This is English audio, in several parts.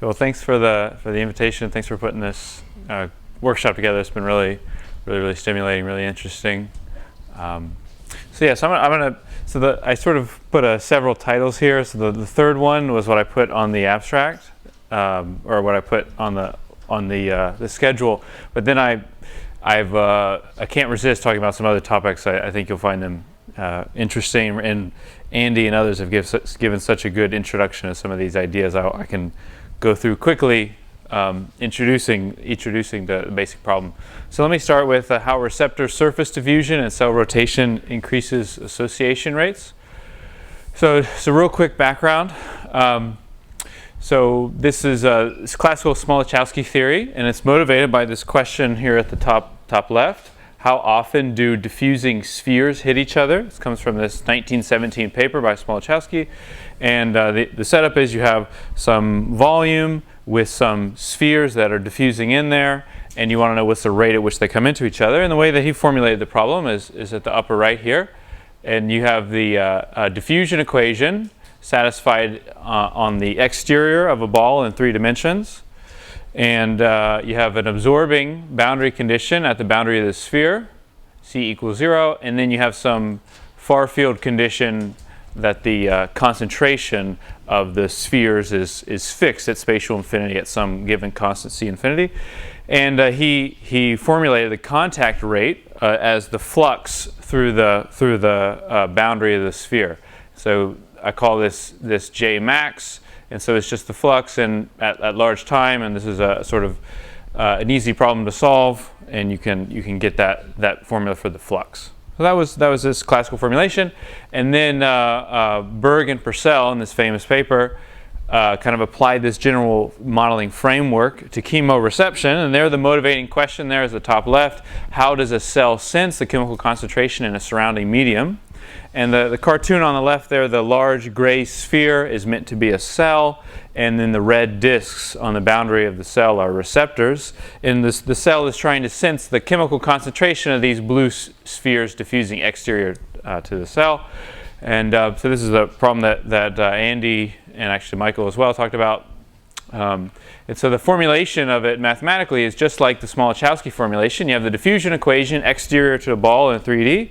Well, thanks for the invitation. Thanks for putting this workshop together. It's been really stimulating, really interesting. So yeah, so I sort of put several titles here. So the third one was what I put on the abstract, or what I put on the schedule. But then I can't resist talking about some other topics. I think you'll find them interesting, and Andy and others have given such a good introduction to some of these ideas. I can go through quickly, introducing the basic problem. So let me start with how receptor surface diffusion and cell rotation increases association rates. So real quick background. So this is classical Smoluchowski theory, and it's motivated by this question here at the top left. How often do diffusing spheres hit each other? This comes from this 1917 paper by Smoluchowski. And the setup is you have some volume with some spheres that are diffusing in there, and you want to know what's the rate at which they come into each other. And the way that he formulated the problem is at the upper right here. And you have the diffusion equation satisfied on the exterior of a ball in 3 dimensions. And you have an absorbing boundary condition at the boundary of the sphere, C equals 0, and then you have some far field condition that the concentration of the spheres is fixed at spatial infinity at some given constant C infinity. And he formulated the contact rate as the flux through the boundary of the sphere. So I call this J max. And so it's just the flux and at large time, and this is a sort of an easy problem to solve, and you can get that formula for the flux. So that was this classical formulation, and then Berg and Purcell in this famous paper kind of applied this general modeling framework to chemoreception, and there the motivating question there is the top left: how does a cell sense the chemical concentration in a surrounding medium? And the cartoon on the left there, the large gray sphere is meant to be a cell, and then the red discs on the boundary of the cell are receptors. And the cell is trying to sense the chemical concentration of these blue spheres diffusing exterior to the cell. And so this is a problem that Andy and actually Michael as well talked about. And so the formulation of it mathematically is just like the Smoluchowski formulation. You have the diffusion equation exterior to a ball in 3D.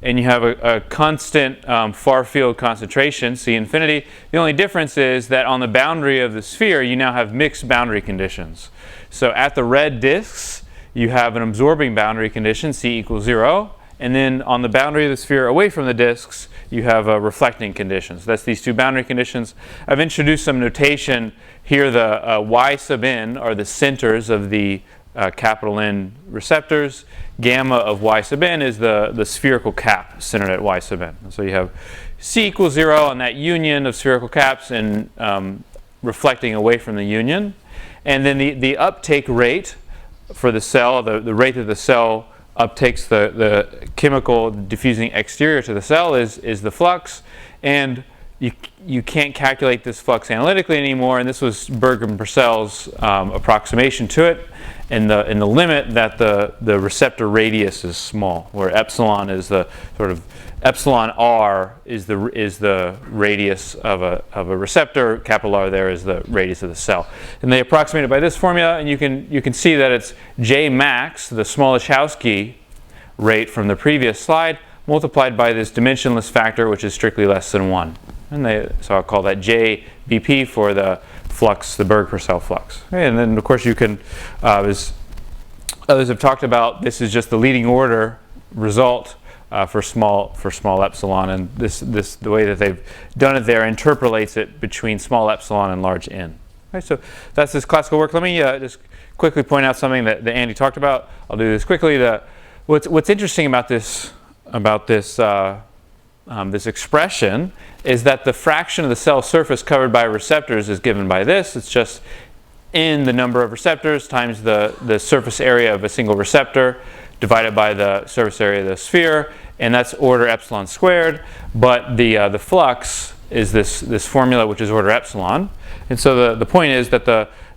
And you have a constant far field concentration, C infinity. The only difference is that on the boundary of the sphere, you now have mixed boundary conditions. So at the red disks, you have an absorbing boundary condition, C equals 0. And then on the boundary of the sphere away from the disks, you have reflecting conditions. That's these 2 boundary conditions. I've introduced some notation here. The Y sub n are the centers of the capital N receptors. Gamma of Y sub n is the spherical cap centered at Y sub n. And so you have C equals 0 on that union of spherical caps and reflecting away from the union. And then the uptake rate for the cell, the rate that the cell uptakes the chemical diffusing exterior to the cell is the flux. And you can't calculate this flux analytically anymore, and this was Berg and Purcell's approximation to it, in the limit that the receptor radius is small, where epsilon is the sort of epsilon r is the radius of a receptor, capital R there is the radius of the cell, and they approximate it by this formula, and you can see that it's J max, the Smoluchowski rate from the previous slide, multiplied by this dimensionless factor, which is strictly less than 1. So I'll call that JBP for the flux, the Berg-Purcell flux. Okay, and then of course you can, as others have talked about, this is just the leading order result for small epsilon, and the way that they've done it there interpolates it between small epsilon and large n. Okay, so that's this classical work. Let me just quickly point out something that Andy talked about. I'll do this quickly. What's interesting about this expression is that the fraction of the cell surface covered by receptors is given by this. It's just n the number of receptors times the surface area of a single receptor divided by the surface area of the sphere, and that's order epsilon squared. But the flux is this formula, which is order epsilon. And so the point is that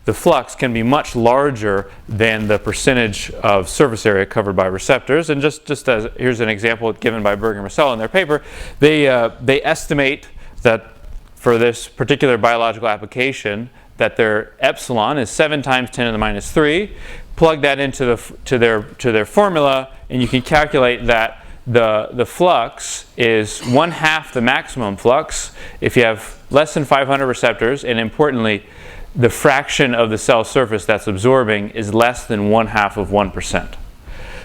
the flux can be much larger than the percentage of surface area covered by receptors. And just as here's an example given by Berg and Purcell in their paper, they estimate that for this particular biological application, that their epsilon is 7 times 10 to the minus 3. Plug that into their formula, and you can calculate that the flux is 1/2 the maximum flux if you have less than 500 receptors, and importantly, the fraction of the cell surface that's absorbing is less than 1/2 of 1%.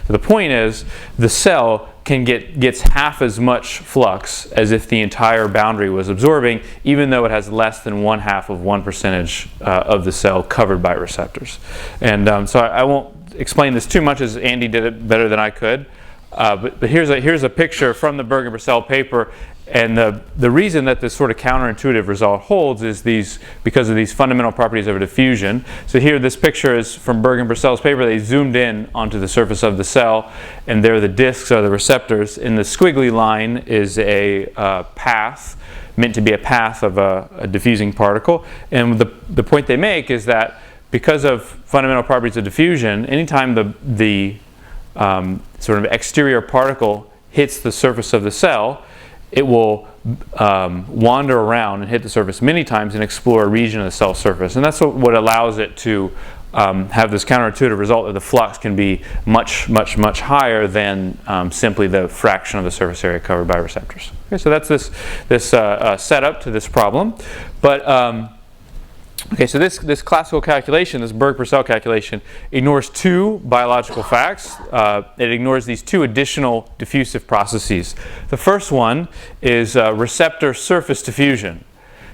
So the point is, the cell gets half as much flux as if the entire boundary was absorbing, even though it has less than 1/2 of 1% of the cell covered by receptors. And so I won't explain this too much, as Andy did it better than I could. But here's a picture from the Bergen-Purcell paper, and the reason that this sort of counterintuitive result holds is because of these fundamental properties of diffusion. So here, this picture is from Bergen-Purcell's paper. They zoomed in onto the surface of the cell, and there the disks are the receptors. And the squiggly line is a path, meant to be a path of a diffusing particle. And the point they make is that because of fundamental properties of diffusion, anytime the sort of exterior particle hits the surface of the cell, it will wander around and hit the surface many times and explore a region of the cell surface. And that's what allows it to have this counterintuitive result that the flux can be much, much, much higher than simply the fraction of the surface area covered by receptors. Okay, so that's this setup to this problem. But okay, so this classical calculation, this Berg-Purcell calculation, ignores two biological facts. It ignores these two additional diffusive processes. The first one is receptor surface diffusion.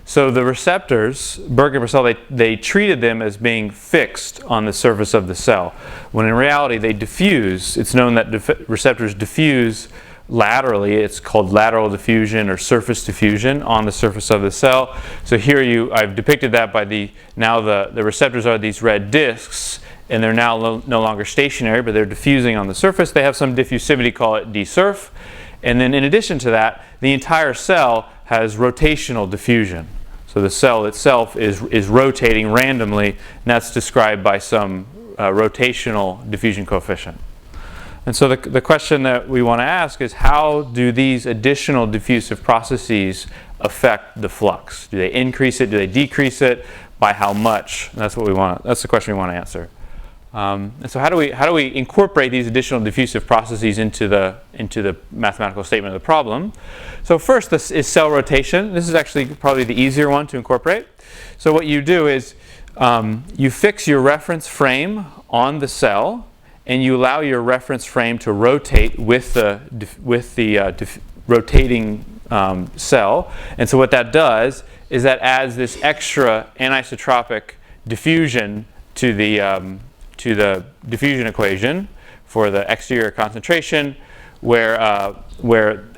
So the receptors, Berg and Purcell, they treated them as being fixed on the surface of the cell, when in reality they diffuse. It's known that receptors diffuse laterally. It's called lateral diffusion or surface diffusion on the surface of the cell. So here I've depicted that by now the receptors are these red disks, and they're now no longer stationary, but they're diffusing on the surface. They have some diffusivity, call it dsurf. And then in addition to that, the entire cell has rotational diffusion. So the cell itself is rotating randomly, and that's described by some rotational diffusion coefficient. And so the question that we want to ask is, how do these additional diffusive processes affect the flux? Do they increase it? Do they decrease it? By how much? And that's what we want. That's the question we want to answer. And so how do we incorporate these additional diffusive processes into the mathematical statement of the problem? So first, this is cell rotation. This is actually probably the easier one to incorporate. So what you do is you fix your reference frame on the cell, and you allow your reference frame to rotate with the rotating cell. And so what that does is that adds this extra anisotropic diffusion to the diffusion equation for the exterior concentration, where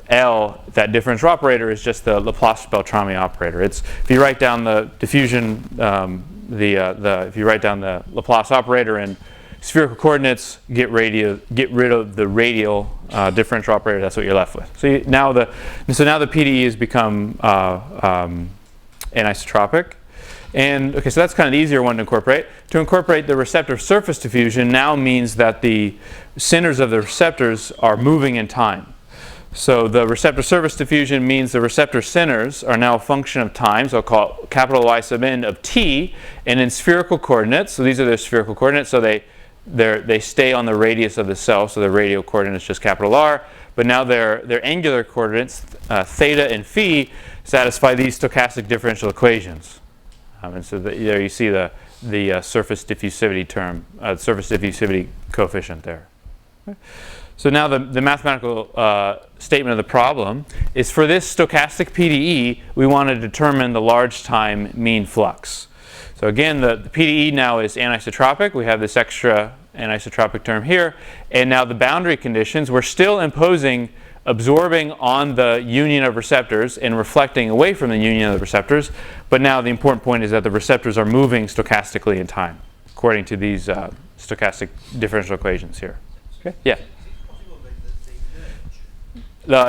L, that differential operator, is just the Laplace-Beltrami operator. If you write down the diffusion, if you write down the Laplace operator in spherical coordinates, get rid of the radial differential operator. That's what you're left with. So now the PDEs become anisotropic. And okay, so that's kind of the easier one to incorporate. To incorporate the receptor surface diffusion now means that the centers of the receptors are moving in time. So the receptor surface diffusion means the receptor centers are now a function of time, so I'll call it capital Y sub n of t, and in spherical coordinates. So these are their spherical coordinates. So they stay on the radius of the cell, so the radial coordinate is just capital R. But now their angular coordinates, theta and phi, satisfy these stochastic differential equations. And so there you see the surface diffusivity term, surface diffusivity coefficient there. Okay. So now the mathematical statement of the problem is, for this stochastic PDE, we want to determine the large time mean flux. So again, the PDE now is anisotropic. We have this extra anisotropic term here. And now the boundary conditions, we're still imposing absorbing on the union of receptors and reflecting away from the union of the receptors. But now the important point is that the receptors are moving stochastically in time, according to these stochastic differential equations here. Okay? Yeah?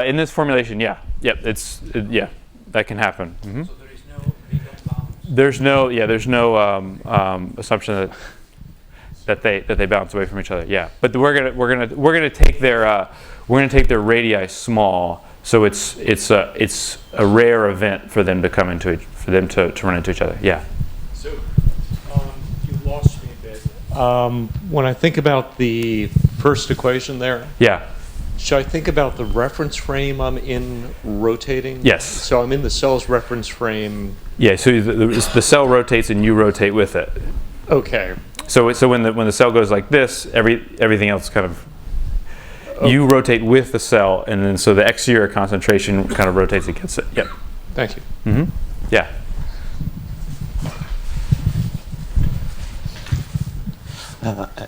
In this formulation, yeah. Yep, yeah, that can happen. Mm-hmm. So there is no legal bounds? There's no assumption that they bounce away from each other. Yeah, but we're gonna take their radii small, so it's a rare event for them to run into each other. Yeah. So When I think about the first equation there, Yeah. should I think about the reference frame I'm in rotating? Yes. So I'm in the cell's reference frame. Yeah, so the cell rotates and you rotate with it. Okay. So when the cell goes like this, everything else kind of, you rotate with the cell, and then so the exterior concentration kind of rotates against it. Yep. Thank you. Mm-hmm. Yeah.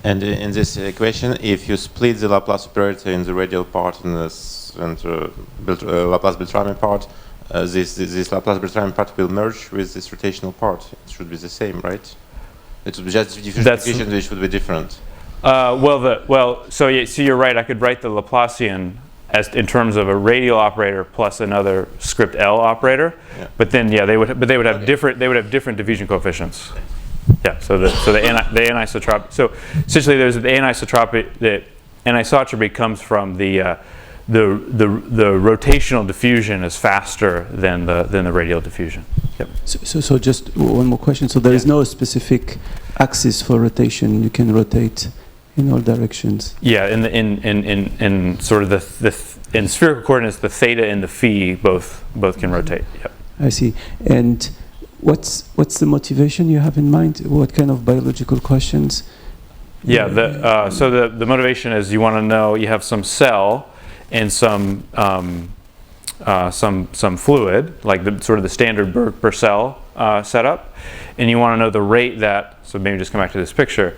And in this equation, if you split the Laplace operator in the radial part and the Laplace-Beltrami part, this Laplace-Beltrami part will merge with this rotational part. It should be the same, right? It would be just the diffusion equation which would be different. So you're right. I could write the Laplacian as in terms of a radial operator plus another script L operator, yeah. But then they would have different diffusion coefficients. Yeah. So the anisotropy. So essentially, there's the anisotropy. The anisotropy comes from the rotational diffusion is faster than the radial diffusion. Yep. So just one more question. So there is no specific axis for rotation. You can rotate in all directions. Yeah, in sort of in spherical coordinates, the theta and the phi both can rotate. Yep. I see. And what's the motivation you have in mind? What kind of biological questions? Yeah. So the motivation is you want to know you have some cell and some fluid, like sort of the standard Berg per cell setup, and you want to know the rate that. So maybe just come back to this picture.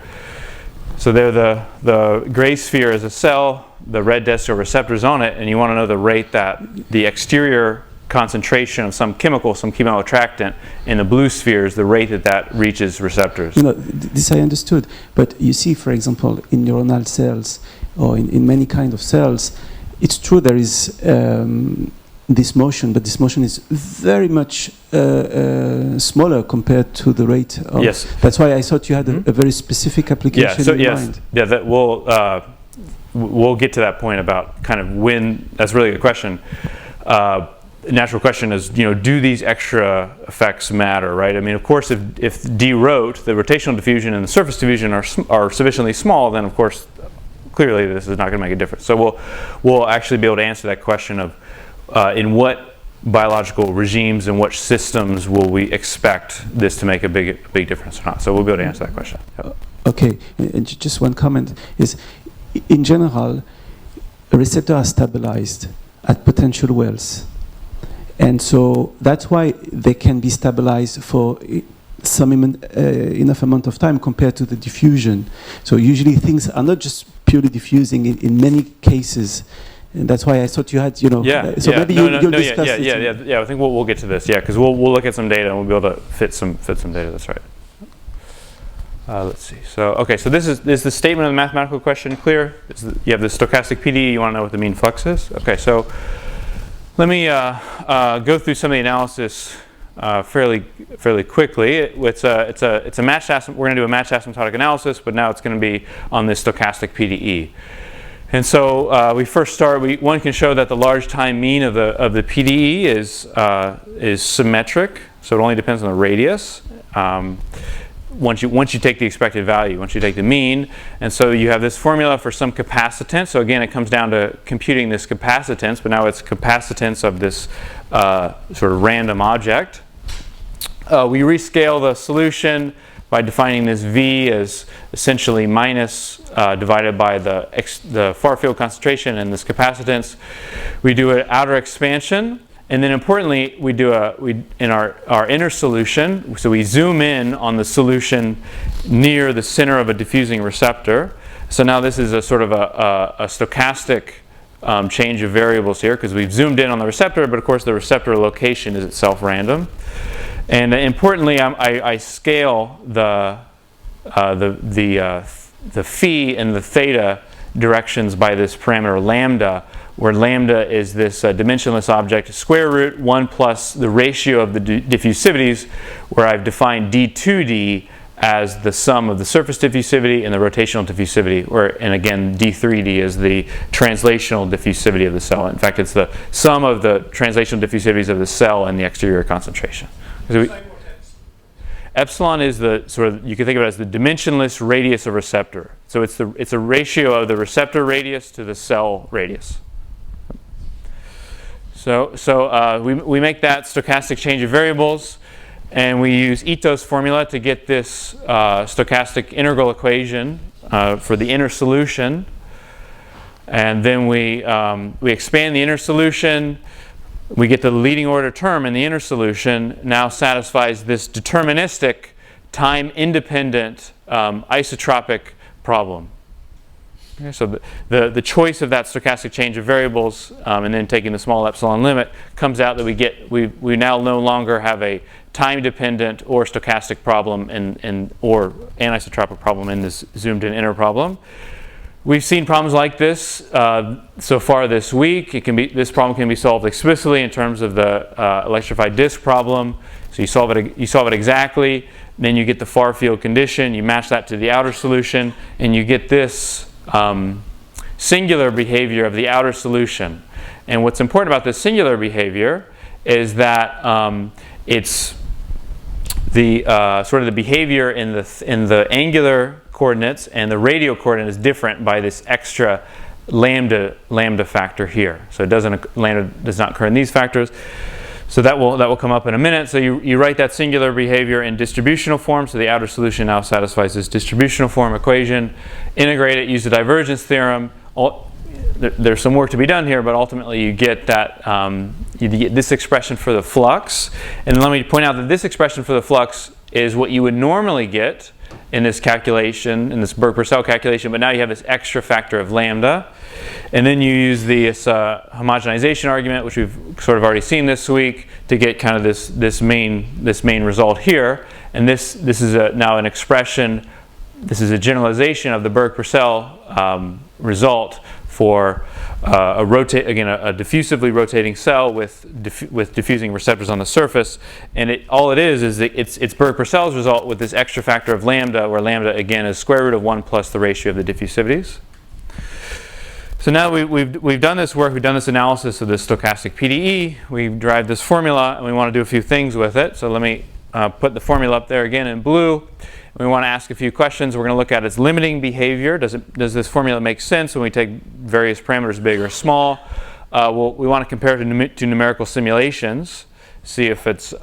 So there, the gray sphere is a cell, the red disks are receptors on it, and you want to know the rate that the exterior concentration of some chemical, some chemical attractant, in the blue sphere is the rate that reaches receptors. This I understood. But you see, for example, in neuronal cells or in many kind of cells, it's true there is this motion, but this motion is very much smaller compared to the rate of... Yes. That's why I thought you had a very specific application in mind. Yeah, that we'll get to that point about kind of when, that's really a good question. Natural question is, do these extra effects matter, right? I mean, of course, if d rot, the rotational diffusion and the surface diffusion are sufficiently small, then of course, clearly this is not going to make a difference. So we'll actually be able to answer that question of in what biological regimes and what systems will we expect this to make a big difference or not. So we'll be able to answer that question. Yep. Okay, and just one comment is, in general, a receptor are stabilized at potential wells. And so that's why they can be stabilized for some enough amount of time compared to the diffusion. So usually things are not just purely diffusing in many cases. And that's why I thought you had, maybe you'll discuss it. Yeah. I think we'll get to this. Yeah, because we'll look at some data and we'll be able to fit some data. That's right. Let's see. So this is the statement of the mathematical question clear? You have the stochastic PDE. You want to know what the mean flux is? Okay. So let me go through some of the analysis fairly quickly. It's a matched we're going to do a matched asymptotic analysis, but now it's going to be on this stochastic PDE. And so we first start. One can show that the large time mean of the PDE is symmetric, so it only depends on the radius. Once you take the expected value, once you take the mean, and so you have this formula for some capacitance. So again, it comes down to computing this capacitance, but now it's capacitance of this sort of random object. We rescale the solution by defining this V as essentially minus divided by the far field concentration and this capacitance. We do an outer expansion. And then importantly, we do in our inner solution, so we zoom in on the solution near the center of a diffusing receptor. So now this is a sort of a stochastic change of variables here because we've zoomed in on the receptor, but of course the receptor location is itself random. And importantly, I scale the phi and the theta directions by this parameter lambda, where lambda is this dimensionless object, square root 1 plus the ratio of the diffusivities, where I've defined d2d as the sum of the surface diffusivity and the rotational diffusivity, and again d3d is the translational diffusivity of the cell. In fact, it's the sum of the translational diffusivities of the cell and the exterior concentration. epsilon is the sort of, you can think of it as the dimensionless radius of receptor. So it's a ratio of the receptor radius to the cell radius. So we make that stochastic change of variables, and we use Ito's formula to get this stochastic integral equation for the inner solution. And then we expand the inner solution. We get the leading order term in the inner solution now satisfies this deterministic, time-independent isotropic problem. Okay, so the choice of that stochastic change of variables and then taking the small epsilon limit comes out that we now no longer have a time-dependent or stochastic problem or anisotropic problem in this zoomed-in inner problem. We've seen problems like this so far this week. This problem can be solved explicitly in terms of the electrified disk problem. So you solve it exactly, then you get the far field condition, you match that to the outer solution, and you get this singular behavior of the outer solution. And what's important about this singular behavior is that it's the sort of the behavior in the angular coordinates and the radial coordinate is different by this extra lambda factor here. So lambda does not occur in these factors. So that will come up in a minute. So you write that singular behavior in distributional form. So the outer solution now satisfies this distributional form equation. Integrate it, use the divergence theorem. There's some work to be done here, but ultimately you get that you get this expression for the flux. And let me point out that this expression for the flux is what you would normally get in this calculation, in this Berg-Purcell calculation, but now you have this extra factor of lambda. And then you use this homogenization argument, which we've sort of already seen this week, to get kind of this main result here. And this is now an expression, this is a generalization of the Berg-Purcell result for a diffusively rotating cell with diffusing receptors on the surface, and all it is that it's Berg-Purcell's result with this extra factor of lambda, where lambda again is square root of 1 plus the ratio of the diffusivities. So now we've done this work, we've done this analysis of this stochastic PDE, we've derived this formula, and we want to do a few things with it. So let me put the formula up there again in blue. We want to ask a few questions. We're going to look at its limiting behavior. Does this formula make sense when we take various parameters, big or small? We want to compare it to numerical simulations, see if its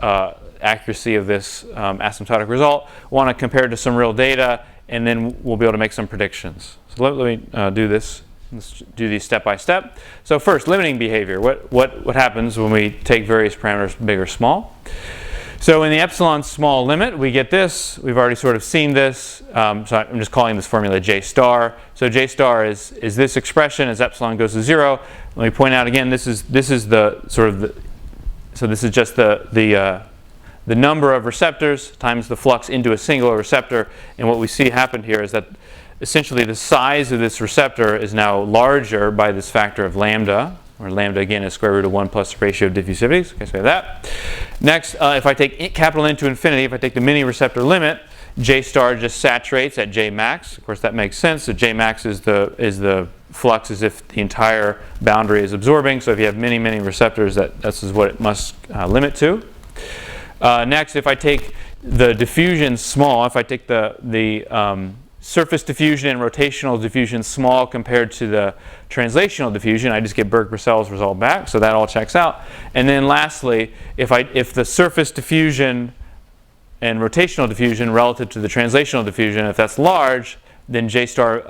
accuracy of this asymptotic result. We want to compare it to some real data, and then we'll be able to make some predictions. So let me do this. Let's do these step by step. So first, limiting behavior. What happens when we take various parameters, big or small? So in the epsilon small limit, we get this. We've already sort of seen this. So I'm just calling this formula J star. So J star is this expression as epsilon goes to 0. Let me point out again, this is the sort of so this is just the number of receptors times the flux into a single receptor. And what we see happen here is that essentially the size of this receptor is now larger by this factor of lambda, where lambda again is square root of 1 plus the ratio of diffusivities. Okay, so we have that. Next, if I take capital N to infinity, if I take the mini receptor limit, J star just saturates at J max. Of course, that makes sense. So J max is the flux as if the entire boundary is absorbing. So if you have many receptors, this is what it must limit to. Next, if I take the diffusion small, if I take the surface diffusion and rotational diffusion small compared to the translational diffusion, I just get Berg-Purcell's result back, so that all checks out. And then lastly, if the surface diffusion and rotational diffusion relative to the translational diffusion, if that's large, then J star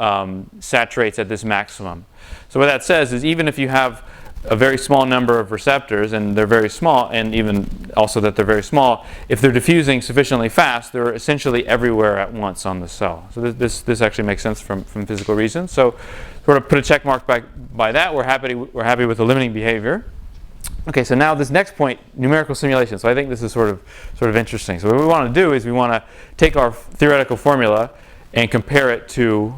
saturates at this maximum. So what that says is even if you have a very small number of receptors, and they're very small, and even also that they're very small, if they're diffusing sufficiently fast, they're essentially everywhere at once on the cell. So this actually makes sense from physical reasons. So sort of put a check mark by that. We're happy with the limiting behavior. Okay, so now this next point, numerical simulation. So I think this is sort of interesting. So what we want to do is we want to take our theoretical formula and compare it to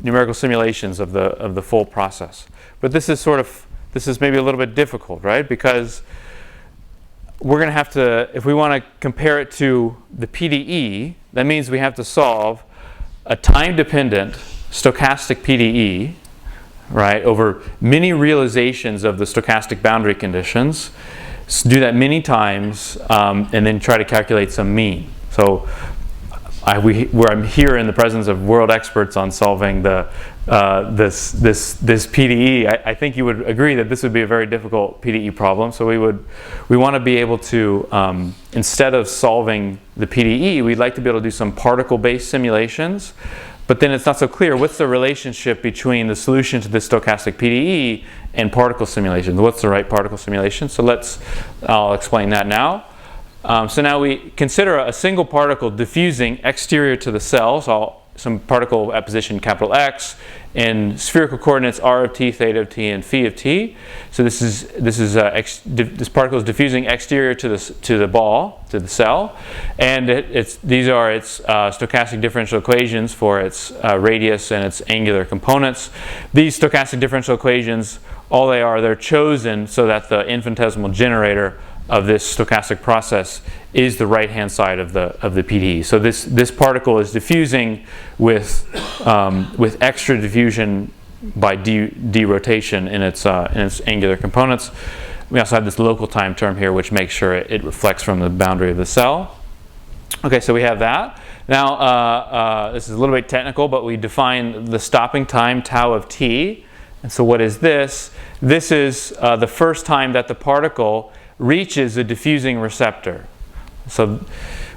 numerical simulations of the full process. But this is maybe a little bit difficult, right? Because we're going to have to, if we want to compare it to the PDE, that means we have to solve a time-dependent stochastic PDE, right, over many realizations of the stochastic boundary conditions. Do that many times, and then try to calculate some mean. So where I'm here in the presence of world experts on solving this PDE, I think you would agree that this would be a very difficult PDE problem. So we want to be able to, instead of solving the PDE, we'd like to be able to do some particle-based simulations. But then it's not so clear what's the relationship between the solution to this stochastic PDE and particle simulations. What's the right particle simulation? So I'll explain that now. So now we consider a single particle diffusing exterior to the cell, so some particle at position capital X in spherical coordinates r of t, theta of t, and phi of t. So this particle is diffusing exterior to the ball, to the cell, and these are its stochastic differential equations for its radius and its angular components. These stochastic differential equations, all they are, they're chosen so that the infinitesimal generator of this stochastic process is the right-hand side of the PDE. So this particle is diffusing with extra diffusion by d-rotation in its angular components. We also have this local time term here, which makes sure it reflects from the boundary of the cell. Okay, so we have that. Now, this is a little bit technical, but we define the stopping time, tau of t. And so what is this? This is the first time that the particle reaches a diffusing receptor. So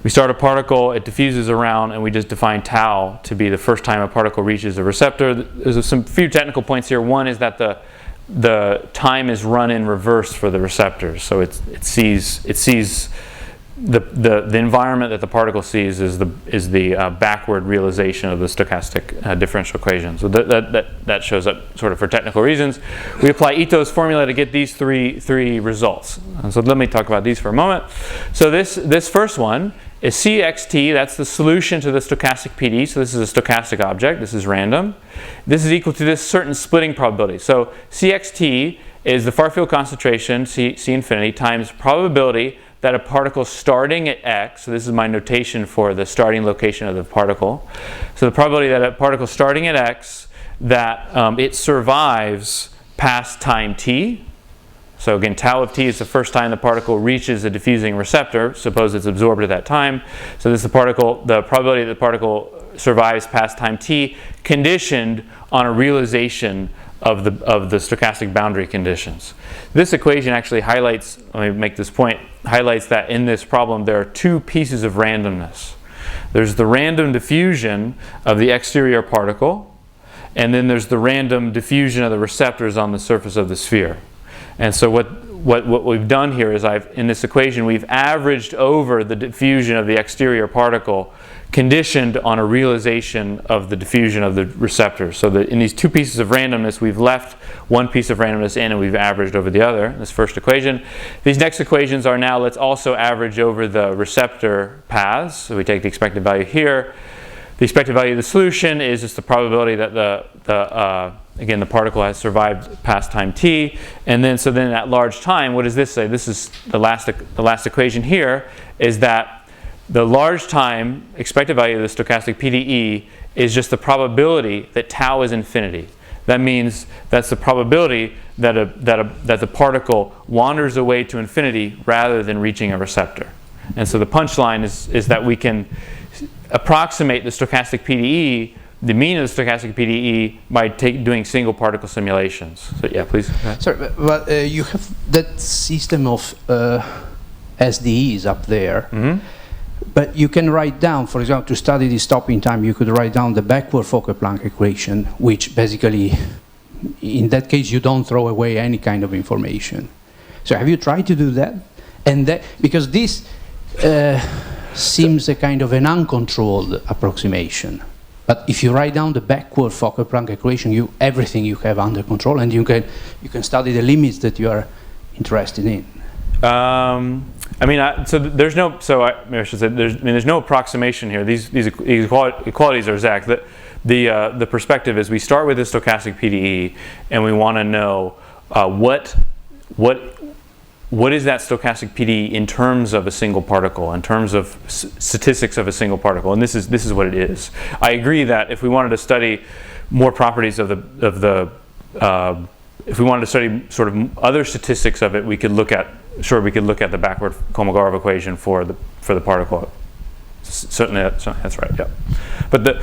we start a particle, it diffuses around, and we just define tau to be the first time a particle reaches a receptor. There's some few technical points here. One is that the time is run in reverse for the receptors. So it sees the environment that the particle sees is the backward realization of the stochastic differential equation. So that shows up sort of for technical reasons. We apply Ito's formula to get these three results. And so let me talk about these for a moment. So this first one is Cxt, that's the solution to the stochastic PDE. So this is a stochastic object. This is random. This is equal to this certain splitting probability. So Cxt is the far field concentration, C infinity, times probability that a particle starting at x, so this is my notation for the starting location of the particle. So the probability that a particle starting at x, that it survives past time t. So again, tau of t is the first time the particle reaches a diffusing receptor. Suppose it's absorbed at that time. So this is the probability that the particle survives past time t, conditioned on a realization of the stochastic boundary conditions. This equation actually highlights, let me make this point, highlights that in this problem there are two pieces of randomness. There's the random diffusion of the exterior particle, and then there's the random diffusion of the receptors on the surface of the sphere. And so what we've done here is in this equation we've averaged over the diffusion of the exterior particle conditioned on a realization of the diffusion of the receptors. So that in these two pieces of randomness, we've left one piece of randomness in and we've averaged over the other, this first equation. These next equations are now, let's also average over the receptor paths. So we take the expected value here. The expected value of the solution is just the probability that again, the particle has survived past time t. And then, so then at large time, what does this say? This is the last equation here, is that the large time expected value of the stochastic PDE is just the probability that tau is infinity. That means that's the probability that the particle wanders away to infinity rather than reaching a receptor. And so the punchline is that we can approximate the stochastic PDE, the mean of the stochastic PDE, by doing single particle simulations. So yeah, please. Sorry, but you have that system of SDEs up there. Mm-hmm. But you can write down, for example, to study the stopping time, you could write down the backward Fokker-Planck equation, which basically, in that case, you don't throw away any kind of information. So have you tried to do that? And that, because this seems a kind of an uncontrolled approximation. But if you write down the backward Fokker-Planck equation, everything you have under control, and you can study the limits that you are interested in. I mean, so there's no. So maybe I should say there's no approximation here. These equalities are exact. The perspective is we start with the stochastic PDE, and we want to know what is that stochastic PDE in terms of a single particle, in terms of statistics of a single particle, and this is what it is. I agree that if we wanted to study more properties of the if we wanted to study sort of other statistics of it, we could look at the backward Kolmogorov equation for the particle. Certainly that's right. Yeah. But the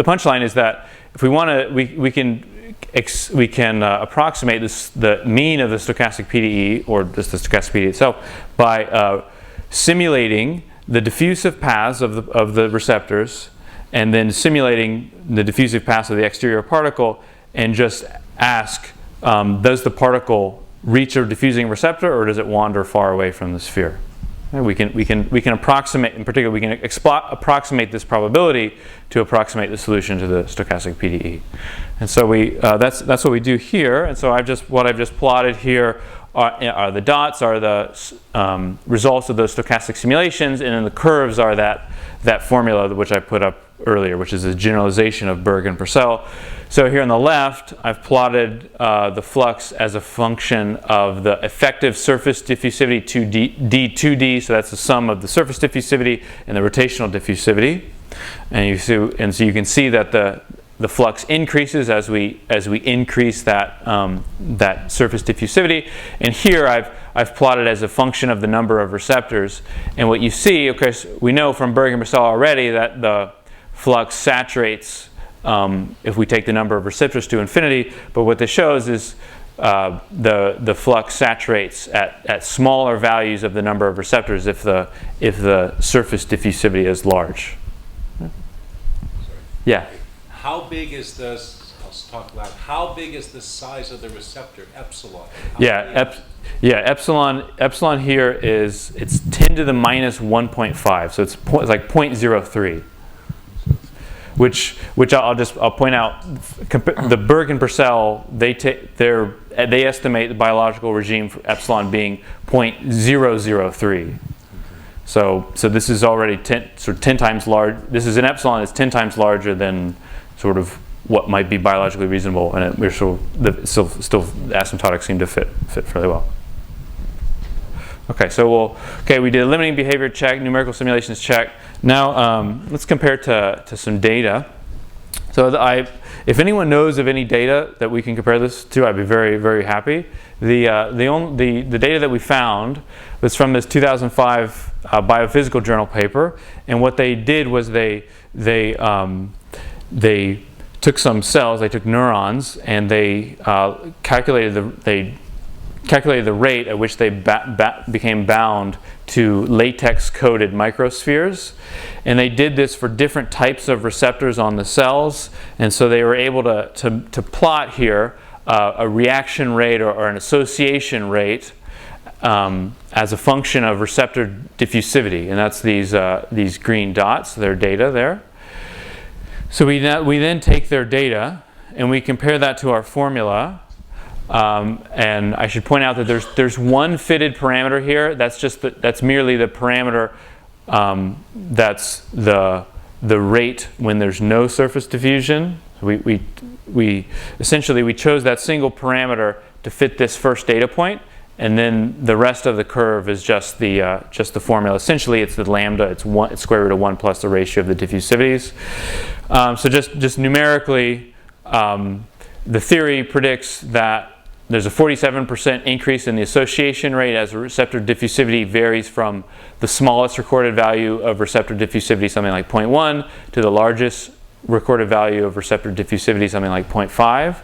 punchline is that if we want to, we can approximate the mean of the stochastic PDE, or just the stochastic PDE itself, by simulating the diffusive paths of the receptors, and then simulating the diffusive paths of the exterior particle, and just ask, does the particle reach a diffusing receptor, or does it wander far away from the sphere? And we can approximate, in particular, we can approximate this probability to approximate the solution to the stochastic PDE. And so that's what we do here. And so I've just plotted here are the dots are the results of those stochastic simulations, and then the curves are that formula which I put up earlier, which is a generalization of Berg and Purcell. So here on the left, I've plotted the flux as a function of the effective surface diffusivity d2d, so that's the sum of the surface diffusivity and the rotational diffusivity. And so you can see that the flux increases as we increase that that surface diffusivity. And here I've plotted as a function of the number of receptors. And what you see, of course, we know from Berg and Purcell already that the flux saturates if we take the number of receptors to infinity. But what this shows is the flux saturates at smaller values of the number of receptors if the surface diffusivity is large. Yeah. How big is this? Let's talk about how big is the size of the receptor, epsilon? Epsilon here it's 10 to the minus 1.5, so it's like 0.03. Which I'll point out, the Berg and Purcell, they estimate the biological regime for epsilon being 0.003. So this is already 10 times large. This is an epsilon that's 10 times larger than sort of what might be biologically reasonable, and we're still the asymptotics seem to fit fairly well. Okay, so we did a limiting behavior check, numerical simulations check. Now let's compare to some data. So if anyone knows of any data that we can compare this to, I'd be very, very happy. The data that we found was from this 2005 biophysical journal paper, and what they did was they took some cells, they took neurons, and they calculated the rate at which they became bound to latex-coated microspheres. And they did this for different types of receptors on the cells. And so they were able to plot here a reaction rate or an association rate as a function of receptor diffusivity. And that's these green dots, their data there. So we then take their data and we compare that to our formula. And I should point out that there's one fitted parameter here. That's merely the parameter that's the rate when there's no surface diffusion. We essentially chose that single parameter to fit this first data point, and then the rest of the curve is just the formula. Essentially, it's the lambda. It's square root of 1 plus the ratio of the diffusivities. So just numerically, the theory predicts that there's a 47% increase in the association rate as the receptor diffusivity varies from the smallest recorded value of receptor diffusivity, something like 0.1, to the largest recorded value of receptor diffusivity, something like 0.5.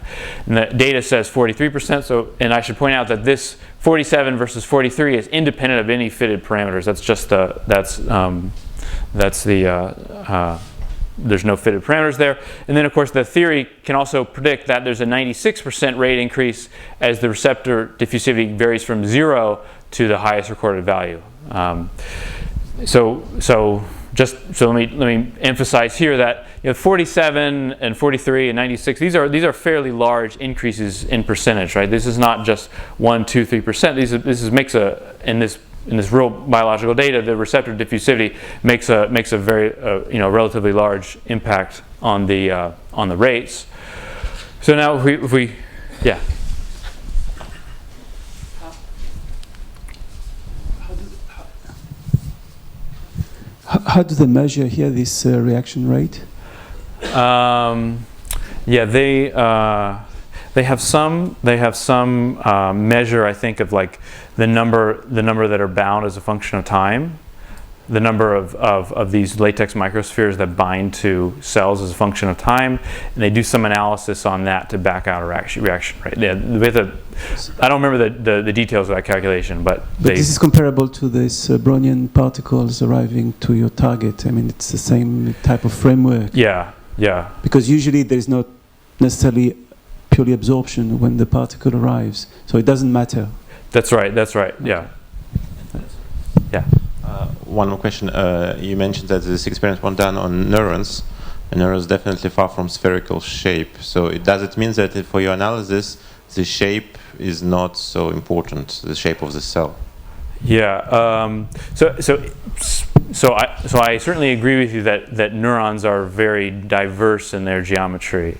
And the data says 43%. So, and I should point out that this 47 versus 43 is independent of any fitted parameters. That's just there's no fitted parameters there. And then, of course, the theory can also predict that there's a 96% rate increase as the receptor diffusivity varies from 0 to the highest recorded value. So let me emphasize here that 47 and 43 and 96, these are fairly large increases in percentage, right? This is not just 1, 2, 3%. This makes in this real biological data, the receptor diffusivity makes a very relatively large impact on the rates. So now if we yeah. How do they measure here this reaction rate? They have some measure, I think, of like the number that are bound as a function of time. the number of these latex microspheres that bind to cells as a function of time, and they do some analysis on that to back out a reaction rate. Yeah, I don't remember the details of that calculation, but this is comparable to this Brownian particles arriving to your target. I mean, it's the same type of framework. Yeah, yeah. Because usually there's not necessarily purely absorption when the particle arrives, so it doesn't matter. That's right, yeah. Yeah. One more question. You mentioned that this experiment was done on neurons, and neurons definitely far from spherical shape. So does it mean that for your analysis, the shape is not so important, the shape of the cell? Yeah. So I certainly agree with you that neurons are very diverse in their geometry.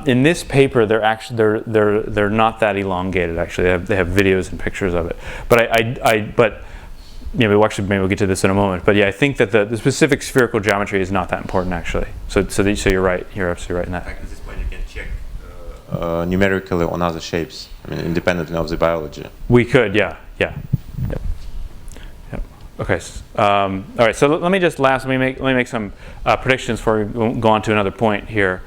In this paper, they're not that elongated. Actually, they have videos and pictures of it. But maybe we'll get to this in a moment. But yeah, I think that the specific spherical geometry is not that important actually. So you're right. You're absolutely right in that. At this point, you can check numerically on other shapes. I mean, independently of the biology. We could, yeah. Yep. Okay. All right. So let me make some predictions before we go on to another point here.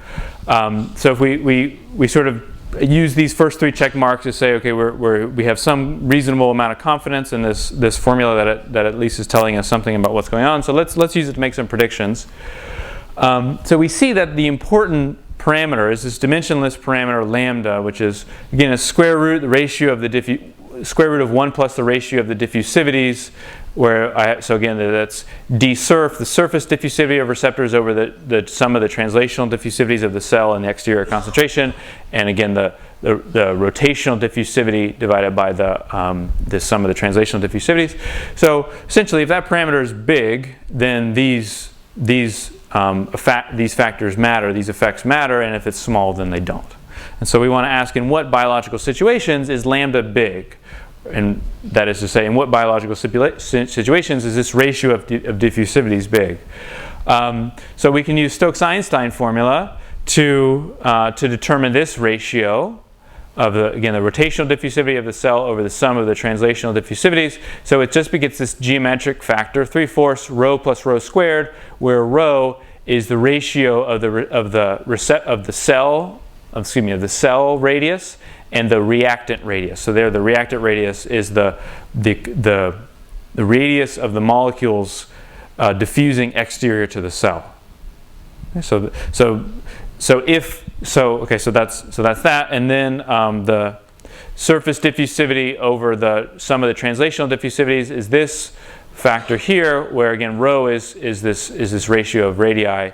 So if we sort of use these first three check marks to say, okay, we have some reasonable amount of confidence in this formula that at least is telling us something about what's going on. So let's use it to make some predictions. So we see that the important parameter is this dimensionless parameter lambda, which is again a square root the ratio of the square root of 1 plus the ratio of the diffusivities, so again that's dsurf, the surface diffusivity of receptors over the sum of the translational diffusivities of the cell and the exterior concentration, and again the rotational diffusivity divided by the sum of the translational diffusivities. So essentially, if that parameter is big, then these factors matter, these effects matter, and if it's small, then they don't. And so we want to ask, in what biological situations is lambda big? And that is to say, in what biological situations is this ratio of diffusivities big? So we can use Stokes-Einstein formula to determine this ratio of the rotational diffusivity of the cell over the sum of the translational diffusivities. So it just gets this geometric factor, 3/4 rho plus rho squared, where rho is the ratio of the cell radius and the reactant radius. So there, the reactant radius is the radius of the molecules diffusing exterior to the cell. Okay, so that's that, and then the surface diffusivity over the sum of the translational diffusivities is this factor here, where again rho is this ratio of radii,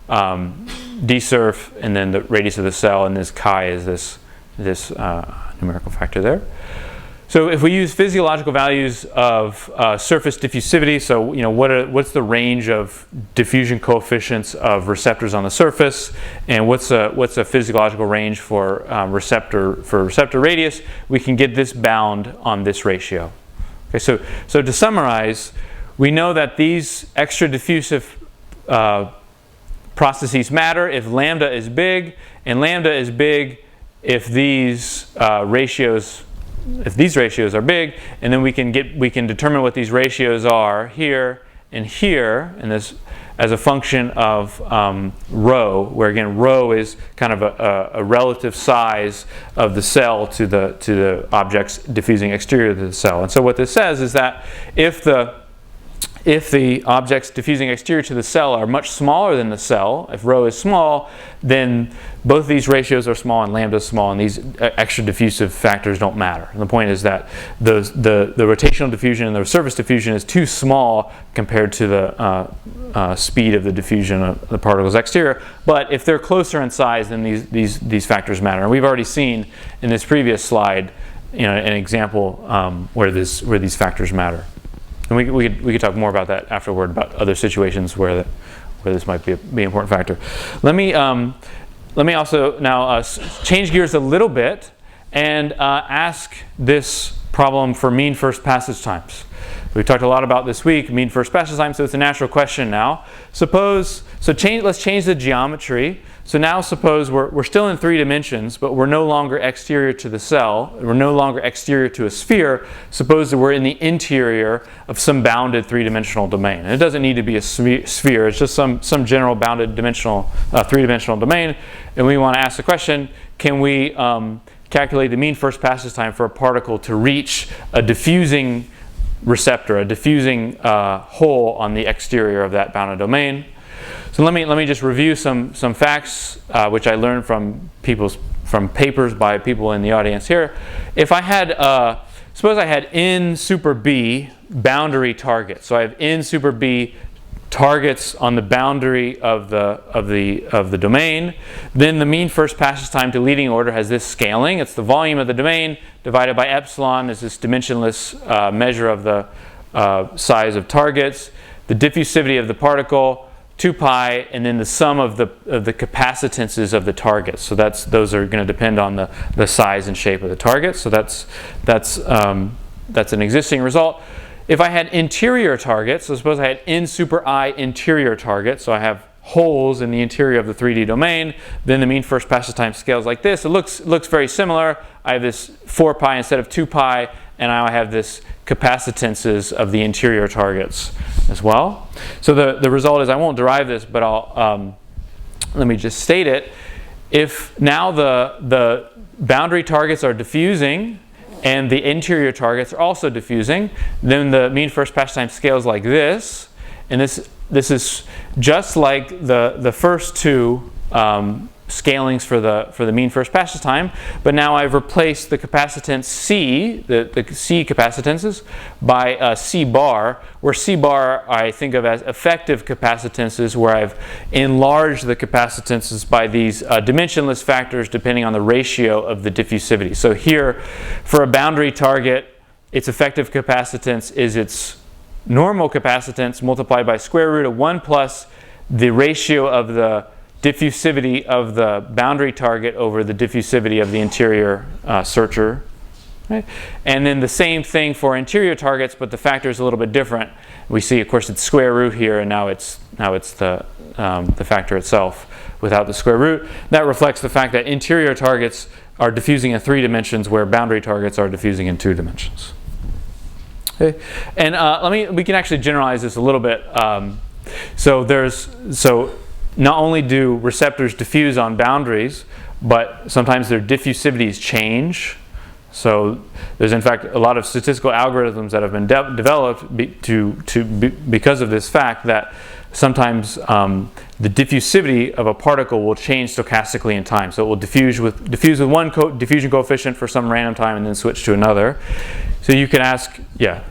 dsurf, and then the radius of the cell, and this chi is this numerical factor there. So if we use physiological values of surface diffusivity, so what's the range of diffusion coefficients of receptors on the surface, and what's a physiological range for receptor radius, we can get this bound on this ratio. Okay, so to summarize, we know that these extra diffusive processes matter if lambda is big, and lambda is big if these ratios are big, and then we can determine what these ratios are here, and this as a function of rho, where again rho is kind of a relative size of the cell to the objects diffusing exterior to the cell. And so what this says is that if the objects diffusing exterior to the cell are much smaller than the cell, if rho is small, then both these ratios are small and lambda is small, and these extra diffusive factors don't matter. And the point is that the rotational diffusion and the surface diffusion is too small compared to the speed of the diffusion of the particles exterior. But if they're closer in size, then these factors matter. And we've already seen in this previous slide, an example where these factors matter. And we could talk more about that afterward, about other situations where this might be an important factor. Let me also now change gears a little bit and ask this problem for mean first passage times. we talked a lot about this week, mean first passage time, so it's a natural question now. Let's change the geometry. So now suppose we're still in 3 dimensions, but we're no longer exterior to the cell. We're no longer exterior to a sphere. Suppose that we're in the interior of some bounded 3-dimensional domain. And it doesn't need to be a sphere. It's just some general bounded 3-dimensional domain. And we want to ask the question, can we calculate the mean first passage time for a particle to reach a diffusing receptor, a diffusing hole on the exterior of that bounded domain? So let me just review some facts which I learned from papers by people in the audience here. If I had suppose I had n super b boundary targets. So I have n super b targets on the boundary of the domain. Then the mean first passage time to leading order has this scaling. It's the volume of the domain divided by epsilon is this dimensionless measure of the size of targets. The diffusivity of the particle, 2 pi, and then the sum of the capacitances of the targets. So those are going to depend on the size and shape of the targets. So that's an existing result. If I had interior targets, so suppose I had n super I interior targets, so I have holes in the interior of the 3D domain, then the mean first passage time scales like this. It looks very similar. I have this 4 pi instead of 2 pi, and now I have this capacitances of the interior targets as well. So the result is, I won't derive this, but let me just state it. If now the boundary targets are diffusing and the interior targets are also diffusing, then the mean first passage time scales like this. And this is just like the first 2 scalings for the mean first passage time, but now I've replaced the capacitance C, the C capacitances, by C bar, where C bar I think of as effective capacitances, where I've enlarged the capacitances by these dimensionless factors depending on the ratio of the diffusivity. So here, for a boundary target, its effective capacitance is its normal capacitance multiplied by square root of 1 plus the ratio of the diffusivity of the boundary target over the diffusivity of the interior searcher. Right? And then the same thing for interior targets, but the factor is a little bit different. We see, of course, it's square root here, and now it's the factor itself without the square root. That reflects the fact that interior targets are diffusing in 3 dimensions, where boundary targets are diffusing in 2 dimensions. Okay. And we can actually generalize this a little bit. So not only do receptors diffuse on boundaries, but sometimes their diffusivities change. So there's in fact a lot of statistical algorithms that have been developed because of this fact that sometimes the diffusivity of a particle will change stochastically in time. So it will diffuse with one diffusion coefficient for some random time and then switch to another. So you can ask, yeah.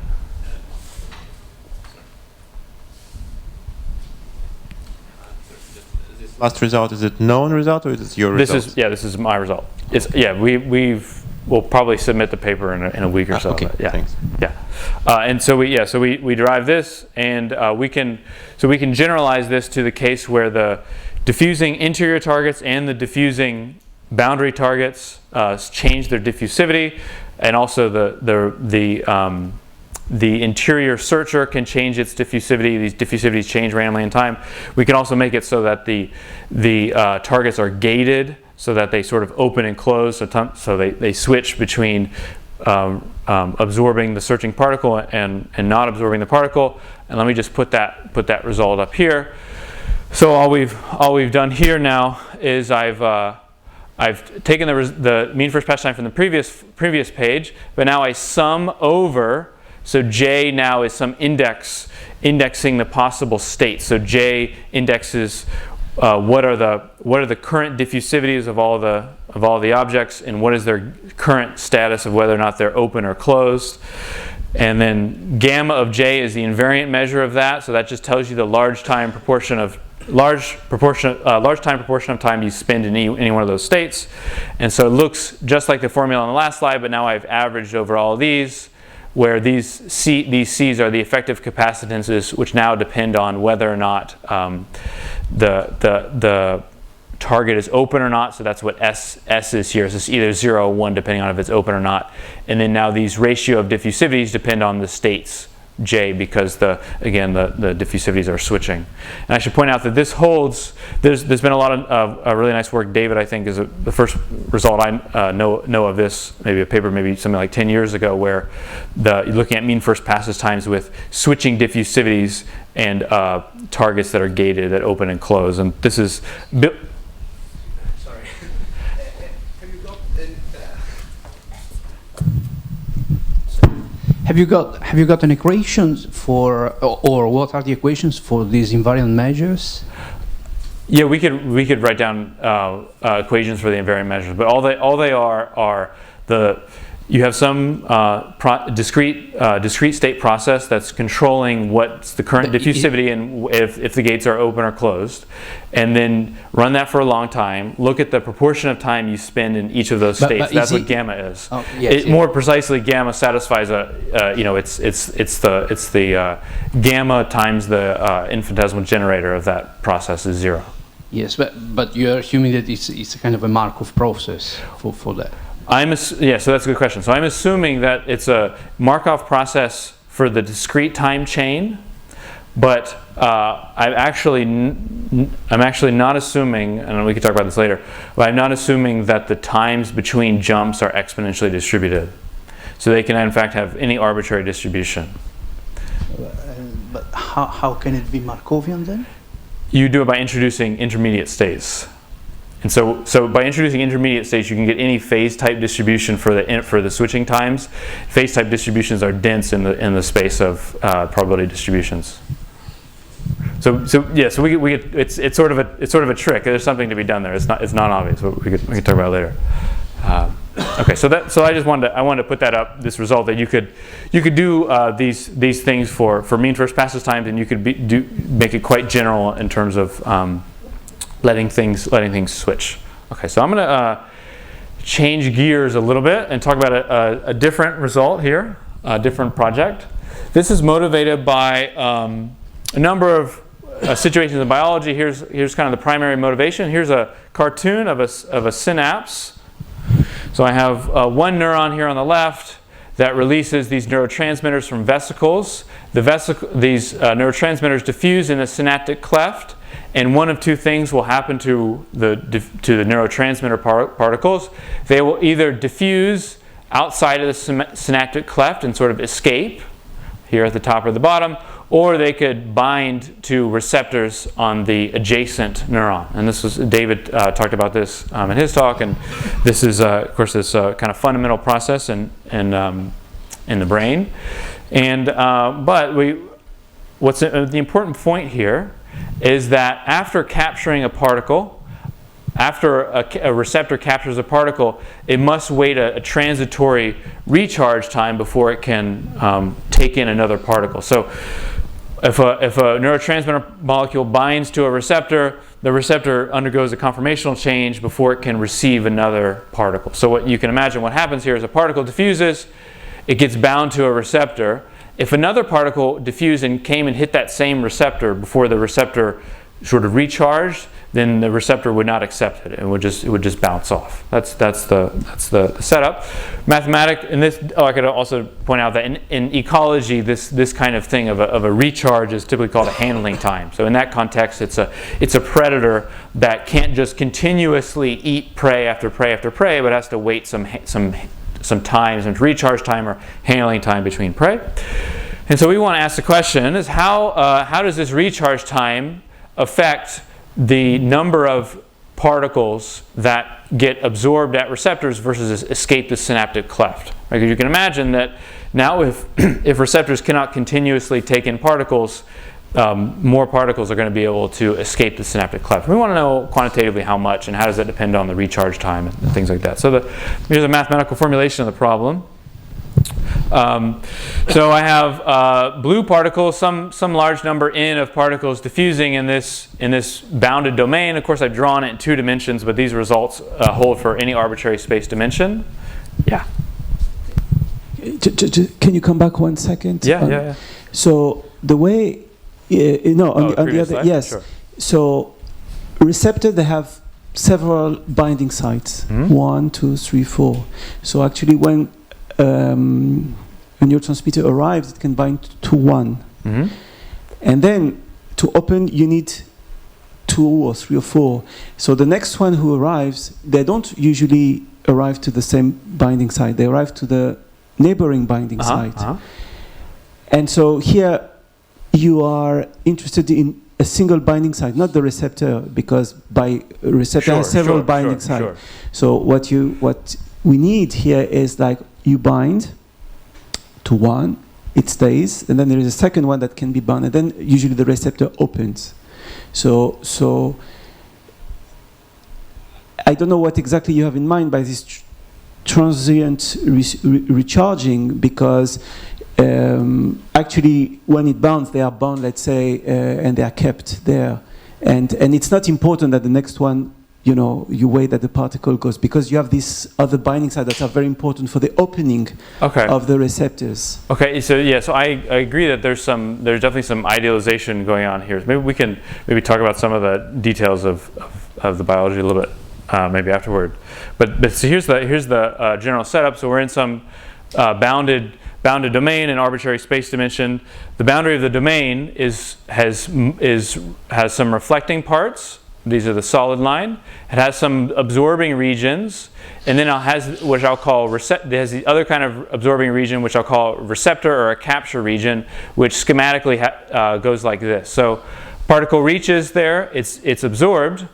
Last result, is it known result or is it your result? This is my result. We'll probably submit the paper in a week or so. Okay, yeah. Thanks. Yeah, and so we derive this, and we can generalize this to the case where the diffusing interior targets and the diffusing boundary targets change their diffusivity, and also the interior searcher can change its diffusivity. These diffusivities change randomly in time. We can also make it so that the targets are gated, so that they sort of open and close, so they switch between absorbing the searching particle and not absorbing the particle. And let me just put that result up here. So all we've done here now is I've taken the mean first passage time from the previous page, but now I sum over. So J now is some indexing the possible states. So J indexes what are the current diffusivities of all the objects, and what is their current status of whether or not they're open or closed. And then gamma of J is the invariant measure of that. So that just tells you the large time proportion of time you spend in any one of those states. And so it looks just like the formula on the last slide, but now I've averaged over all of these, where these C's are the effective capacitances, which now depend on whether or not the target is open or not. So that's what S is here. So it's either 0 or 1, depending on if it's open or not. And then now these ratio of diffusivities depend on the states J because the diffusivities are switching. And I should point out that this holds. There's been a lot of really nice work. David, I think, is the first result I know of this. Maybe a paper, maybe something like 10 years ago, where you're looking at mean first passes times with switching diffusivities and targets that are gated at open and close. And this is. Sorry. Have you got an equations for, or what are the equations for these invariant measures? Yeah, we could write down equations for the invariant measures, but all they are you have some discrete state process that's controlling what's the current diffusivity and if the gates are open or closed, and then run that for a long time. Look at the proportion of time you spend in each of those states. That's what gamma is. Oh, yes, More precisely, gamma satisfies it's the gamma times the infinitesimal generator of that process is 0. Yes, but you're assuming that it's a kind of a Markov process for that. So that's a good question. So I'm assuming that it's a Markov process for the discrete time chain, but I'm actually not assuming, and we can talk about this later, but I'm not assuming that the times between jumps are exponentially distributed. So they can in fact have any arbitrary distribution. But how can it be Markovian then? You do it by introducing intermediate states. And so by introducing intermediate states, you can get any phase type distribution for the switching times. Phase type distributions are dense in the space of probability distributions. So we get it's sort of a trick. There's something to be done there. It's not obvious, but we could talk about it later. Okay, so I wanted to put that up, this result that you could do these things for mean first passes times, and you could make it quite general in terms of letting things switch. Okay, so I'm going to change gears a little bit and talk about a different result here, a different project. This is motivated by a number of situations in biology. Here's kind of the primary motivation. Here's a cartoon of a synapse. So I have one neuron here on the left that releases these neurotransmitters from vesicles. These neurotransmitters diffuse in the synaptic cleft, and one of two things will happen to the neurotransmitter particles. They will either diffuse outside of the synaptic cleft and sort of escape here at the top or the bottom, or they could bind to receptors on the adjacent neuron. And this was David talked about this in his talk, and this is of course this kind of fundamental process in the brain. And what's the important point here is that after capturing a particle, after a receptor captures a particle, it must wait a transitory recharge time before it can take in another particle. So if a neurotransmitter molecule binds to a receptor, the receptor undergoes a conformational change before it can receive another particle. So what you can imagine what happens here is a particle diffuses, it gets bound to a receptor. If another particle diffused and came and hit that same receptor before the receptor sort of recharged, then the receptor would not accept it. It would just bounce off. That's the setup. And this. I could also point out that in ecology, this kind of thing of a recharge is typically called a handling time. So in that context, it's a predator that can't just continuously eat prey after prey after prey, but has to wait some time, some recharge time or handling time between prey. And so we want to ask the question is how does this recharge time affect the number of particles that get absorbed at receptors versus escape the synaptic cleft? Right? Because you can imagine that now if receptors cannot continuously take in particles, more particles are going to be able to escape the synaptic cleft. We want to know quantitatively how much and how does that depend on the recharge time and things like that. So here's a mathematical formulation of the problem. So I have blue particles, some large number n of particles diffusing in this bounded domain. Of course, I've drawn it in 2 dimensions, but these results hold for any arbitrary space dimension. Yeah. Can you come back 1 second? Yeah. So the way on the other slide? yes. Sure. So receptors, they have several binding sites. 1, 2, 3, 4. So actually when a neurotransmitter arrives, it can bind to 1. Mm-hmm. And then to open, you need 2 or 3 or 4. So the next one who arrives, they don't usually arrive to the same binding site. They arrive to the neighboring binding site. And so here you are interested in a single binding site, not the receptor, because by receptor has several binding sites. So what we need here is like you bind to 1, it stays, and then there is a second one that can be bound, and then usually the receptor opens. So I don't know what exactly you have in mind by this transient recharging, because actually when it bounds, they are bound, let's say, and they are kept there. And it's not important that the next one, you wait that the particle goes, because you have these other binding sites that are very important for the opening of the receptors. Okay, so I agree that there's definitely some idealization going on here. Maybe we can talk about some of the details of the biology a little bit maybe afterward. But so here's the general setup. So we're in some bounded domain in arbitrary space dimension. The boundary of the domain has some reflecting parts. These are the solid line. It has some absorbing regions, and then it has which I'll call it has the other kind of absorbing region, which I'll call receptor or a capture region, which schematically goes like this. So particle reaches there, it's absorbed,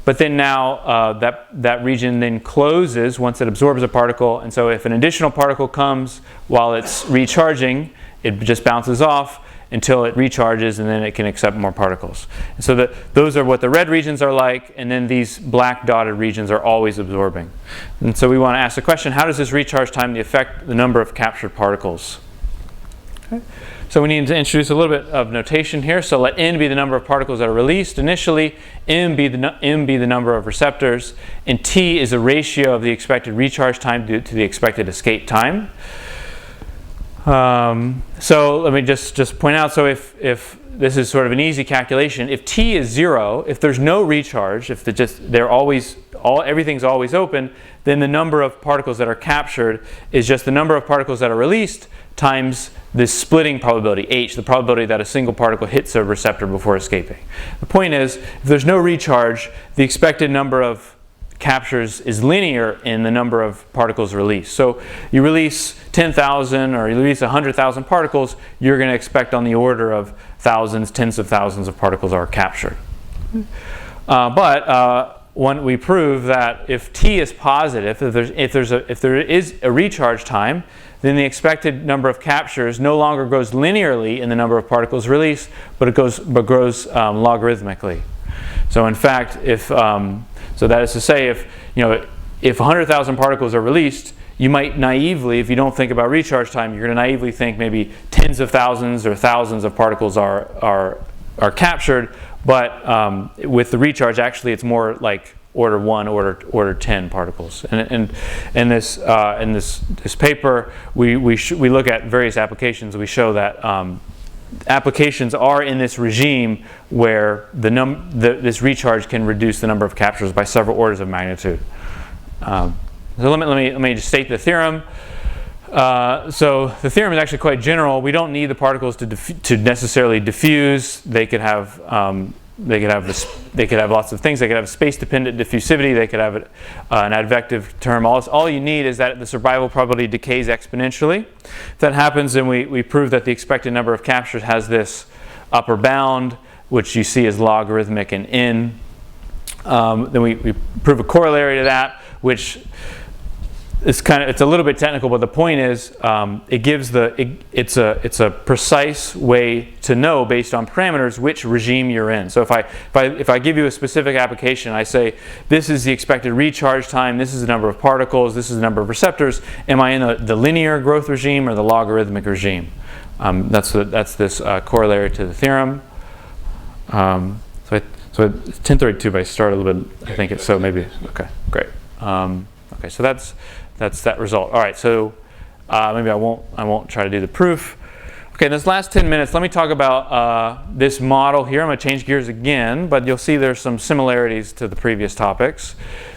but then now that region then closes once it absorbs a particle, and so if an additional particle comes while it's recharging, it just bounces off until it recharges, and then it can accept more particles. And so those are what the red regions are like, and then these black dotted regions are always absorbing. And so we want to ask the question, how does this recharge time affect the number of captured particles? Okay. So we need to introduce a little bit of notation here. So let n be the number of particles that are released initially, m be the number of receptors, and t is a ratio of the expected recharge time to the expected escape time. So let me just point out, so if this is sort of an easy calculation, if t is 0, if there's no recharge, if everything's always open, then the number of particles that are captured is just the number of particles that are released times the splitting probability, h, the probability that a single particle hits a receptor before escaping. The point is, if there's no recharge, the expected number of captures is linear in the number of particles released. So you release 10,000 or you release 100,000 particles, you're going to expect on the order of thousands, tens of thousands of particles are captured. When we prove that if t is positive, if there is a recharge time, then the expected number of captures no longer grows linearly in the number of particles released, but grows logarithmically. So in fact, so that is to say, if 100,000 particles are released, you might naively, if you don't think about recharge time, you're going to naively think maybe tens of thousands or thousands of particles are captured. But with the recharge, actually, it's more like order 1, order 10 particles. And in this paper, we look at various applications. We show that applications are in this regime where this recharge can reduce the number of captures by several orders of magnitude. So let me just state the theorem. So the theorem is actually quite general. We don't need the particles to necessarily diffuse. They could have lots of things. They could have space-dependent diffusivity. They could have an advective term. All you need is that the survival probability decays exponentially. If that happens, then we prove that the expected number of captures has this upper bound, which you see as logarithmic in n. Then we prove a corollary to that, which it's a little bit technical, but the point is it's a precise way to know based on parameters which regime you're in. So if I give you a specific application, I say this is the expected recharge time, this is the number of particles, this is the number of receptors. Am I in the linear growth regime or the logarithmic regime? That's this corollary to the theorem. So it's 10:32, but I started a little bit. I think it's so maybe okay, great. Okay, so that's that result. All right, so maybe I won't try to do the proof. Okay, in this last 10 minutes, let me talk about this model here. I'm going to change gears again, but you'll see there's some similarities to the previous topics.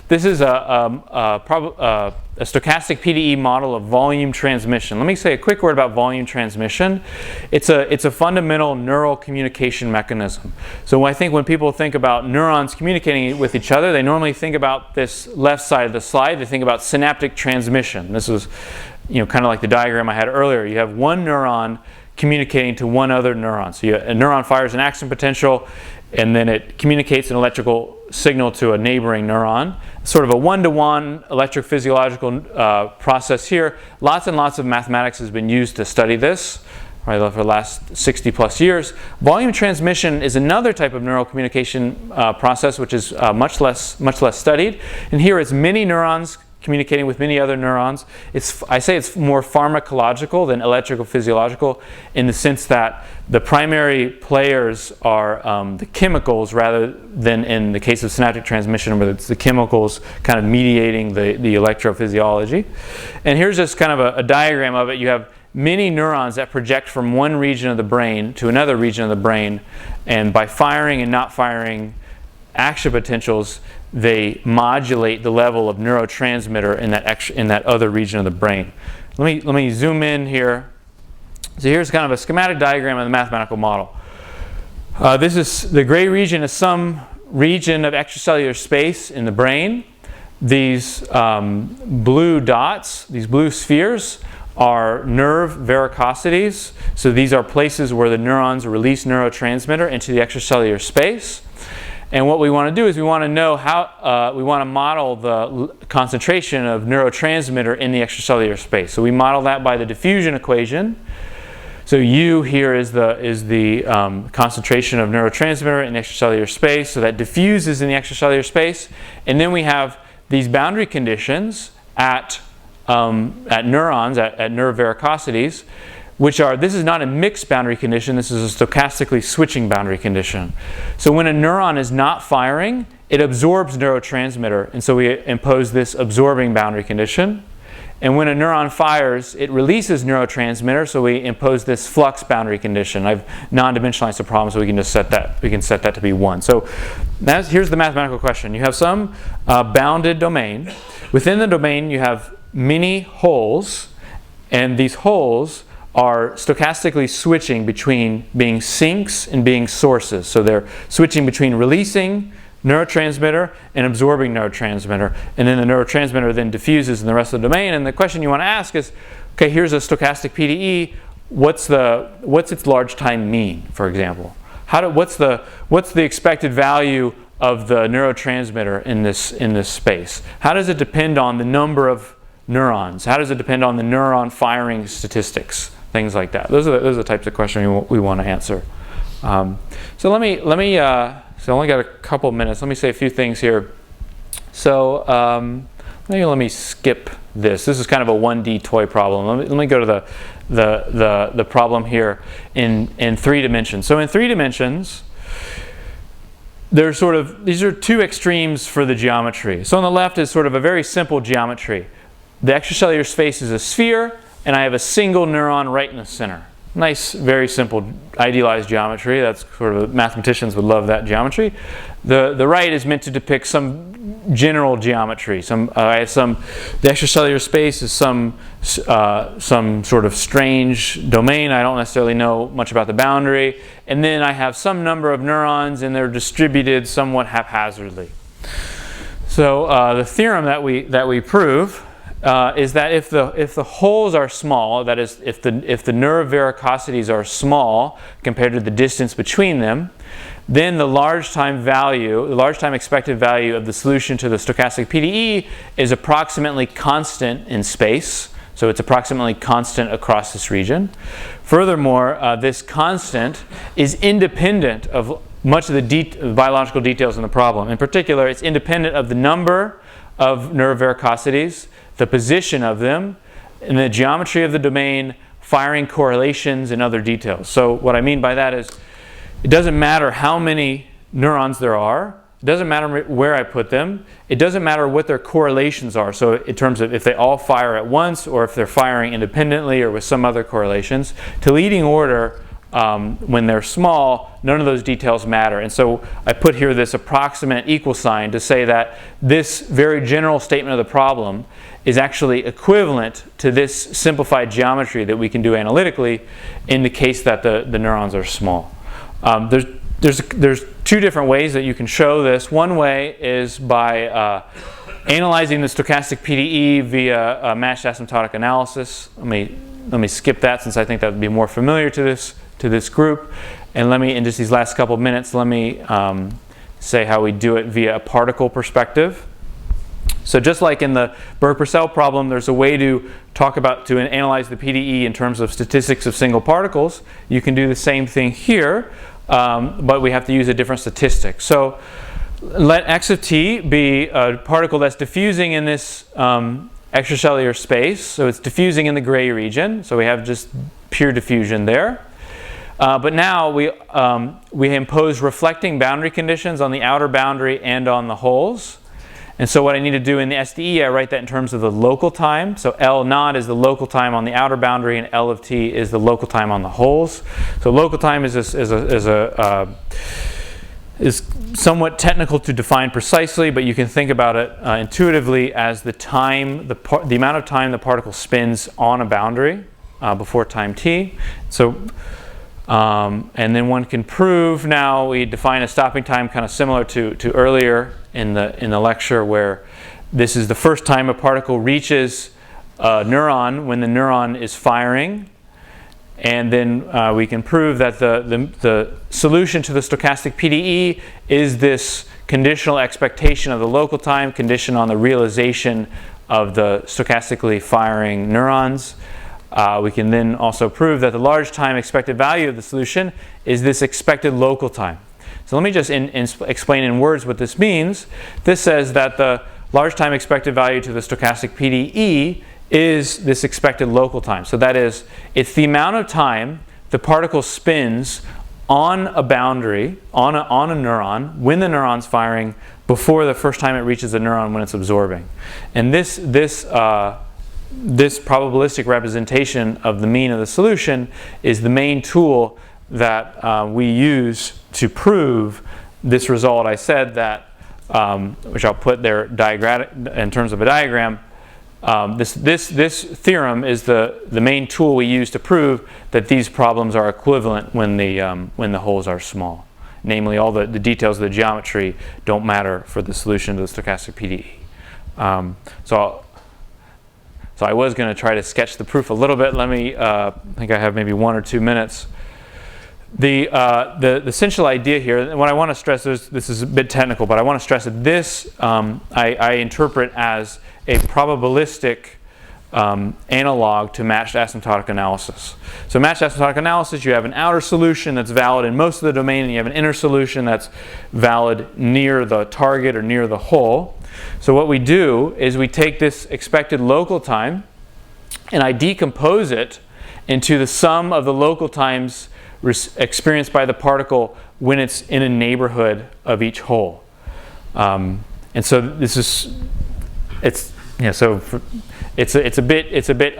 This is a stochastic PDE model of volume transmission. Let me say a quick word about volume transmission. It's a fundamental neural communication mechanism. So I think when people think about neurons communicating with each other, they normally think about this left side of the slide. They think about synaptic transmission. This is, kind of like the diagram I had earlier. You have one neuron communicating to one other neuron. So a neuron fires an action potential, and then it communicates an electrical signal to a neighboring neuron. Sort of a one-to-one electrophysiological process here. Lots and lots of mathematics has been used to study this for the last 60 plus years. Volume transmission is another type of neural communication process which is much less studied. And here it's many neurons communicating with many other neurons. I say it's more pharmacological than electrical physiological in the sense that the primary players are the chemicals rather than in the case of synaptic transmission where it's the chemicals kind of mediating the electrophysiology. And here's just kind of a diagram of it. You have many neurons that project from one region of the brain to another region of the brain, and by firing and not firing action potentials, they modulate the level of neurotransmitter in that other region of the brain. Let me zoom in here. So here's kind of a schematic diagram of the mathematical model. This is the gray region is some region of extracellular space in the brain. These blue dots, these blue spheres, are nerve varicosities. So these are places where the neurons release neurotransmitter into the extracellular space. And what we want to do is we want to know how, we want to model the concentration of neurotransmitter in the extracellular space. So we model that by the diffusion equation. So U here is the concentration of neurotransmitter in extracellular space. So that diffuses in the extracellular space. And then we have these boundary conditions at neurons, at nerve varicosities, which are, this is not a mixed boundary condition, this is a stochastically switching boundary condition. So when a neuron is not firing, it absorbs neurotransmitter, and so we impose this absorbing boundary condition. And when a neuron fires, it releases neurotransmitter, so we impose this flux boundary condition. I've non-dimensionalized the problem, so we can just set that to be 1. So here's the mathematical question. You have some bounded domain. Within the domain, you have many holes, and these holes are stochastically switching between being sinks and being sources. So they're switching between releasing neurotransmitter and absorbing neurotransmitter. And then the neurotransmitter then diffuses in the rest of the domain. And the question you want to ask is, okay, here's a stochastic PDE. What's its large time mean, for example? What's the expected value of the neurotransmitter in this space? How does it depend on the number of neurons? How does it depend on the neuron firing statistics? Things like that. Those are the types of questions we want to answer. So let me. So I only got a couple minutes. Let me say a few things here. So maybe let me skip this. This is kind of a 1D toy problem. Let me go to the problem here in 3 dimensions. So in 3 dimensions, there's these are 2 extremes for the geometry. So on the left is sort of a very simple geometry. The extracellular space is a sphere, and I have a single neuron right in the center. Nice, very simple, idealized geometry. That's sort of, mathematicians would love that geometry. The right is meant to depict some general geometry. The extracellular space is some sort of strange domain. I don't necessarily know much about the boundary. And then I have some number of neurons, and they're distributed somewhat haphazardly. So the theorem that we prove is that if the holes are small, that is, if the nerve varicosities are small compared to the distance between them, then the large time expected value of the solution to the stochastic PDE is approximately constant in space. So it's approximately constant across this region. Furthermore, this constant is independent of much of the biological details in the problem. In particular, it's independent of the number of nerve varicosities, the position of them, and the geometry of the domain, firing correlations, and other details. So what I mean by that is it doesn't matter how many neurons there are. It doesn't matter where I put them. It doesn't matter what their correlations are. So in terms of if they all fire at once or if they're firing independently or with some other correlations. To leading order, when they're small, none of those details matter. And so I put here this approximate equal sign to say that this very general statement of the problem is actually equivalent to this simplified geometry that we can do analytically in the case that the neurons are small. There's two different ways that you can show this. One way is by analyzing the stochastic PDE via matched asymptotic analysis. Let me skip that since I think that would be more familiar to this group. And let me, in just these last couple of minutes, let me say how we do it via a particle perspective. So just like in the Berg-Purcell problem, there's a way to analyze the PDE in terms of statistics of single particles. You can do the same thing here, but we have to use a different statistic. So let x of t be a particle that's diffusing in this extracellular space. So it's diffusing in the gray region. So we have just pure diffusion there. But now we impose reflecting boundary conditions on the outer boundary and on the holes. And so what I need to do in the SDE, I write that in terms of the local time. So L naught is the local time on the outer boundary, and L of t is the local time on the holes. So local time is somewhat technical to define precisely, but you can think about it intuitively as the time, the amount of time the particle spins on a boundary before time t. So and then one can prove, now we define a stopping time kind of similar to earlier in the lecture, where this is the first time a particle reaches a neuron when the neuron is firing. And then we can prove that the solution to the stochastic PDE is this conditional expectation of the local time conditioned on the realization of the stochastically firing neurons. We can then also prove that the large time expected value of the solution is this expected local time. So let me just explain in words what this means. This says that the large time expected value to the stochastic PDE is this expected local time. So that is, it's the amount of time the particle spins on a boundary, on a neuron, when the neuron's firing, before the first time it reaches the neuron when it's absorbing. And this probabilistic representation of the mean of the solution is the main tool that we use to prove this result. I said that, which I'll put there in terms of a diagram. This theorem is the main tool we use to prove that these problems are equivalent when the holes are small. Namely, all the details of the geometry don't matter for the solution to the stochastic PDE. So I was going to try to sketch the proof a little bit. Let me, I think I have maybe 1 or 2 minutes. The essential idea here, and what I want to stress is, this is a bit technical, but I want to stress that this I interpret as a probabilistic analog to matched asymptotic analysis. So matched asymptotic analysis, you have an outer solution that's valid in most of the domain, and you have an inner solution that's valid near the target or near the hole. So what we do is we take this expected local time and I decompose it into the sum of the local times experienced by the particle when it's in a neighborhood of each hole. And so this is, it's a bit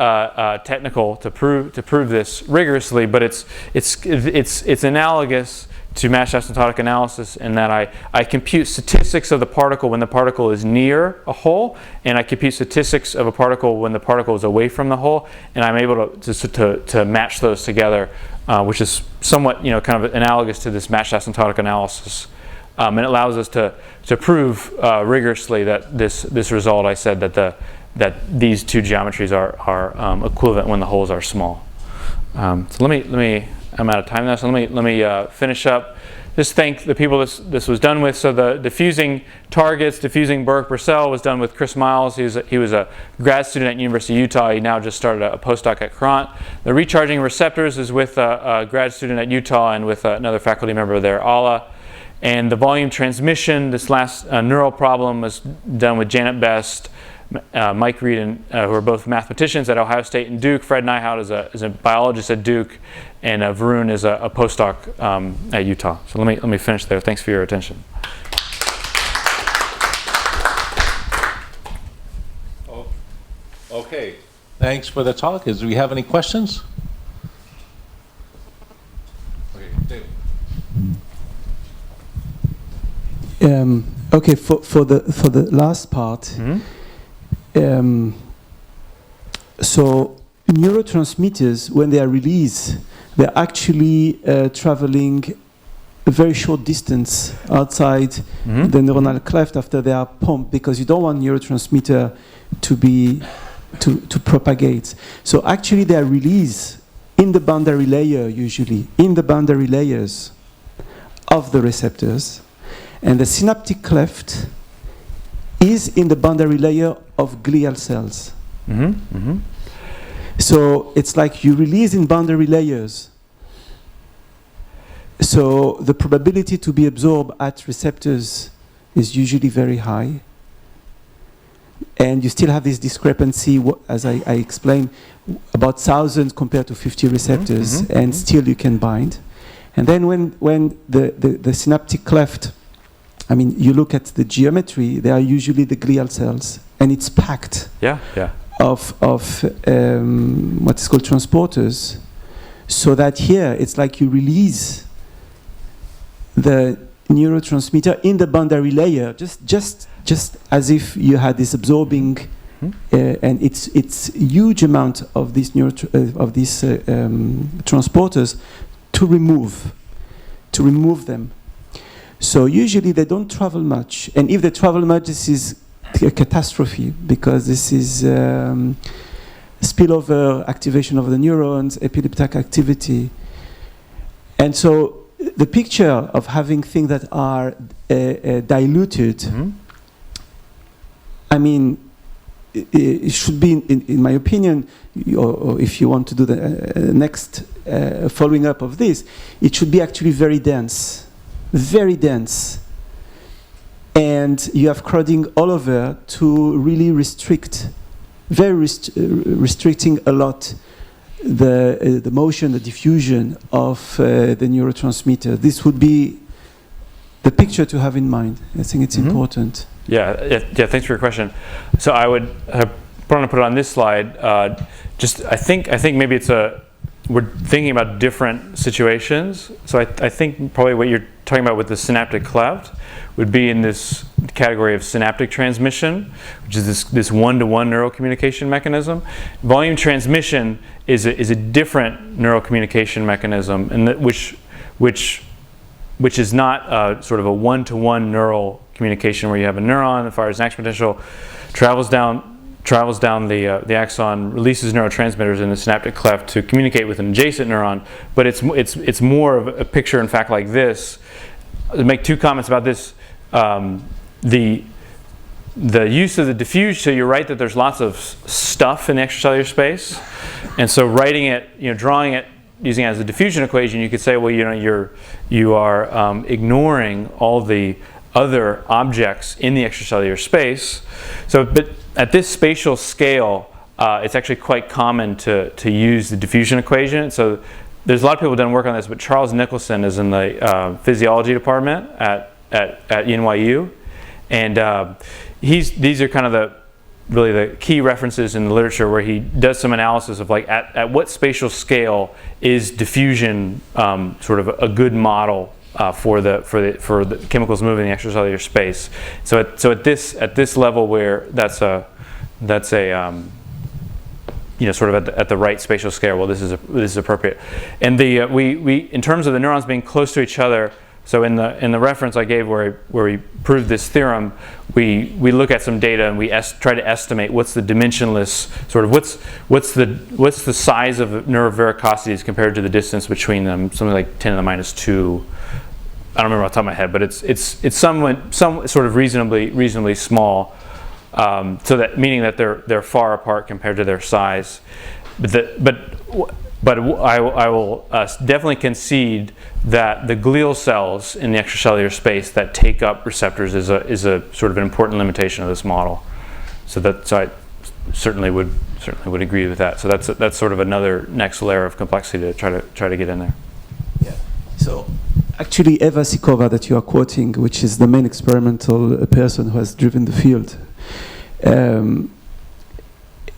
technical to prove this rigorously, but it's analogous to matched asymptotic analysis in that I compute statistics of the particle when the particle is near a hole, and I compute statistics of a particle when the particle is away from the hole, and I'm able to match those together, which is somewhat kind of analogous to this matched asymptotic analysis, and it allows us to prove rigorously that this result I said that these two geometries are equivalent when the holes are small. So let me. I'm out of time now, so let me finish up. Just thank the people this was done with. So the diffusing targets, diffusing Berg-Purcell was done with Chris Miles. He was a grad student at University of Utah. He now just started a postdoc at Courant. The recharging receptors is with a grad student at Utah and with another faculty member there, Alla. And the volume transmission, this last neural problem, was done with Janet Best, Mike Reed, who are both mathematicians at Ohio State and Duke. Fred Nyhout is a biologist at Duke, and Varun is a postdoc at Utah. So let me finish there. Thanks for your attention. Okay, thanks for the talk. Do we have any questions? Okay, for the last part, so neurotransmitters, when they are released, they're actually traveling a very short distance outside the neuronal cleft after they are pumped, because you don't want neurotransmitter to propagate. So actually they are released in the boundary layer, usually in the boundary layers of the receptors, and the synaptic cleft is in the boundary layer of glial cells. So it's like you release in boundary layers. So the probability to be absorbed at receptors is usually very high. And you still have this discrepancy, as I explained, about 1,000 compared to 50 receptors, and still you can bind. And then when the synaptic cleft, I mean, you look at the geometry, they are usually the glial cells, and it's packed of what is called transporters, so that here it's like you release the neurotransmitter in the boundary layer, just as if you had this absorbing, and it's huge amount of these transporters to remove them. So usually they don't travel much, and if they travel much, this is a catastrophe, because this is spillover activation of the neurons, epileptic activity. And so the picture of having things that are diluted, I mean, it should be, in my opinion, or if you want to do the next following up of this, it should be actually very dense. Very dense, and you have crowding all over to really restrict, restricting a lot the motion, the diffusion of the neurotransmitter. This would be the picture to have in mind. I think it's important. Yeah. Thanks for your question. So I would want to put it on this slide. I think maybe we're thinking about different situations. So I think probably what you're talking about with the synaptic cleft would be in this category of synaptic transmission, which is this one-to-one neural communication mechanism. Volume transmission is a different neural communication mechanism, and which is not sort of a one-to-one neural communication where you have a neuron that fires an action potential, travels down the axon, releases neurotransmitters in the synaptic cleft to communicate with an adjacent neuron. But it's more of a picture, in fact, like this. To make two comments about this, the use of the diffusion. So you're right that there's lots of stuff in the extracellular space, and so writing it, drawing it, using it as a diffusion equation, you could say, well, you are ignoring all the other objects in the extracellular space. So, but at this spatial scale, it's actually quite common to use the diffusion equation. So there's a lot of people who done work on this, but Charles Nicholson is in the physiology department at NYU, and these are kind of really the key references in the literature where he does some analysis of like at what spatial scale is diffusion sort of a good model for the chemicals moving in the extracellular space. So at this level where that's a sort of at the right spatial scale, well, this is appropriate. And we in terms of the neurons being close to each other. So in the reference I gave where we proved this theorem, we look at some data and we try to estimate what's the dimensionless sort of what's the size of neurovaricosities compared to the distance between them, something like 10 to the minus 2. I don't remember off the top of my head, but it's some sort of reasonably small. So that meaning that they're far apart compared to their size, but I will definitely concede that the glial cells in the extracellular space that take up receptors is a sort of an important limitation of this model. So I certainly would agree with that. So that's sort of another next layer of complexity to try to get in there. Yeah. So actually, Eva Sikova that you are quoting, which is the main experimental person who has driven the field.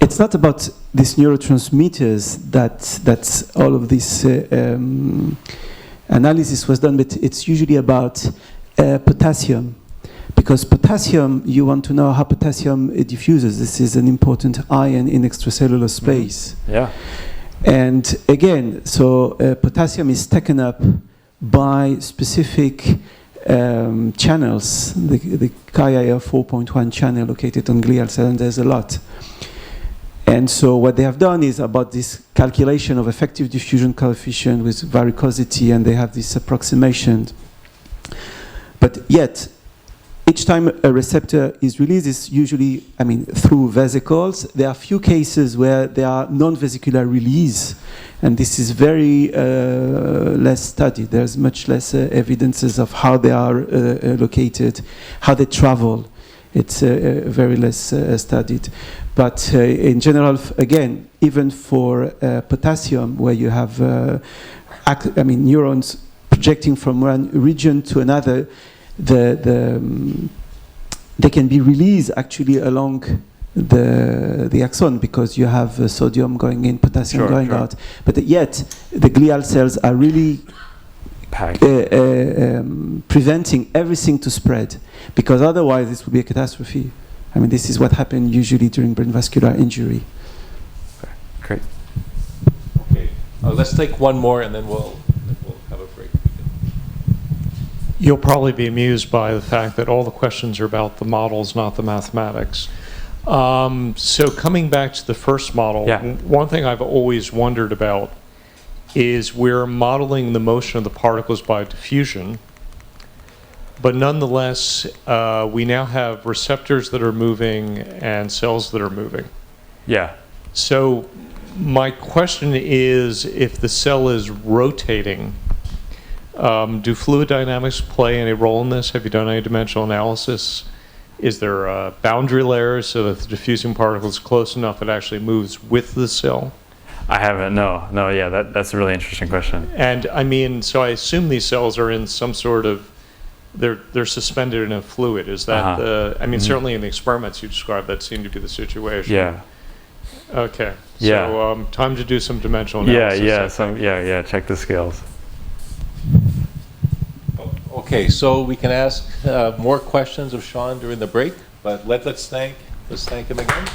It's not about these neurotransmitters that all of this analysis was done, but it's usually about potassium. because potassium, you want to know how potassium diffuses. This is an important ion in extracellular space. Yeah. And again, so potassium is taken up by specific channels, the KIR 4.1 channel located on glial cells, and there's a lot. And so what they have done is about this calculation of effective diffusion coefficient with varicosity, and they have this approximation. But yet, each time a receptor is released, it's usually, through vesicles. There are few cases where there are non-vesicular release, and this is very less studied. There's much less evidences of how they are located, how they travel. It's very less studied. But in general, again, even for potassium, where you have neurons projecting from one region to another, they can be released actually along the axon, because you have sodium going in, potassium going out. But yet, the glial cells are really preventing everything to spread, because otherwise this would be a catastrophe. This is what happened usually during brain vascular injury. Okay, great. Okay, let's take one more and then we'll have a break. You'll probably be amused by the fact that all the questions are about the models, not the mathematics. So coming back to the first model, one thing I've always wondered about is we're modeling the motion of the particles by diffusion, but nonetheless, we now have receptors that are moving and cells that are moving. Yeah. So my question is, if the cell is rotating, do fluid dynamics play any role in this? Have you done any dimensional analysis? Is there boundary layers so that the diffusing particle is close enough it actually moves with the cell? I haven't, no, yeah, that's a really interesting question. And so I assume these cells are in some sort of, they're suspended in a fluid. Is that certainly in the experiments you described, that seemed to be the situation. Yeah. Okay. Yeah. So time to do some dimensional analysis. Check the scales. Okay, so we can ask more questions of Sean during the break, but let's thank him again.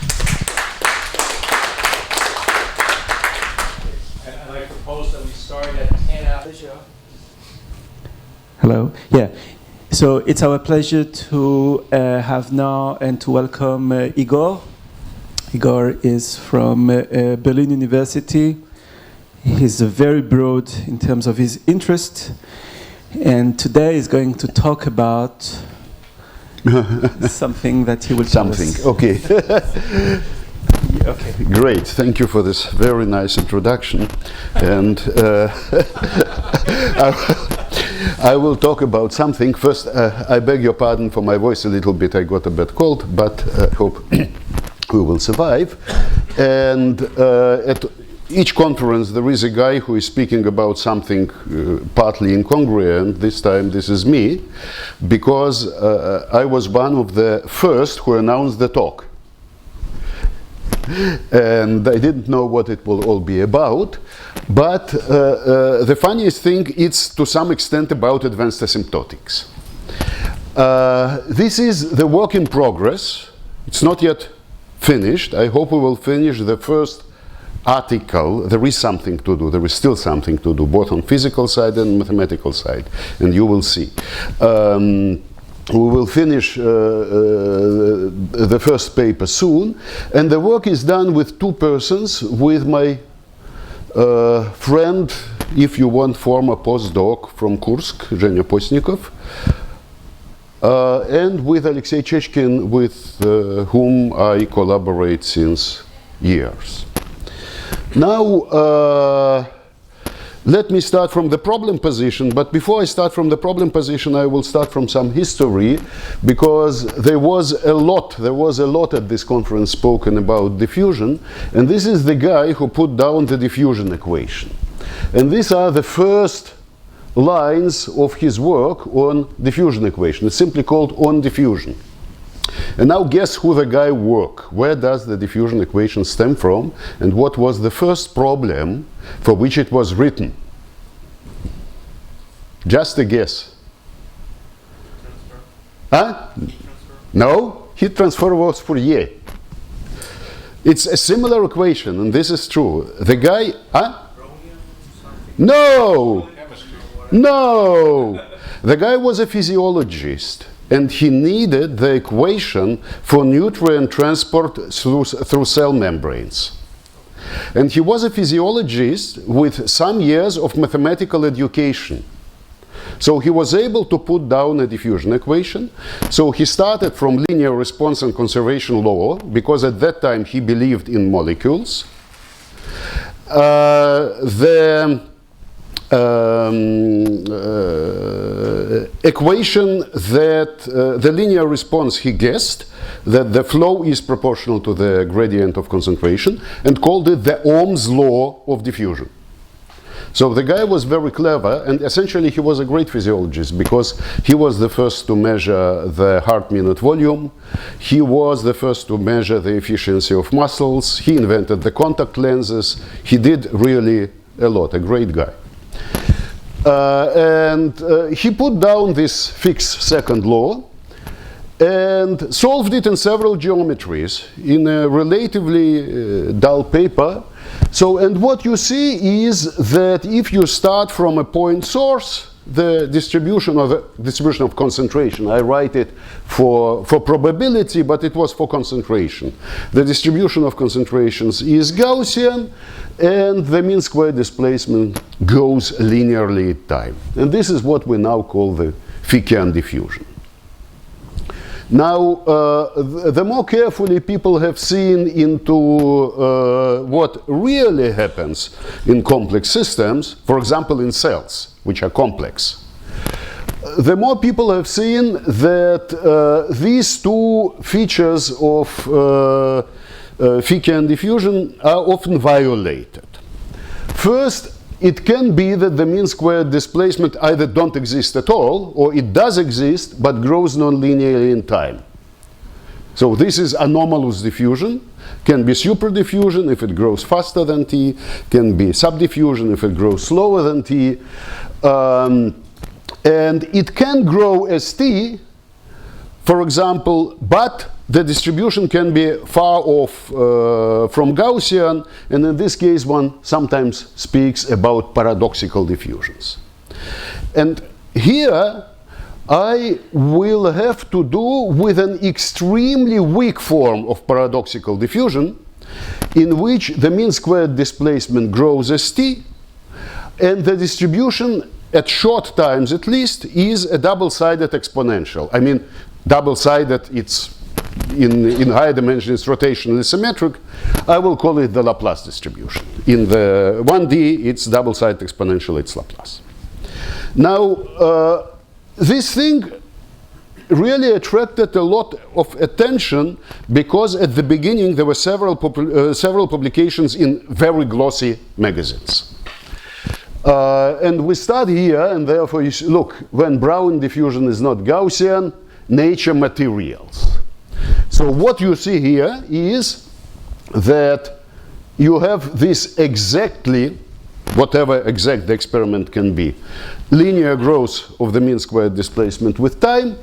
And I propose that we start at 10 after. Hello. Yeah. So it's our pleasure to have now and to welcome Igor. Igor is from Berlin University. He's very broad in terms of his interest, and today is going to talk about something that he will tell us. Okay. Okay. Great. Thank you for this very nice introduction. And I will talk about something. First, I beg your pardon for my voice a little bit. I got a bit cold, but I hope we will survive. And at each conference, there is a guy who is speaking about something partly incongruent. This time, this is me, because I was one of the first who announced the talk. And I didn't know what it will all be about. But the funniest thing, it's to some extent about advanced asymptotics. This is the work in progress. It's not yet finished. I hope we will finish the first article. There is something to do. There is still something to do, both on physical side and mathematical side. And you will see. We will finish the first paper soon. And the work is done with two persons, with my friend, if you want, former postdoc from Kursk, Zhenya Postnikov, and with Alexei Chechkin, with whom I collaborate since years. Now, let me start from the problem position, but before I start from the problem position, I will start from some history, because there was a lot at this conference spoken about diffusion, and this is the guy who put down the diffusion equation. And these are the first lines of his work on diffusion equation. It's simply called On Diffusion. And now guess who the guy worked? Where does the diffusion equation stem from? And what was the first problem for which it was written? Just a guess. Huh? No, heat transfer was Fourier. It's a similar equation, and this is true. The guy, huh? No, no. The guy was a physiologist, and he needed the equation for nutrient transport through cell membranes. And he was a physiologist with some years of mathematical education. So he was able to put down a diffusion equation. So he started from linear response and conservation law, because at that time he believed in molecules. The equation that the linear response, he guessed that the flow is proportional to the gradient of concentration, and called it the Ohm's law of diffusion. So the guy was very clever, and essentially he was a great physiologist, because he was the first to measure the heart minute volume, he was the first to measure the efficiency of muscles, he invented the contact lenses, he did really a lot, a great guy. He put down this fixed second law and solved it in several geometries in a relatively dull paper. So, and what you see is that if you start from a point source, the distribution of concentration, I write it for probability, but it was for concentration. The distribution of concentrations is Gaussian, and the mean square displacement goes linearly in time. And this is what we now call the Fickian diffusion. Now, the more carefully people have seen into what really happens in complex systems, for example in cells, which are complex, the more people have seen that these two features of Fickian diffusion are often violated. First, it can be that the mean squared displacement either don't exist at all, or it does exist but grows non-linearly in time. So this is anomalous diffusion. Can be super diffusion if it grows faster than t, can be subdiffusion if it grows slower than t, and it can grow as t, for example, but the distribution can be far off from Gaussian, and in this case one sometimes speaks about paradoxical diffusions. And here I will have to do with an extremely weak form of paradoxical diffusion, in which the mean squared displacement grows as t, and the distribution at short times at least is a double-sided exponential. I mean, double-sided, it's in higher dimension, it's rotationally symmetric. I will call it the Laplace distribution. In the 1D, it's double-sided exponential, it's Laplace. Now, this thing really attracted a lot of attention, because at the beginning there were several publications in very glossy magazines. And we start here, and therefore you see, look, when Brownian diffusion is not Gaussian, Nature Materials. So what you see here is that you have this exactly, whatever exact the experiment can be, linear growth of the mean squared displacement with time,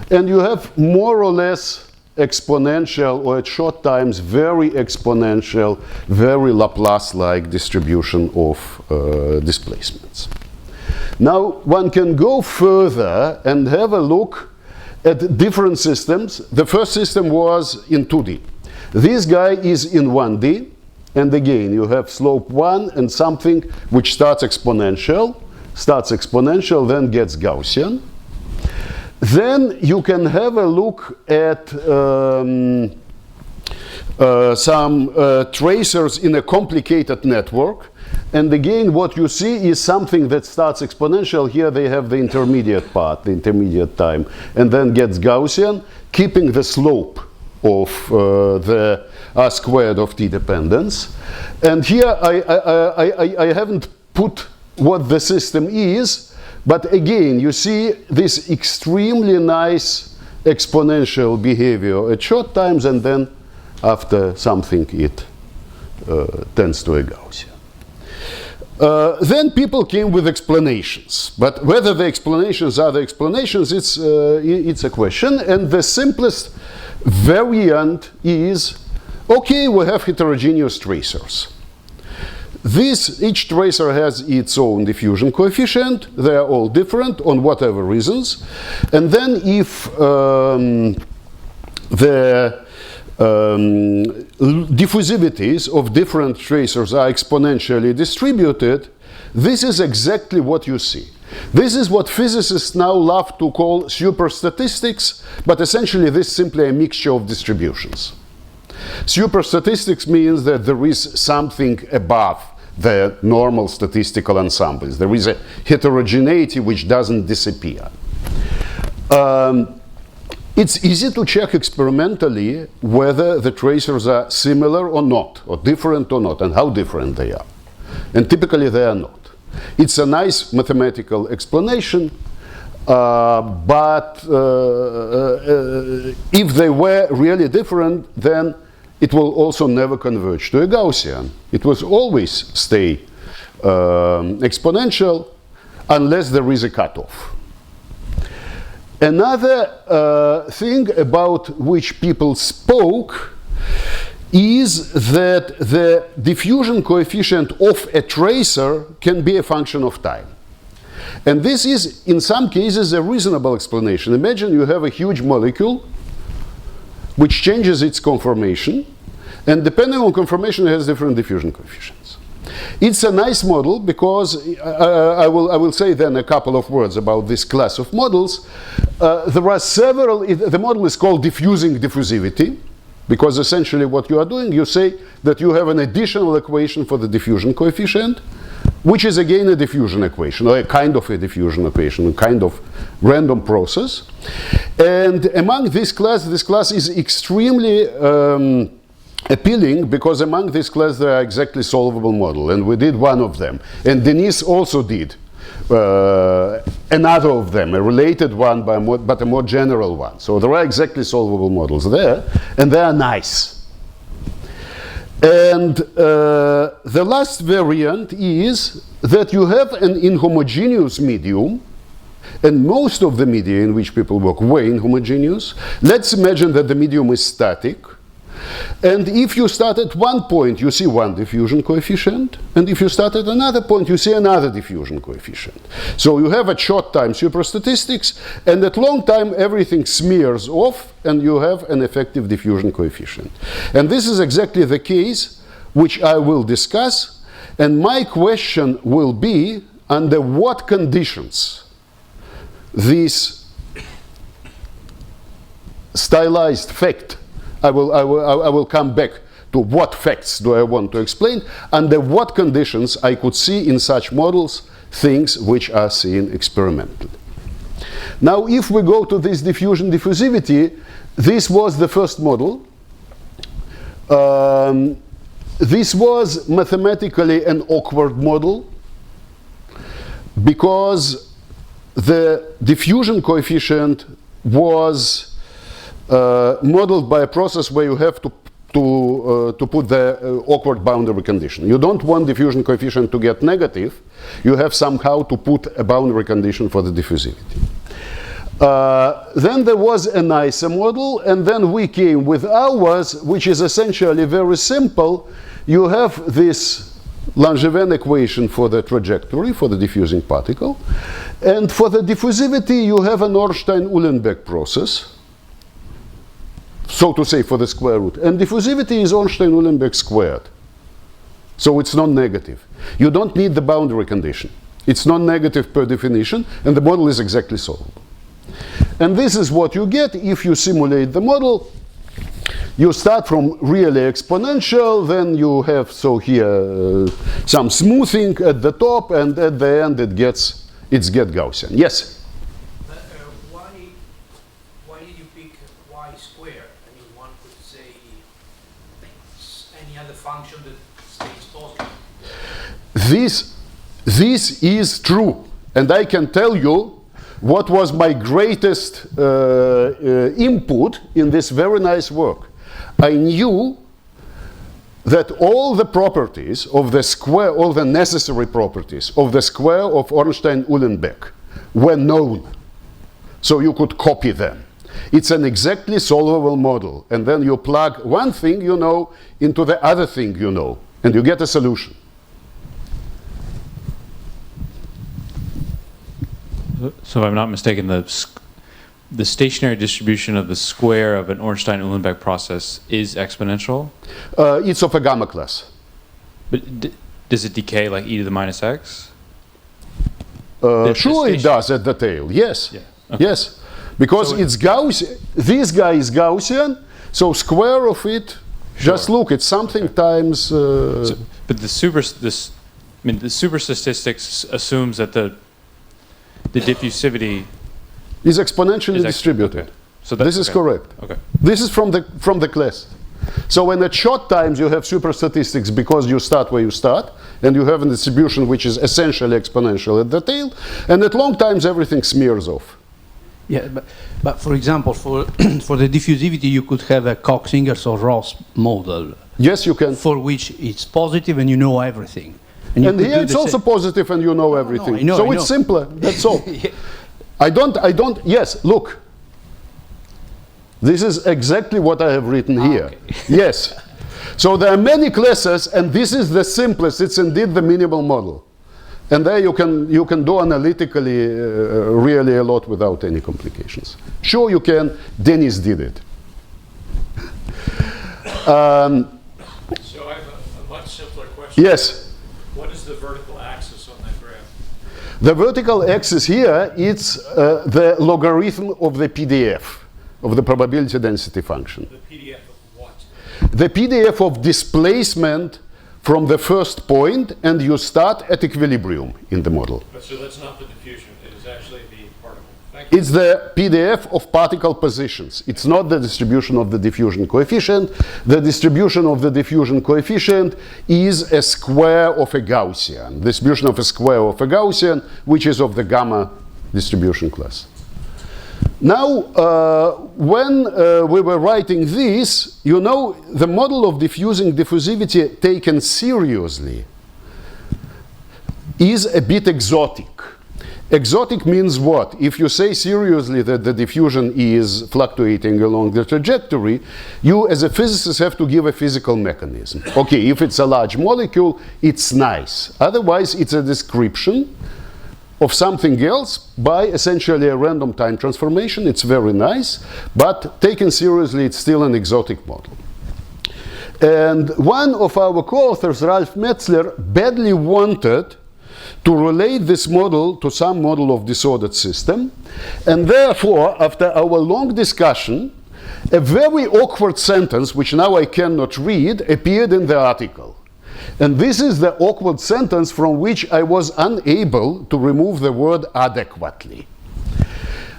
and you have more or less exponential, or at short times very exponential, very Laplace-like distribution of displacements. Now one can go further and have a look at different systems. The first system was in 2D. This guy is in 1D, and again you have slope 1 and something which starts exponential, then gets Gaussian. Then you can have a look at some tracers in a complicated network. And again, what you see is something that starts exponential. Here they have the intermediate part, the intermediate time, and then gets Gaussian, keeping the slope of the R squared of t dependence. And here I haven't put what the system is, but again, you see this extremely nice exponential behavior at short times, and then after something it tends to a Gaussian. Then people came with explanations, but whether the explanations are the explanations, it's a question. And the simplest variant is, okay, we have heterogeneous tracers. Each tracer has its own diffusion coefficient. They are all different on whatever reasons. And then if the diffusivities of different tracers are exponentially distributed, this is exactly what you see. This is what physicists now love to call superstatistics, but essentially this is simply a mixture of distributions. Superstatistics means that there is something above the normal statistical ensembles. There is a heterogeneity which doesn't disappear. It's easy to check experimentally whether the tracers are similar or not, or different or not, and how different they are. And typically they are not. It's a nice mathematical explanation, but if they were really different, then it will also never converge to a Gaussian. It will always stay exponential unless there is a cutoff. Another thing about which people spoke is that the diffusion coefficient of a tracer can be a function of time. And this is, in some cases, a reasonable explanation. Imagine you have a huge molecule which changes its conformation, and depending on conformation, it has different diffusion coefficients. It's a nice model because I will say then a couple of words about this class of models. There are several, the model is called diffusing diffusivity, because essentially what you are doing, you say that you have an additional equation for the diffusion coefficient, which is again a diffusion equation, or a kind of a diffusion equation, a kind of random process. And among this class is extremely appealing, because among this class there are exactly solvable models, and we did one of them. And Denise also did another of them, a related one, but a more general one. So there are exactly solvable models there, and they are nice. And the last variant is that you have an inhomogeneous medium, and most of the media in which people work were inhomogeneous. Let's imagine that the medium is static. And if you start at one point, you see one diffusion coefficient. And if you start at another point, you see another diffusion coefficient. So you have at short time superstatistics, and at long time everything smears off, and you have an effective diffusion coefficient. And this is exactly the case which I will discuss. And my question will be, under what conditions this stylized fact, I will come back to what facts do I want to explain, under what conditions I could see in such models things which are seen experimentally. Now, if we go to this diffusion diffusivity, this was the first model. This was mathematically an awkward model because the diffusion coefficient was modeled by a process where you have to put the awkward boundary condition. You don't want diffusion coefficient to get negative. You have somehow to put a boundary condition for the diffusivity. Then there was a nicer model, and then we came with ours, which is essentially very simple. You have this Langevin equation for the trajectory, for the diffusing particle. And for the diffusivity, you have an Ornstein-Uhlenbeck process, so to say, for the square root. And diffusivity is Ornstein-Uhlenbeck squared. So it's non-negative. You don't need the boundary condition. It's non-negative per definition, and the model is exactly solvable. And this is what you get if you simulate the model. You start from really exponential, then you have, so here, some smoothing at the top, and at the end it gets Gaussian. Yes? Why did you pick y squared? I mean, one could say any other function that stays positive. This is true, and I can tell you what was my greatest input in this very nice work. I knew that all the properties of the square, all the necessary properties of the square of Ornstein-Uhlenbeck were known. So you could copy them. It's an exactly solvable model. And then you plug one thing you know into the other thing you know, and you get a solution. So if I'm not mistaken, the stationary distribution of the square of an Ornstein-Uhlenbeck process is exponential? It's of a gamma class. But does it decay like e to the minus x? Sure it does at the tail, yes. Yeah. Okay. Yes, because So it's Gaussian. This guy is Gaussian, so square of it, just look, it's something times... But the super statistics assumes that the diffusivity is exponentially is distributed. Okay. So this is correct. Okay. This is from the class. So when at short times you have super statistics because you start where you start, and you have a distribution which is essentially exponential at the tail, and at long times everything smears off. Yeah, but for example, for for the diffusivity, you could have a Cox-Ingersoll-Ross model. Yes, you can. For which it's positive and you know everything. And here it's also positive and you know everything. I know, so it's simpler, that's all. Yeah. Yes, look. This is exactly what I have written here. Okay. Yes. So there are many classes, and this is the simplest. It's indeed the minimal model. And there you can do analytically really a lot without any complications. Sure you can. Dennis did it. So I have a much simpler question. Yes. What is the vertical axis on that graph? The vertical axis here, it's the logarithm of the PDF, of the probability density function. The PDF of what? The PDF of displacement from the first point, and you start at equilibrium in the model. But so that's not the diffusion, it is actually the particle. Thank you. It's the PDF of particle positions. It's not the distribution of the diffusion coefficient. The distribution of the diffusion coefficient is a square of a Gaussian. Distribution of a square of a Gaussian, which is of the gamma distribution class. Now, when we were writing this, you know, the model of diffusing diffusivity taken seriously is a bit exotic. Exotic means what? If you say seriously that the diffusion is fluctuating along the trajectory, you as a physicist have to give a physical mechanism. Okay, if it's a large molecule, it's nice. Otherwise, it's a description of something else by essentially a random time transformation. It's very nice, but taken seriously, it's still an exotic model. And one of our co-authors, Ralph Metzler, badly wanted to relate this model to some model of disordered system. And therefore, after our long discussion, a very awkward sentence, which now I cannot read, appeared in the article. And this is the awkward sentence from which I was unable to remove the word adequately.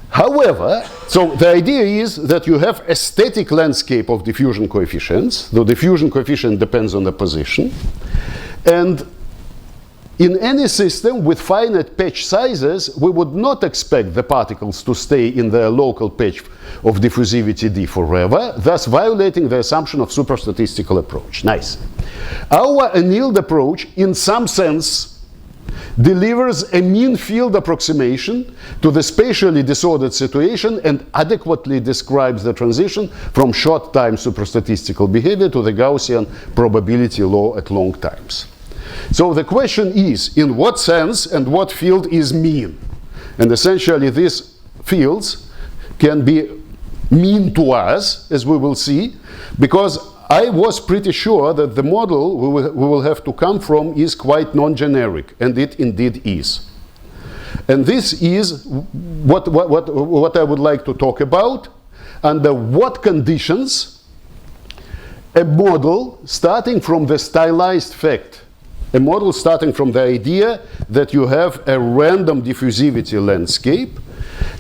However, so the idea is that you have a static landscape of diffusion coefficients. The diffusion coefficient depends on the position. And in any system with finite patch sizes, we would not expect the particles to stay in their local patch of diffusivity D forever, thus violating the assumption of superstatistical approach. Nice. Our annealed approach, in some sense, delivers a mean field approximation to the spatially disordered situation and adequately describes the transition from short-time superstatistical behavior to the Gaussian probability law at long times. So the question is, in what sense and what field is mean? And essentially these fields can be mean to us, as we will see, because I was pretty sure that the model we will have to come from is quite non-generic, and it indeed is. And this is what I would like to talk about. Under what conditions a model starting from the stylized fact, a model starting from the idea that you have a random diffusivity landscape,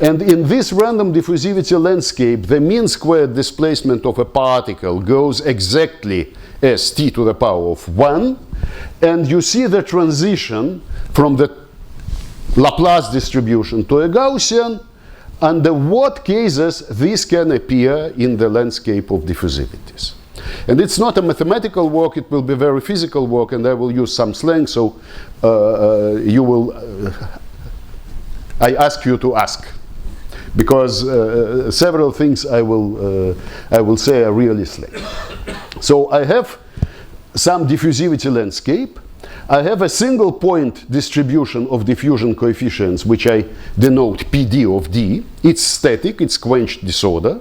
and in this random diffusivity landscape, the mean squared displacement of a particle goes exactly as t to the power of 1, and you see the transition from the Laplace distribution to a Gaussian, under what cases this can appear in the landscape of diffusivities. And it's not a mathematical work, it will be very physical work, and I will use some slang, so you will, I ask you to ask. Because several things I will say are really slang. So I have some diffusivity landscape. I have a single point distribution of diffusion coefficients, which I denote PD of D. It's static, it's quenched disorder.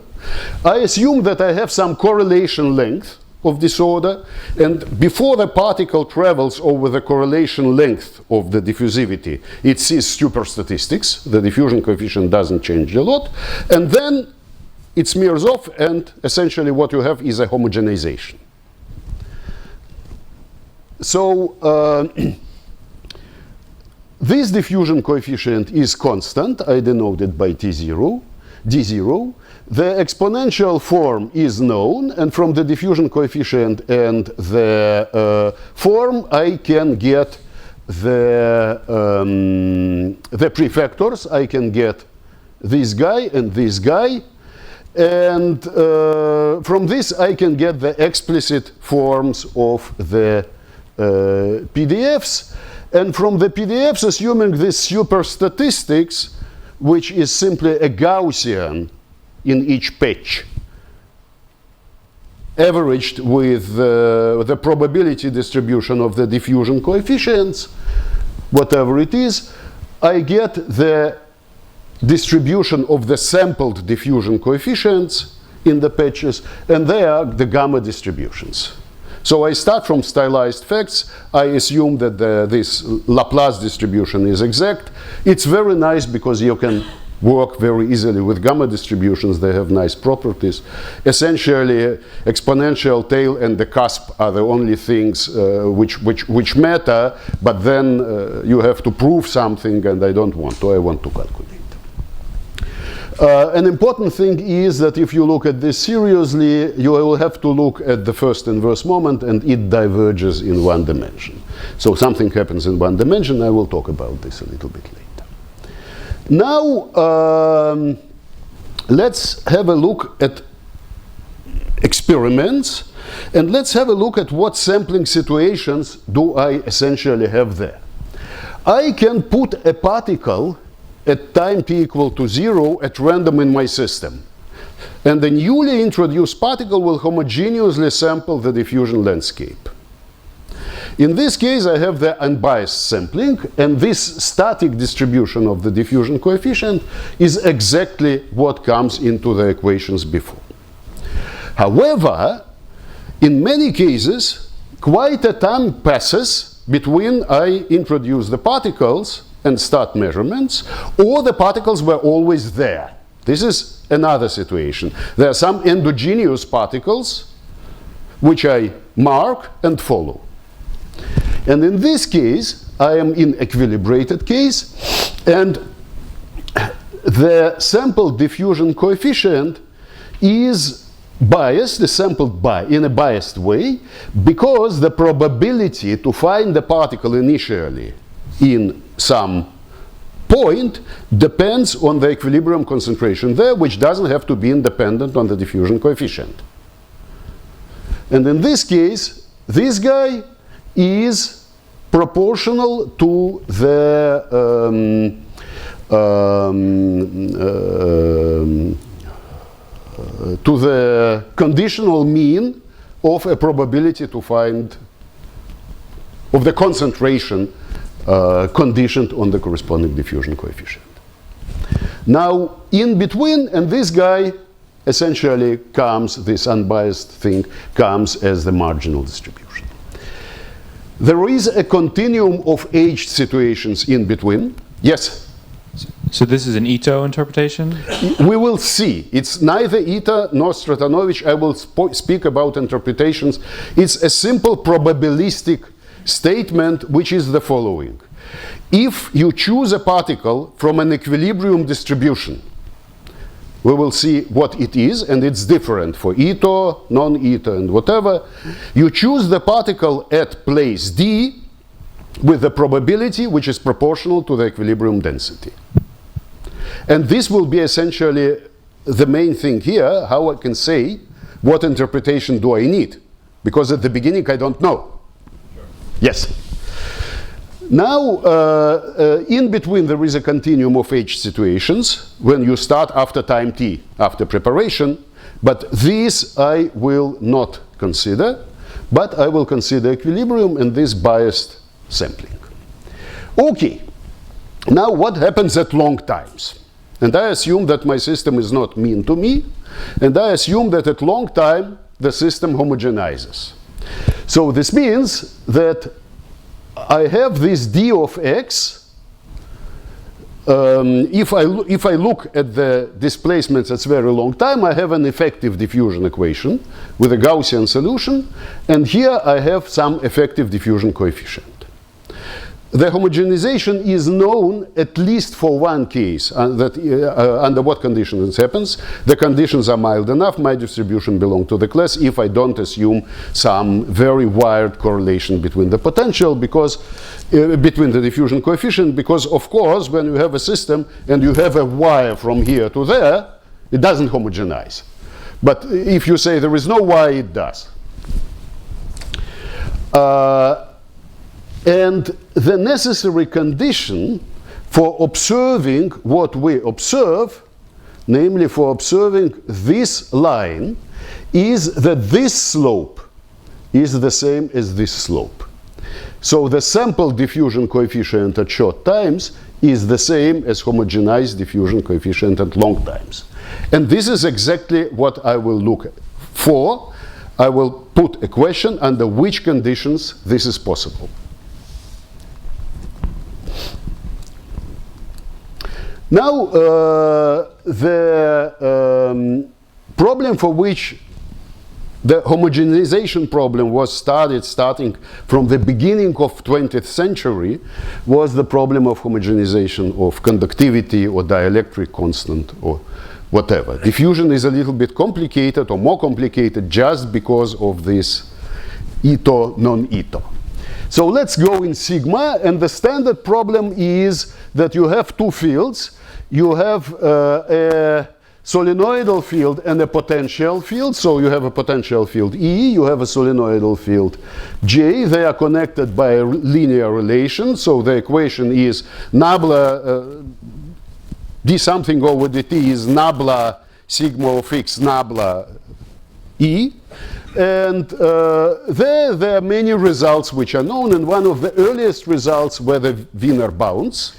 I assume that I have some correlation length of disorder, and before the particle travels over the correlation length of the diffusivity, it sees superstatistics. The diffusion coefficient doesn't change a lot, and then it smears off, and essentially what you have is a homogenization. So this diffusion coefficient is constant. I denote it by T0, D0. The exponential form is known, and from the diffusion coefficient and the form, I can get the prefactors. I can get this guy and this guy, and from this I can get the explicit forms of the PDEs, and from the PDEs, assuming this superstatistics, which is simply a Gaussian in each patch, averaged with the probability distribution of the diffusion coefficients, whatever it is, I get the distribution of the sampled diffusion coefficients in the patches, and they are the gamma distributions. So I start from stylized facts. I assume that this Laplace distribution is exact. It's very nice because you can work very easily with gamma distributions. They have nice properties. Essentially, exponential tail and the cusp are the only things which matter, but then you have to prove something, and I don't want to. I want to calculate. An important thing is that if you look at this seriously, you will have to look at the first inverse moment, and it diverges in one dimension. So something happens in one dimension. I will talk about this a little bit later. Now, let's have a look at experiments, and let's have a look at what sampling situations do I essentially have there. I can put a particle at time t equal to 0 at random in my system, and the newly introduced particle will homogeneously sample the diffusion landscape. In this case, I have the unbiased sampling, and this static distribution of the diffusion coefficient is exactly what comes into the equations before. However, in many cases, quite a time passes between I introduce the particles and start measurements, or the particles were always there. This is another situation. There are some endogenous particles which I mark and follow. And in this case, I am in equilibrated case, and the sample diffusion coefficient is biased, is sampled in a biased way, because the probability to find the particle initially in some point depends on the equilibrium concentration there, which doesn't have to be independent on the diffusion coefficient. And in this case, this guy is proportional to the conditional mean of a probability to find of the concentration conditioned on the corresponding diffusion coefficient. Now, in between, and this guy essentially comes, this unbiased thing comes as the marginal distribution. There is a continuum of aged situations in between. Yes? So this is an Ito interpretation? We will see. It's neither Ito nor Stratanovich. I will speak about interpretations. It's a simple probabilistic statement, which is the following. If you choose a particle from an equilibrium distribution, we will see what it is, and it's different for Ito, non-Ito, and whatever. You choose the particle at place D with the probability which is proportional to the equilibrium density. And this will be essentially the main thing here, how I can say what interpretation do I need. because at the beginning I don't know. Sure. Yes. Now, in between there is a continuum of H situations when you start after time t, after preparation, but these I will not consider, but I will consider equilibrium and this biased sampling. Okay, now what happens at long times? And I assume that my system is not mean to me, and I assume that at long time the system homogenizes. So this means that I have this d of x. If I look at the displacements at very long time, I have an effective diffusion equation with a Gaussian solution, and here I have some effective diffusion coefficient. The homogenization is known at least for one case, under what conditions it happens. The conditions are mild enough, my distribution belongs to the class if I don't assume some very wired correlation between the potential, because between the diffusion coefficient, because of course when you have a system and you have a wire from here to there, it doesn't homogenize. But if you say there is no wire, it does. And the necessary condition for observing what we observe, namely for observing this line, is that this slope is the same as this slope. So the sample diffusion coefficient at short times is the same as homogenized diffusion coefficient at long times. And this is exactly what I will look for. I will put a question under which conditions this is possible. Now, the problem for which the homogenization problem was starting from the beginning of 20th century was the problem of homogenization of conductivity or dielectric constant or whatever. Diffusion is a little bit complicated or more complicated just because of this Ito, non-Ito. So let's go in sigma, and the standard problem is that you have two fields. You have a solenoidal field and a potential field. So you have a potential field E, you have a solenoidal field J. They are connected by a linear relation. So the equation is nabla d something over dt is nabla sigma of x nabla E. And there are many results which are known, and one of the earliest results were the Wiener bounds.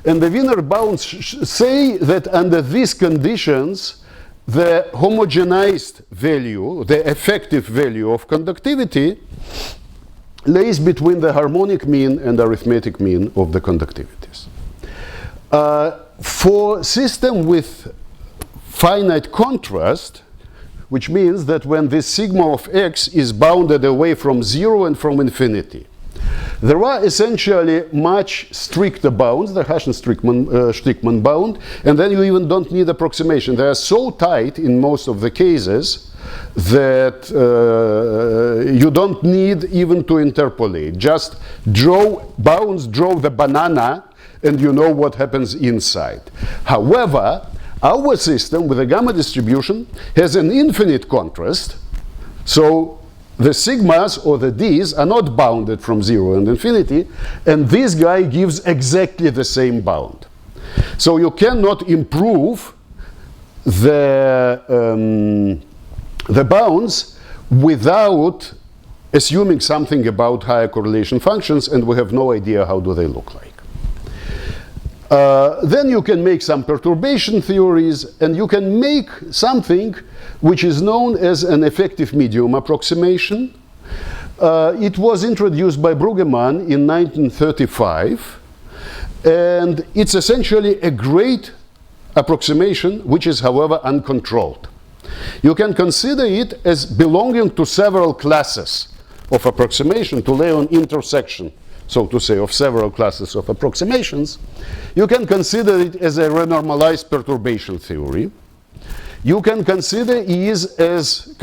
And the Wiener bounds say that under these conditions, the homogenized value, the effective value of conductivity, lays between the harmonic mean and arithmetic mean of the conductivities. For system with finite contrast, which means that when this sigma of x is bounded away from 0 and from infinity, there are essentially much stricter bounds, the Hessian-Strickmann bound, and then you even don't need approximation. They are so tight in most of the cases that you don't need even to interpolate. Just draw bounds, draw the banana, and you know what happens inside. However, our system with a gamma distribution has an infinite contrast, so the sigmas or the d's are not bounded from 0 and infinity, and this guy gives exactly the same bound. So you cannot improve the bounds without assuming something about higher correlation functions, and we have no idea how do they look like. Then you can make some perturbation theories, and you can make something which is known as an effective medium approximation. It was introduced by Brueggemann in 1935, and it's essentially a great approximation which is, however, uncontrolled. You can consider it as belonging to several classes of approximation, to lay on intersection, so to say, of several classes of approximations. You can consider it as a renormalized perturbation theory. You can consider it as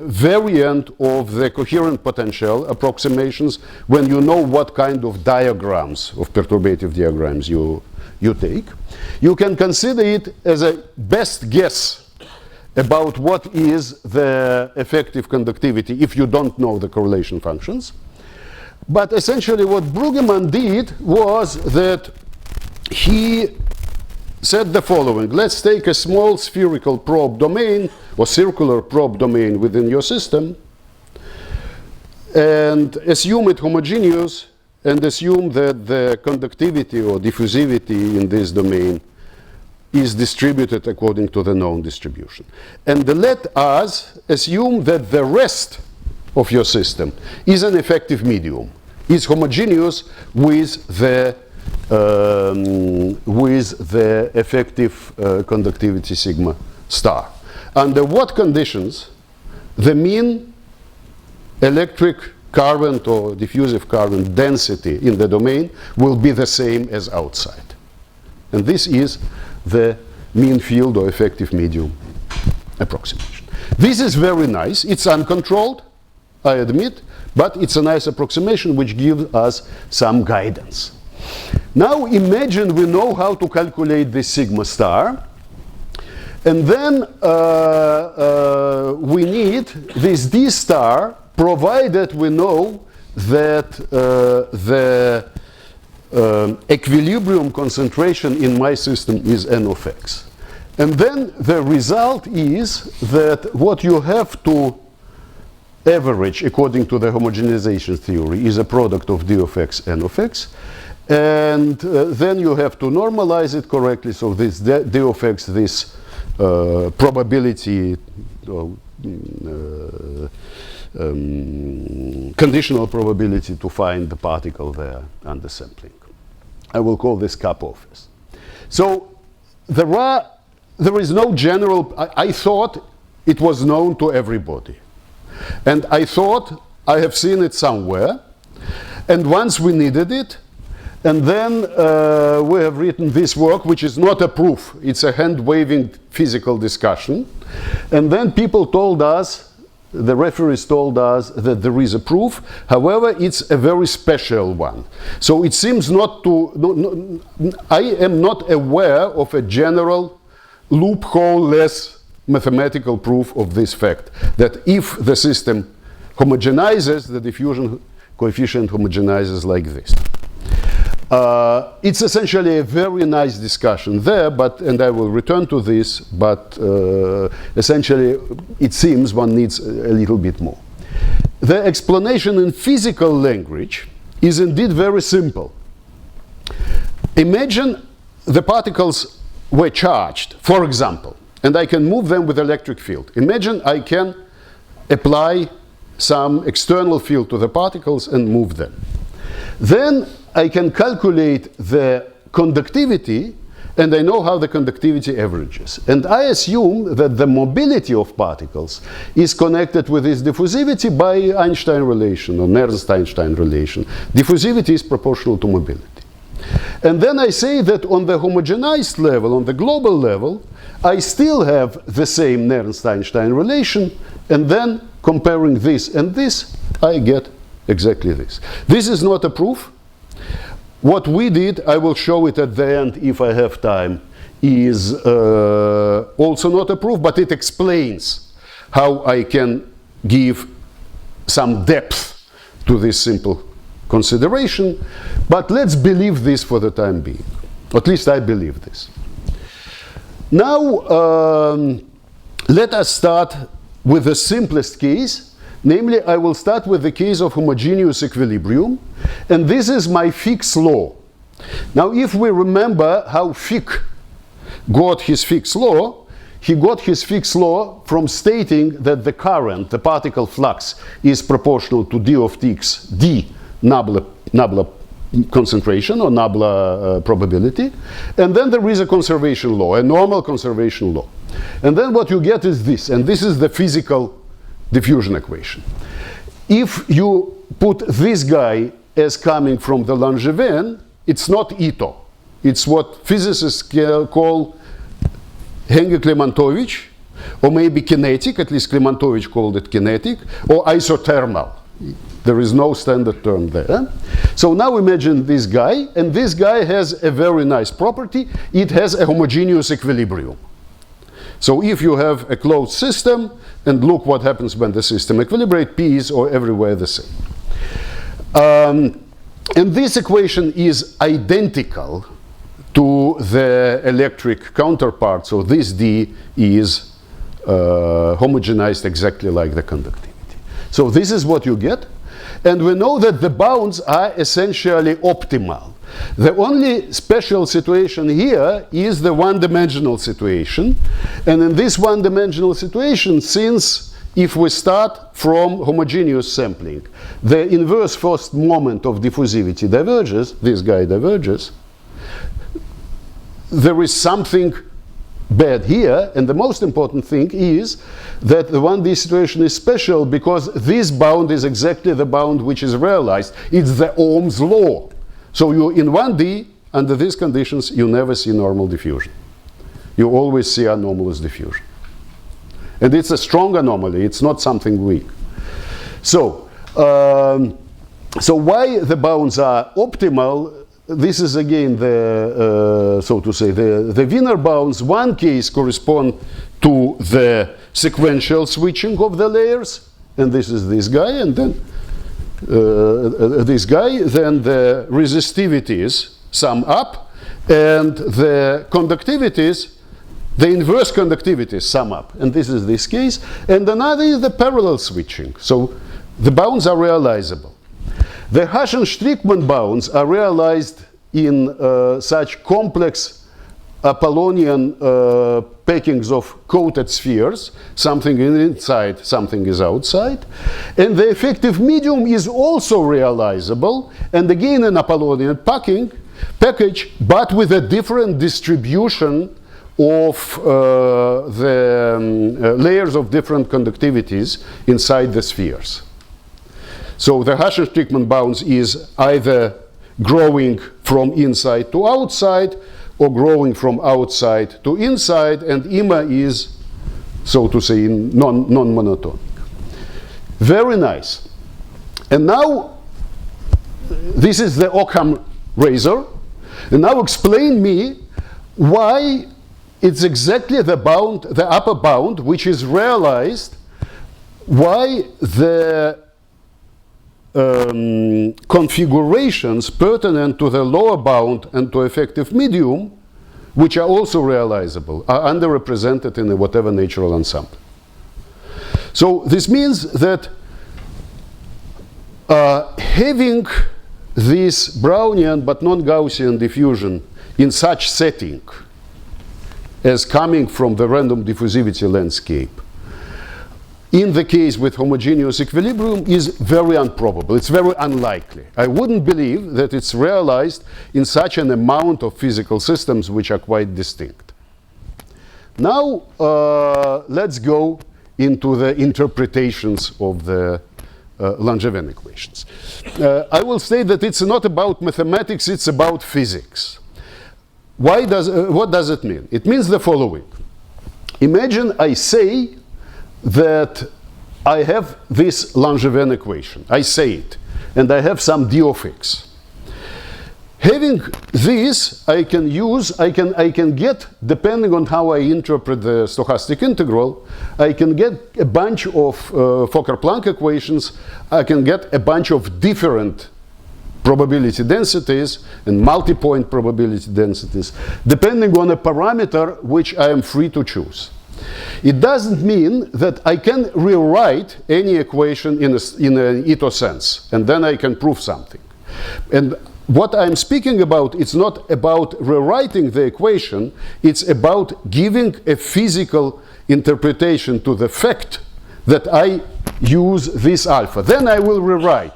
variant of the coherent potential approximations when you know what kind of diagrams, of perturbative diagrams you take. You can consider it as a best guess about what is the effective conductivity if you don't know the correlation functions. But essentially what Brueggemann did was that he said the following: let's take a small spherical probe domain or circular probe domain within your system and assume it homogeneous and assume that the conductivity or diffusivity in this domain is distributed according to the known distribution. And let us assume that the rest of your system is an effective medium, is homogeneous with the effective conductivity sigma star. Under what conditions the mean electric current or diffusive current density in the domain will be the same as outside. And this is the mean field or effective medium approximation. This is very nice. It's uncontrolled, I admit, but it's a nice approximation which gives us some guidance. Now imagine we know how to calculate this sigma star, and then we need this d star provided we know that the equilibrium concentration in my system is n of x. And then the result is that what you have to average according to the homogenization theory is a product of d of x, n of x. And then you have to normalize it correctly. So this d of x, this probability, conditional probability to find the particle there under sampling. I will call this kappa of s. So there is no general, I thought it was known to everybody. And I thought I have seen it somewhere. And once we needed it, and then we have written this work, which is not a proof. It's a hand-waving physical discussion. And then people told us, the referees told us that there is a proof. However, it's a very special one. So it seems not to, I am not aware of a general loophole-less mathematical proof of this fact, that if the system homogenizes, the diffusion coefficient homogenizes like this. It's essentially a very nice discussion there, but, and I will return to this, but essentially it seems one needs a little bit more. The explanation in physical language is indeed very simple. Imagine the particles were charged, for example, and I can move them with electric field. Imagine I can apply some external field to the particles and move them. Then I can calculate the conductivity, and I know how the conductivity averages. And I assume that the mobility of particles is connected with this diffusivity by Einstein relation or Nernst-Einstein relation. Diffusivity is proportional to mobility. And then I say that on the homogenized level, on the global level, I still have the same Nernst-Einstein relation, and then comparing this and this, I get exactly this. This is not a proof. What we did, I will show it at the end if I have time, is also not a proof, but it explains how I can give some depth to this simple consideration. But let's believe this for the time being. At least I believe this. Now, let us start with the simplest case. Namely, I will start with the case of homogeneous equilibrium, and this is my Fick's law. Now, if we remember how Fick got his Fick's law, he got his Fick's law from stating that the current, the particle flux, is proportional to d of x, d nabla concentration or nabla probability, and then there is a conservation law, a normal conservation law. And then what you get is this, and this is the physical diffusion equation. If you put this guy as coming from the Langevin, it's not Ito. It's what physicists call Henge-Klemantovich, or maybe kinetic, at least Klemantovich called it kinetic, or isothermal. There is no standard term there. So now imagine this guy, and this guy has a very nice property. It has a homogeneous equilibrium. So if you have a closed system, and look what happens when the system equilibrates, P's are everywhere the same. And this equation is identical to the electric counterpart. So this D is homogenized exactly like the conductivity. So this is what you get. And we know that the bounds are essentially optimal. The only special situation here is the one-dimensional situation. And in this one-dimensional situation, since if we start from homogeneous sampling, the inverse first moment of diffusivity diverges, this guy diverges, there is something bad here, and the most important thing is that the 1D situation is special because this bound is exactly the bound which is realized. It's the Ohm's law. So you, in 1D, under these conditions, you never see normal diffusion. You always see anomalous diffusion. And it's a strong anomaly, it's not something weak. So, so why the bounds are optimal? This is again the, so to say, the Wiener bounds. One case correspond to the sequential switching of the layers, and this is this guy, and then this guy, then the resistivities sum up, and the conductivities, the inverse conductivities sum up, and this is this case. And another is the parallel switching. So the bounds are realizable. The Haaschen-Strickmann bounds are realized in such complex Apollonian packings of coated spheres. Something is inside, something is outside. And the effective medium is also realizable, and again an Apollonian package, but with a different distribution of the layers of different conductivities inside the spheres. So the Haaschen-Strickmann bounds is either growing from inside to outside or growing from outside to inside, and IMA is, so to say, non-monotonic. Very nice. And now, this is the Occam razor. And now explain me why it's exactly the bound, the upper bound, which is realized, why the configurations pertinent to the lower bound and to effective medium, which are also realizable, are underrepresented in whatever natural ensemble. So this means that having this Brownian but non-Gaussian diffusion in such setting as coming from the random diffusivity landscape, in the case with homogeneous equilibrium, is very improbable. It's very unlikely. I wouldn't believe that it's realized in such an amount of physical systems which are quite distinct. Now, let's go into the interpretations of the Langevin equations. I will say that it's not about mathematics, it's about physics. What does it mean? It means the following. Imagine I say that I have this Langevin equation. I say it, and I have some d of x. Having this, I can get, depending on how I interpret the stochastic integral, I can get a bunch of Fokker-Planck equations. I can get a bunch of different probability densities and multi-point probability densities, depending on a parameter which I am free to choose. It doesn't mean that I can rewrite any equation in an Ito sense, and then I can prove something. And what I'm speaking about, it's not about rewriting the equation, it's about giving a physical interpretation to the fact that I use this alpha. Then I will rewrite.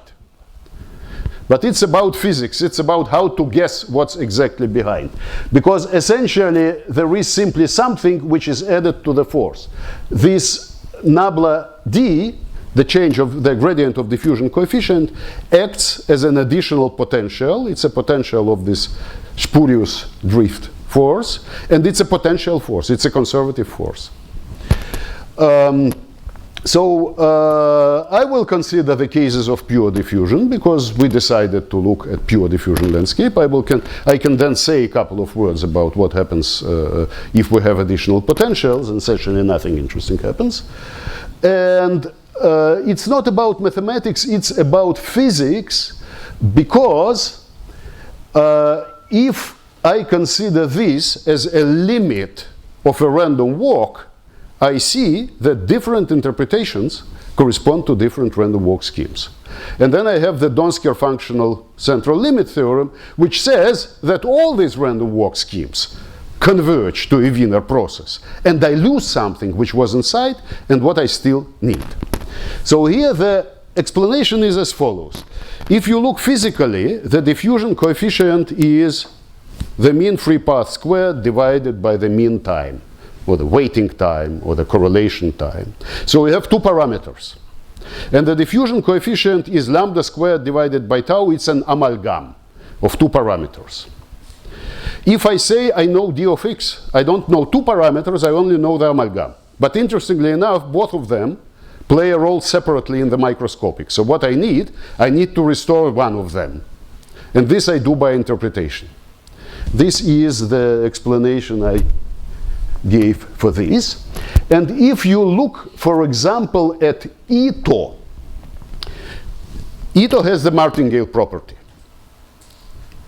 But it's about physics, it's about how to guess what's exactly behind. Because essentially there is simply something which is added to the force. This nabla d, the change of the gradient of diffusion coefficient, acts as an additional potential. It's a potential of this spurious drift force, and it's a potential force, it's a conservative force. So I will consider the cases of pure diffusion because we decided to look at pure diffusion landscape. I can then say a couple of words about what happens if we have additional potentials, and essentially nothing interesting happens. And it's not about mathematics, it's about physics, because if I consider this as a limit of a random walk, I see that different interpretations correspond to different random walk schemes. And then I have the Donsker functional central limit theorem, which says that all these random walk schemes converge to a Wiener process. And I lose something which was inside and what I still need. So here the explanation is as follows. If you look physically, the diffusion coefficient is the mean free path squared divided by the mean time, or the waiting time, or the correlation time. So we have two parameters. And the diffusion coefficient is lambda squared divided by tau. It's an amalgam of two parameters. If I say I know d of x, I don't know two parameters, I only know the amalgam. But interestingly enough, both of them play a role separately in the microscopic. So what I need to restore one of them. And this I do by interpretation. This is the explanation I gave for this. And if you look, for example, at Ito, Ito has the martingale property.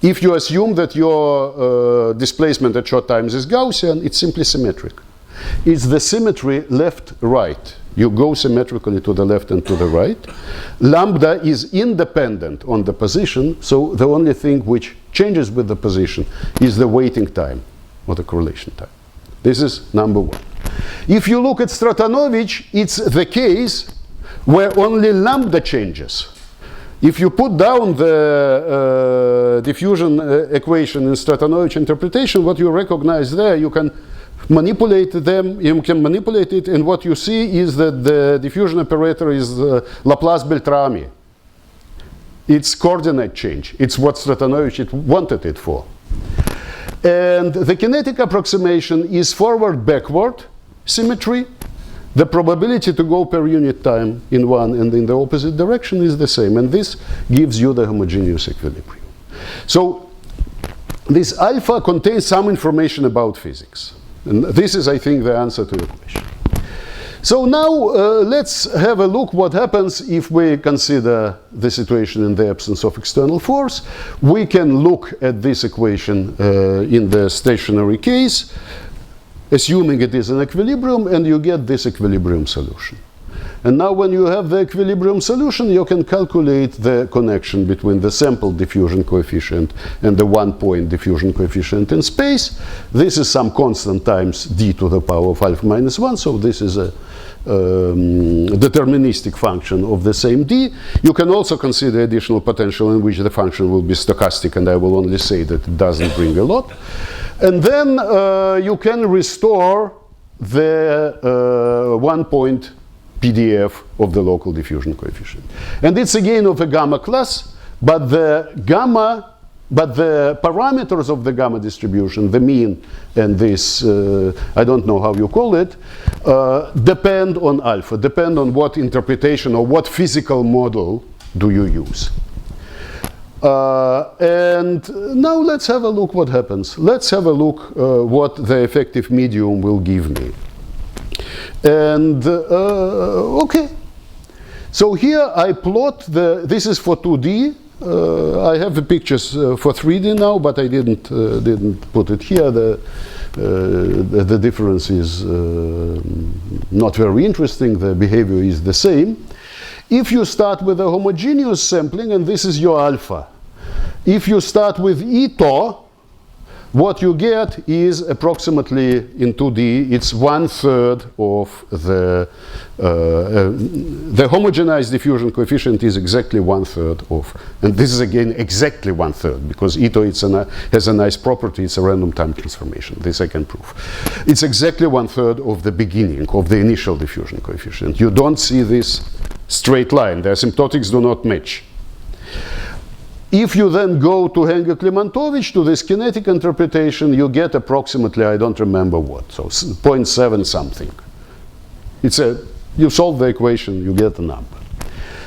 If you assume that your displacement at short times is Gaussian, it's simply symmetric. It's the symmetry left-right. You go symmetrically to the left and to the right. Lambda is independent on the position, so the only thing which changes with the position is the waiting time or the correlation time. This is number one. If you look at Stratanovich, it's the case where only lambda changes. If you put down the diffusion equation in Stratanovich interpretation, what you recognize there, you can manipulate them, you can manipulate it, and what you see is that the diffusion operator is Laplace-Beltrami. It's coordinate change. It's what Stratanovich wanted it for. And the kinetic approximation is forward-backward symmetry. The probability to go per unit time in one and in the opposite direction is the same. And this gives you the homogeneous equilibrium. So this alpha contains some information about physics. And this is, I think, the answer to your question. So now let's have a look what happens if we consider the situation in the absence of external force. We can look at this equation in the stationary case, assuming it is an equilibrium, and you get this equilibrium solution. And now when you have the equilibrium solution, you can calculate the connection between the sample diffusion coefficient and the one-point diffusion coefficient in space. This is some constant times d to the power of alpha minus 1, so this is a deterministic function of the same d. You can also consider additional potential in which the function will be stochastic, and I will only say that it doesn't bring a lot. And then you can restore the one-point PDF of the local diffusion coefficient. And it's again of a gamma class, but the parameters of the gamma distribution, the mean and this, I don't know how you call it, depend on alpha, depend on what interpretation or what physical model do you use. And now let's have a look what happens. Let's have a look what the effective medium will give me. And okay, so here I plot this is for 2D. I have the pictures for 3D now, but I didn't put it here. The difference is not very interesting. The behavior is the same. If you start with a homogeneous sampling, and this is your alpha, if you start with Ito, what you get is approximately in 2D, it's 1/3 of the homogenized diffusion coefficient is exactly 1/3 of, and this is again exactly 1/3 because Ito has a nice property, it's a random time transformation. This I can prove. It's exactly 1/3 of the beginning, of the initial diffusion coefficient. You don't see this straight line. The asymptotics do not match. If you then go to Henger-Klimantovich, to this kinetic interpretation, you get approximately, I don't remember what, so 0.7 something. It's a You solve the equation, you get a number.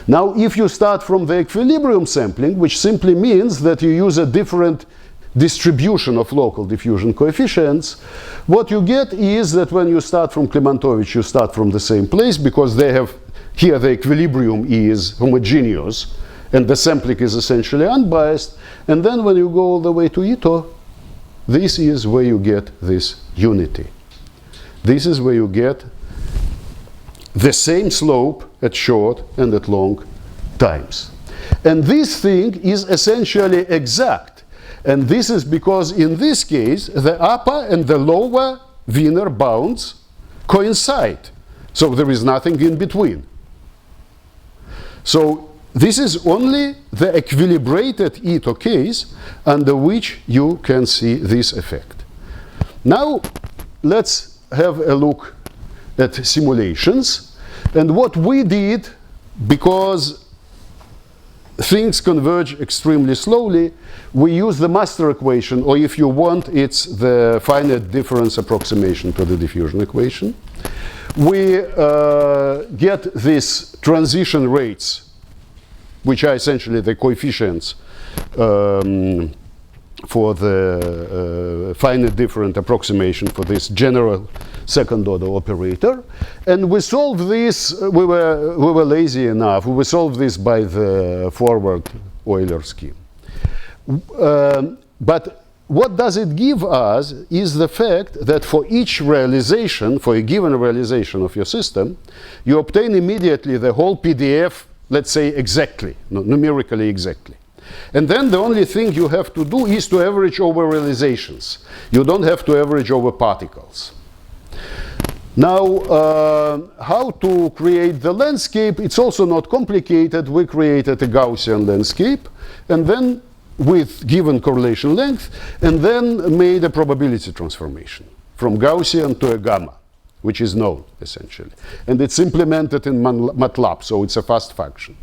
Now, if you start from the equilibrium sampling, which simply means that you use a different distribution of local diffusion coefficients, what you get is that when you start from Klementovich, you start from the same place, because they have, here the equilibrium is homogeneous, and the sampling is essentially unbiased. And then when you go all the way to Ito, this is where you get this unity. This is where you get the same slope at short and at long times. And this thing is essentially exact. And this is because in this case, the upper and the lower Wiener bounds coincide. So there is nothing in between. So this is only the equilibrated Ito case under which you can see this effect. Now let's have a look at simulations. And what we did, because things converge extremely slowly, we use the master equation, or if you want, it's the finite difference approximation to the diffusion equation. We get these transition rates, which are essentially the coefficients for the finite different approximation for this general second order operator. And we solved this, we were lazy enough, we solved this by the forward Euler scheme. But what does it give us is the fact that for each realization, for a given realization of your system, you obtain immediately the whole PDF, let's say exactly, numerically exactly. And then the only thing you have to do is to average over realizations. You don't have to average over particles. Now, how to create the landscape? It's also not complicated. We created a Gaussian landscape, and then with given correlation length, and then made a probability transformation from Gaussian to a gamma, which is known, essentially. And it's implemented in MATLAB, so it's a fast function.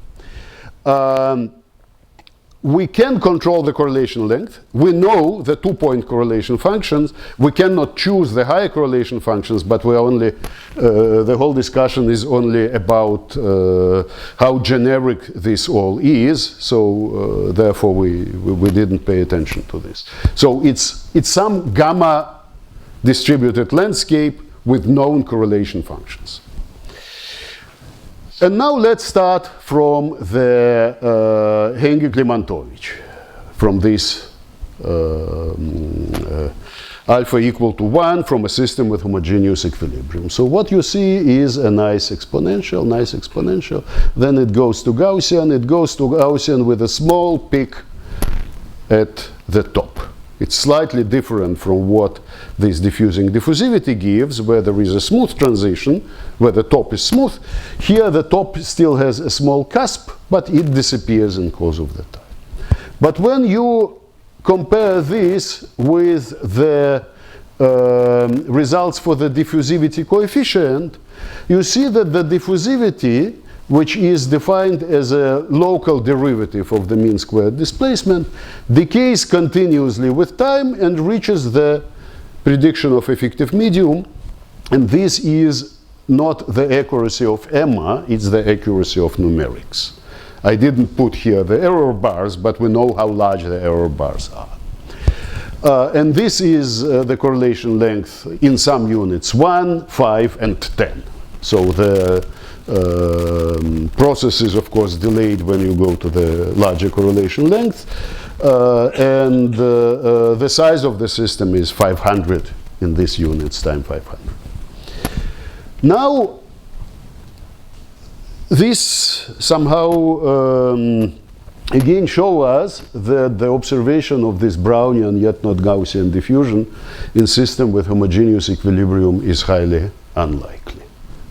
We can control the correlation length. We know the two-point correlation functions. We cannot choose the higher correlation functions, but we are only, the whole discussion is only about how generic this all is. So therefore, we didn't pay attention to this. So it's some gamma distributed landscape with known correlation functions. And now let's start from the Henge-Klementovich, from this alpha equal to 1 from a system with homogeneous equilibrium. So what you see is a nice exponential. Then it goes to Gaussian with a small peak at the top. It's slightly different from what this diffusing diffusivity gives, where there is a smooth transition, where the top is smooth. Here the top still has a small cusp, but it disappears in course of the time. But when you compare this with the results for the diffusivity coefficient, you see that the diffusivity, which is defined as a local derivative of the mean squared displacement, decays continuously with time and reaches the prediction of effective medium. And this is not the accuracy of EMMA, it's the accuracy of numerics. I didn't put here the error bars, but we know how large the error bars are. And this is the correlation length in some units, 1, 5, and 10. So the process is, of course, delayed when you go to the larger correlation length. And the size of the system is 500 in this units times 500. Now, this somehow again show us that the observation of this Brownian yet not Gaussian diffusion in system with homogeneous equilibrium is highly unlikely.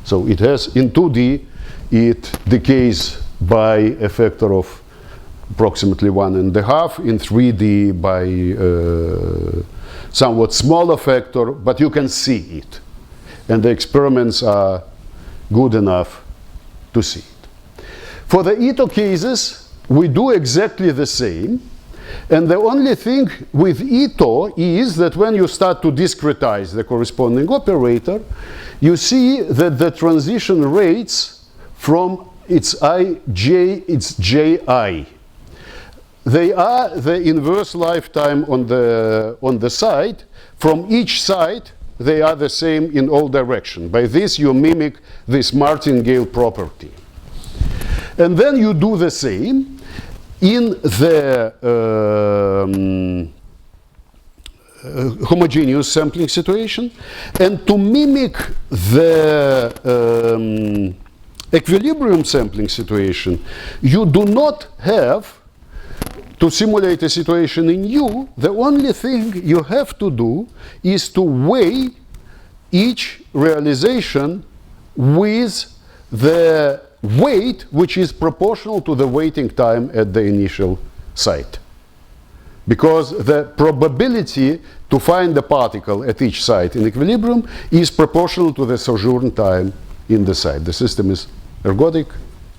So it has, in 2D, it decays by a factor of approximately 1.5, in 3D by somewhat smaller factor, but you can see it. And the experiments are good enough to see it. For the Ito cases, we do exactly the same, And the only thing with Ito is that when you start to discretize the corresponding operator, you see that the transition rates from its ij, its ji. They are the inverse lifetime on the side. From each side, they are the same in all directions. By this, you mimic this martingale property. And then you do the same in the homogeneous sampling situation. And to mimic the equilibrium sampling situation, you do not have to simulate a situation in U. The only thing you have to do is to weigh each realization with the weight which is proportional to the waiting time at the initial site. Because the probability to find the particle at each site in equilibrium is proportional to the sojourn time in the site. The system is ergodic.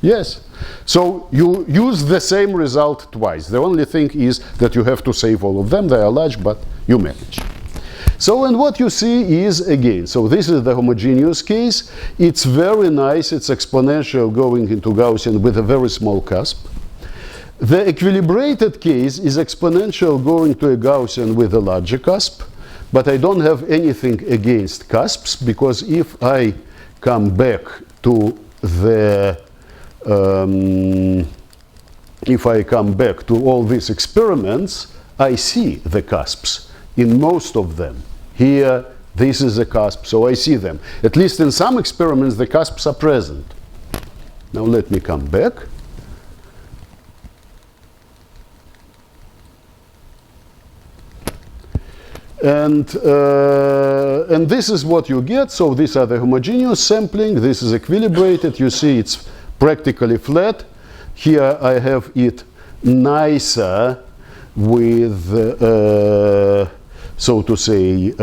Yes. So you use the same result twice. The only thing is that you have to save all of them. They are large, but you manage. So, and what you see is, again, so this is the homogeneous case. It's very nice. It's exponential going into Gaussian with a very small cusp. The equilibrated case is exponential going to a Gaussian with a larger cusp. But I don't have anything against cusps, because if I come back to the if I come back to all these experiments, I see the cusps in most of them. Here, this is a cusp, so I see them. At least in some experiments, the cusps are present. Now let me come back. And this is what you get. So these are the homogeneous sampling. This is equilibrated. You see it's practically flat. Here I have it nicer with, so to say,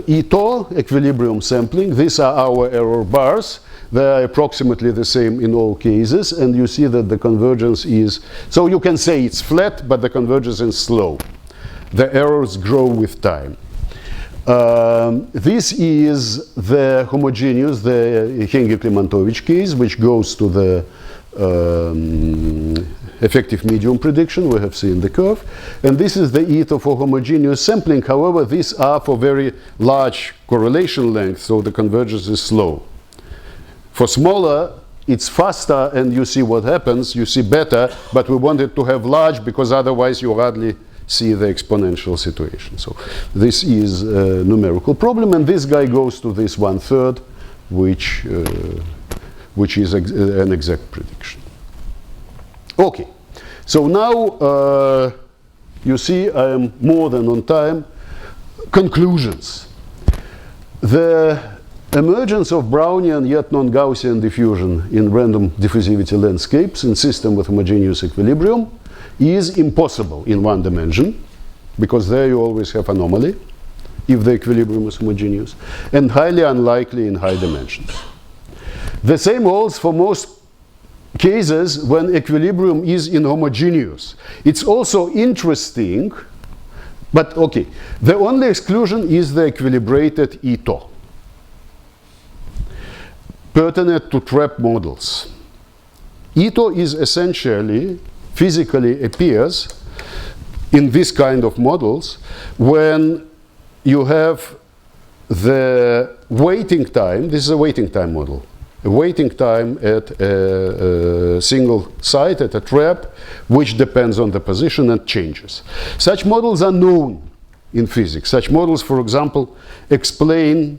Ito, equilibrium sampling. These are our error bars. They are approximately the same in all cases. And you see that the convergence is, so you can say it's flat, but the convergence is slow. The errors grow with time. This is the homogeneous, the Henke-Klimantovich case, which goes to the effective medium prediction. We have seen the curve. And this is the Ito for homogeneous sampling. However, these are for very large correlation length, so the convergence is slow. For smaller, it's faster, and you see what happens. You see better, but we wanted to have large, because otherwise you hardly see the exponential situation. So this is a numerical problem, and this guy goes to this 1/3, which is an exact prediction. Okay, so now you see I am more than on time. Conclusions. The emergence of Brownian yet non-Gaussian diffusion in random diffusivity landscapes in system with homogeneous equilibrium is impossible in one dimension, because there you always have anomaly if the equilibrium is homogeneous, and highly unlikely in high dimensions. The same holds for most cases when equilibrium is inhomogeneous. It's also interesting, but okay, the only exclusion is the equilibrated Ito, pertinent to trap models. Ito is essentially, physically appears in this kind of models when you have the waiting time. This is a waiting time model. A waiting time at a single site, at a trap, which depends on the position and changes. Such models are known in physics. Such models, for example, explain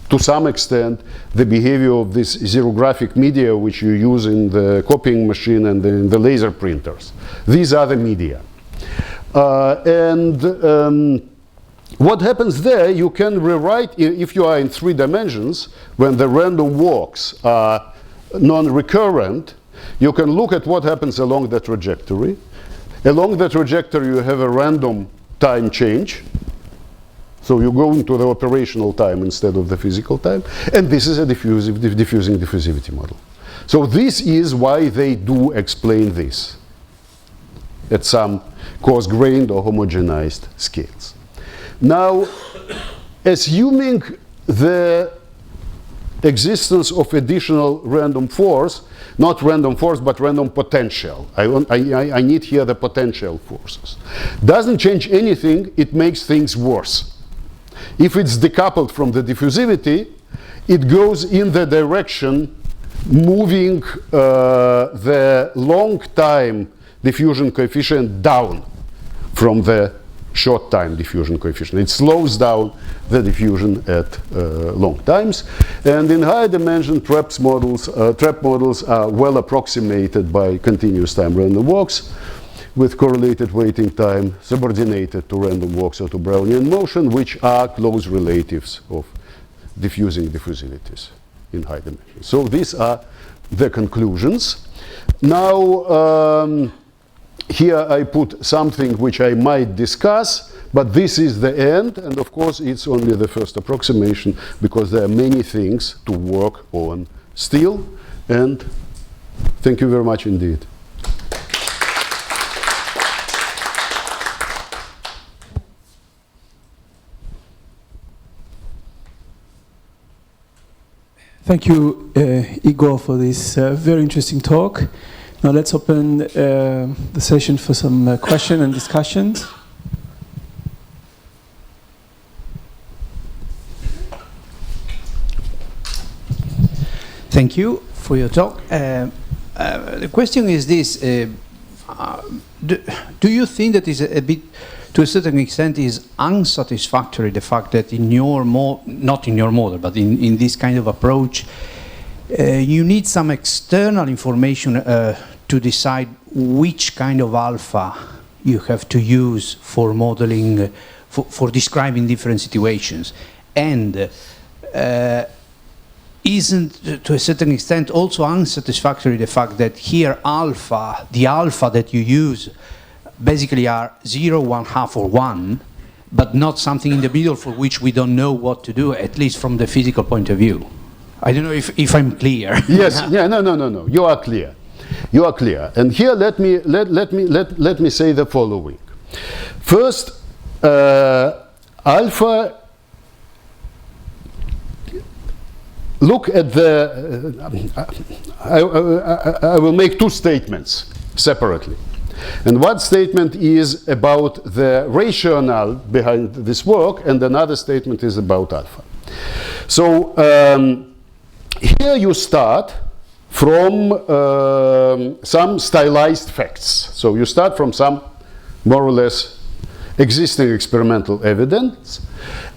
to some extent the behavior of this xerographic media which you use in the copying machine and in the laser printers. These are the media. What happens there, you can rewrite, if you are in 3 dimensions, when the random walks are non-recurrent, you can look at what happens along the trajectory. Along the trajectory, you have a random time change. So you go into the operational time instead of the physical time. And this is a diffusing diffusivity model. So this is why they do explain this. at some coarse-grained or homogenized scales. Now, assuming the existence of additional random force, not random force, but random potential. I need here the potential forces. Doesn't change anything, it makes things worse. If it's decoupled from the diffusivity, it goes in the direction moving the long time diffusion coefficient down from the short time diffusion coefficient. It slows down the diffusion at long times. And in higher dimension trap models are well approximated by continuous time random walks with correlated waiting time subordinated to random walks or to Brownian motion, which are close relatives of diffusing diffusivities in high dimensions. So these are the conclusions. Now, here I put something which I might discuss, but this is the end, and of course it's only the first approximation because there are many things to work on still, and thank you very much indeed. Thank you, Igor, for this very interesting talk. Now let's open the session for some questions and discussions. Thank you for your talk. The question is this: do you think that is a bit, to a certain extent, is unsatisfactory the fact that in your not in your model, but in this kind of approach, you need some external information to decide which kind of alpha you have to use for modeling, for describing different situations, and isn't, to a certain extent, also unsatisfactory the fact that here alpha, the alpha that you use, basically are 0, 1/2, or 1, but not something in the middle for which we don't know what to do, at least from the physical point of view. I don't know if I'm clear. Yes, yeah, no. You are clear. You are clear. And here let me say the following. First, alpha. Look at the. I will make two statements separately. And one statement is about the rationale behind this work, and another statement is about alpha. So here you start from some stylized facts. So you start from some more or less existing experimental evidence,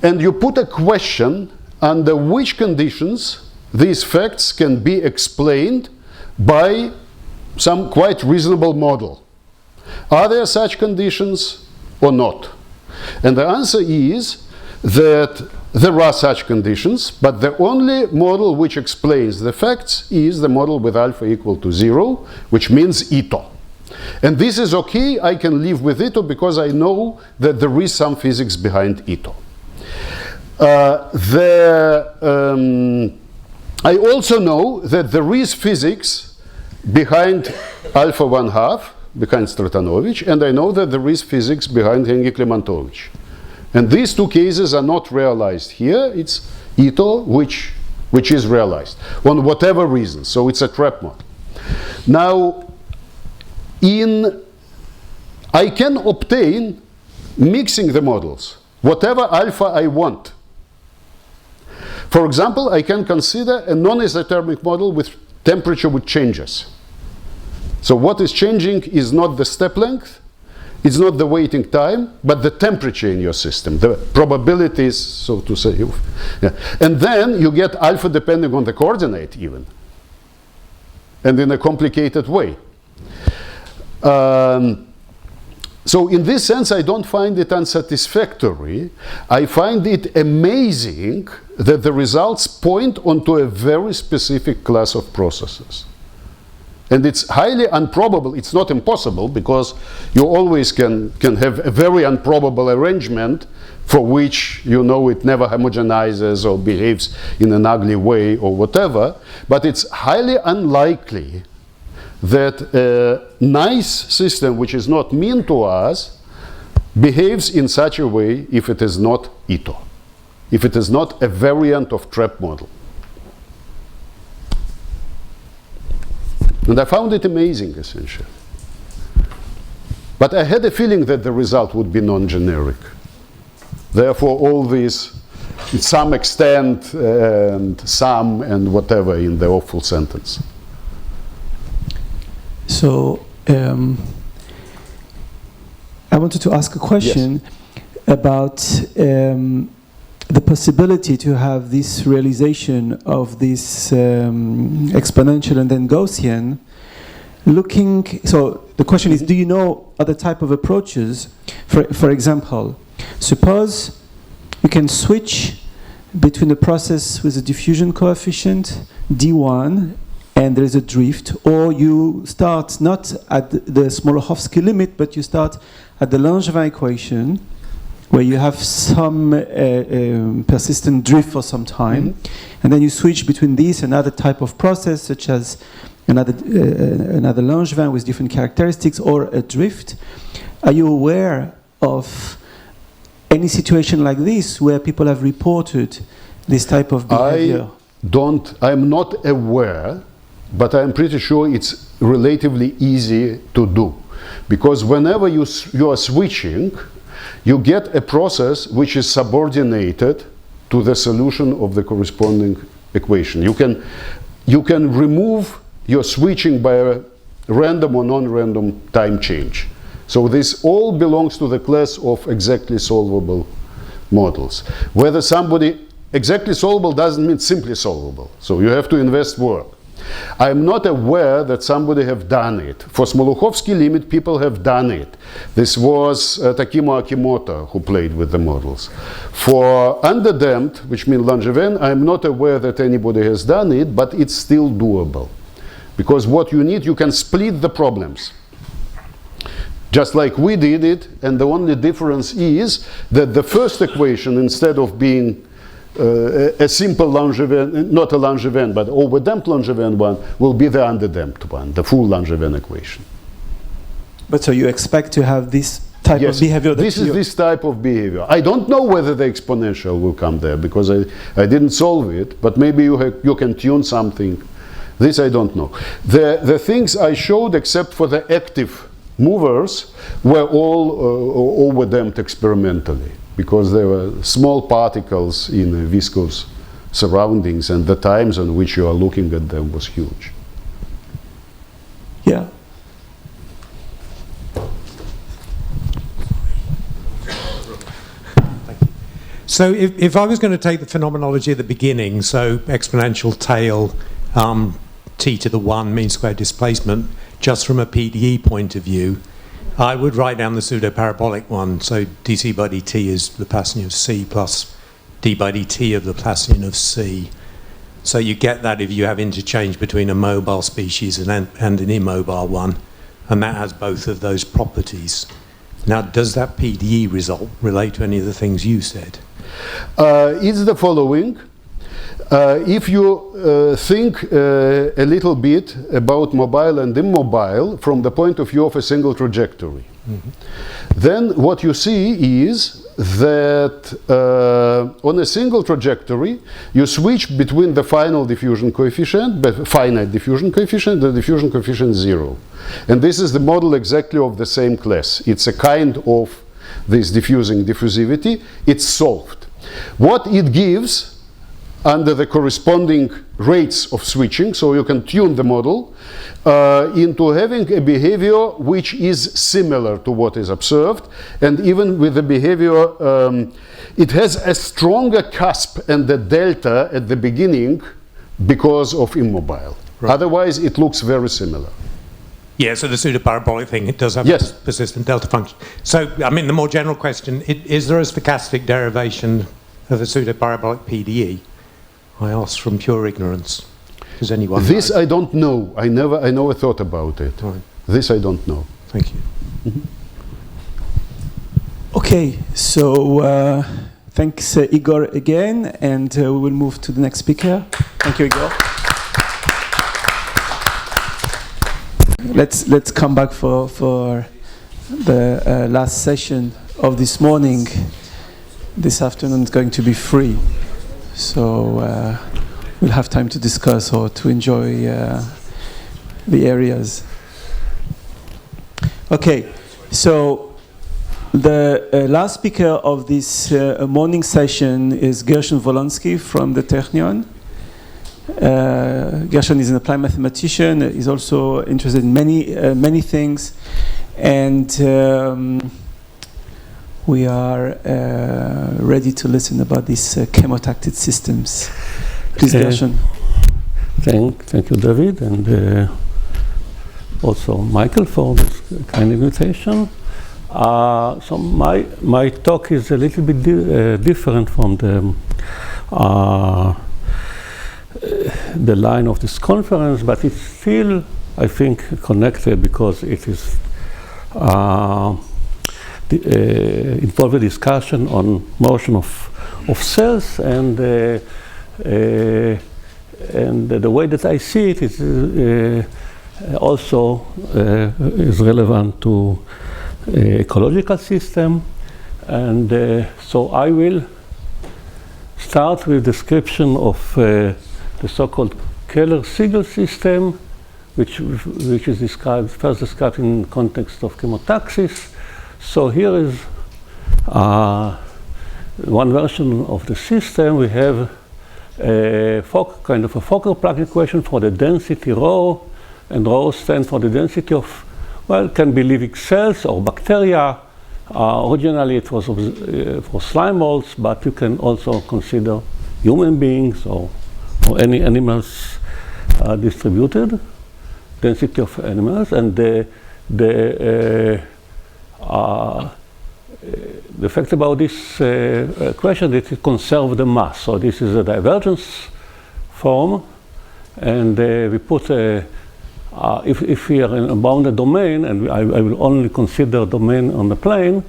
and you put a question under which conditions these facts can be explained by some quite reasonable model. Are there such conditions or not? And the answer is that there are such conditions, but the only model which explains the facts is the model with alpha equal to 0, which means Ito. And this is okay, I can live with Ito because I know that there is some physics behind Ito. I also know that there is physics behind alpha 1/2, behind Stratanovich, and I know that there is physics behind Henry Klementovich. And these two cases are not realized here. It's Ito which is realized, on whatever reason. So it's a trap model. Now, I can obtain, mixing the models, whatever alpha I want. For example, I can consider a non-isothermic model with temperature with changes. So what is changing is not the step length, it's not the waiting time, but the temperature in your system, the probabilities, so to say. Yeah. And then you get alpha depending on the coordinate even, and in a complicated way. So in this sense, I don't find it unsatisfactory. I find it amazing that the results point onto a very specific class of processes. And it's highly improbable. It's not impossible, because you always can have a very improbable arrangement for which you know it never homogenizes or behaves in an ugly way or whatever. But it's highly unlikely that a nice system which is not mean to us behaves in such a way if it is not Ito, if it is not a variant of trap model. And I found it amazing, essentially. But I had a feeling that the result would be non-generic. Therefore, all these, to some extent, and some, and whatever in the awful sentence. So, I wanted to ask a question about the possibility to have this realization of this exponential and then Gaussian. So the question is, do you know other type of approaches? For example, suppose you can switch between a process with a diffusion coefficient, D1, and there is a drift, or you start not at the Smoluchowski limit, but you start at the Langevin equation, where you have some persistent drift for some time, and then you switch between this and another type of process, such as another Langevin with different characteristics, or a drift. Are you aware of any situation like this where people have reported this type of behavior? I'm not aware, but I'm pretty sure it's relatively easy to do. Because whenever you are switching, you get a process which is subordinated to the solution of the corresponding equation. You can remove your switching by a random or non-random time change. So this all belongs to the class of exactly solvable models. Whether somebody exactly solvable doesn't mean simply solvable. So you have to invest work. I'm not aware that somebody have done it. For Smoluchowski limit, people have done it. This was Takimo Akimoto who played with the models. For underdamped, which means Langevin, I'm not aware that anybody has done it, but it's still doable. Because what you need, you can split the problems. Just like we did it, and the only difference is that the first equation, instead of being a simple Langevin, not a Langevin, but overdamped Langevin one, will be the underdamped one, the full Langevin equation. But so you expect to have this type of behavior? This is this type of behavior. I don't know whether the exponential will come there, because I didn't solve it, but maybe you can tune something. This I don't know. The things I showed, except for the active movers, were all overdamped experimentally, because there were small particles in viscous surroundings, and the times on which you are looking at them was huge. Yeah. So if I was going to take the phenomenology at the beginning, so exponential tail, t to the 1 mean square displacement, just from a PDE point of view, I would write down the pseudo-parabolic one. So dc by dt is the Laplacian of c plus d by dt of the Laplacian of c. So you get that if you have interchange between a mobile species and an immobile one, and that has both of those properties. Now, does that PDE result relate to any of the things you said? It's the following. If you think a little bit about mobile and immobile from the point of view of a single trajectory, then what you see is that on a single trajectory, you switch between the final diffusion coefficient, finite diffusion coefficient, the diffusion coefficient 0. And this is the model exactly of the same class. It's a kind of this diffusing diffusivity. It's solved. What it gives under the corresponding rates of switching, so you can tune the model into having a behavior which is similar to what is observed, and even with the behavior, it has a stronger cusp and the delta at the beginning because of immobile. Right. Otherwise, it looks very similar. Yeah, so the pseudo-parabolic thing, it does have a persistent delta function. So, I mean, the more general question, is there a stochastic derivation of a pseudo-parabolic PDE? I ask from pure ignorance. Does anyone This know? I don't know. I never thought about it. Right. This I don't know. Thank you. Okay, so thanks Igor again, and we will move to the next speaker. Thank you, Igor. let's come back for the last session of this morning. This afternoon is going to be free, so we'll have time to discuss or to enjoy the areas. Okay, so the last speaker of this morning session is Gershon Wolansky from the Technion. Gershon is an applied mathematician. He's also interested in many things, and we are ready to listen about these chemotactic systems. Please, Gershon. Thank you, David, and also Michael for this kind invitation. So my talk is a little bit different from the line of this conference, but it's still, I think, connected because it is involve a discussion on motion of cells, and the way that I see it is also is relevant to ecological system, and so I will start with description of the so-called Keller-Segel system, which is first described in context of chemotaxis. So here is one version of the system. We have a kind of a Fokker-Planck equation for the density rho, and rho stands for the density of, well, it can be living cells or bacteria. Originally it was for slime molds, but you can also consider human beings or any animals distributed, density of animals, and the fact about this equation that it conserves the mass. So this is a divergence form, and we put if we are in a bounded domain, and I will only consider domain on the plane,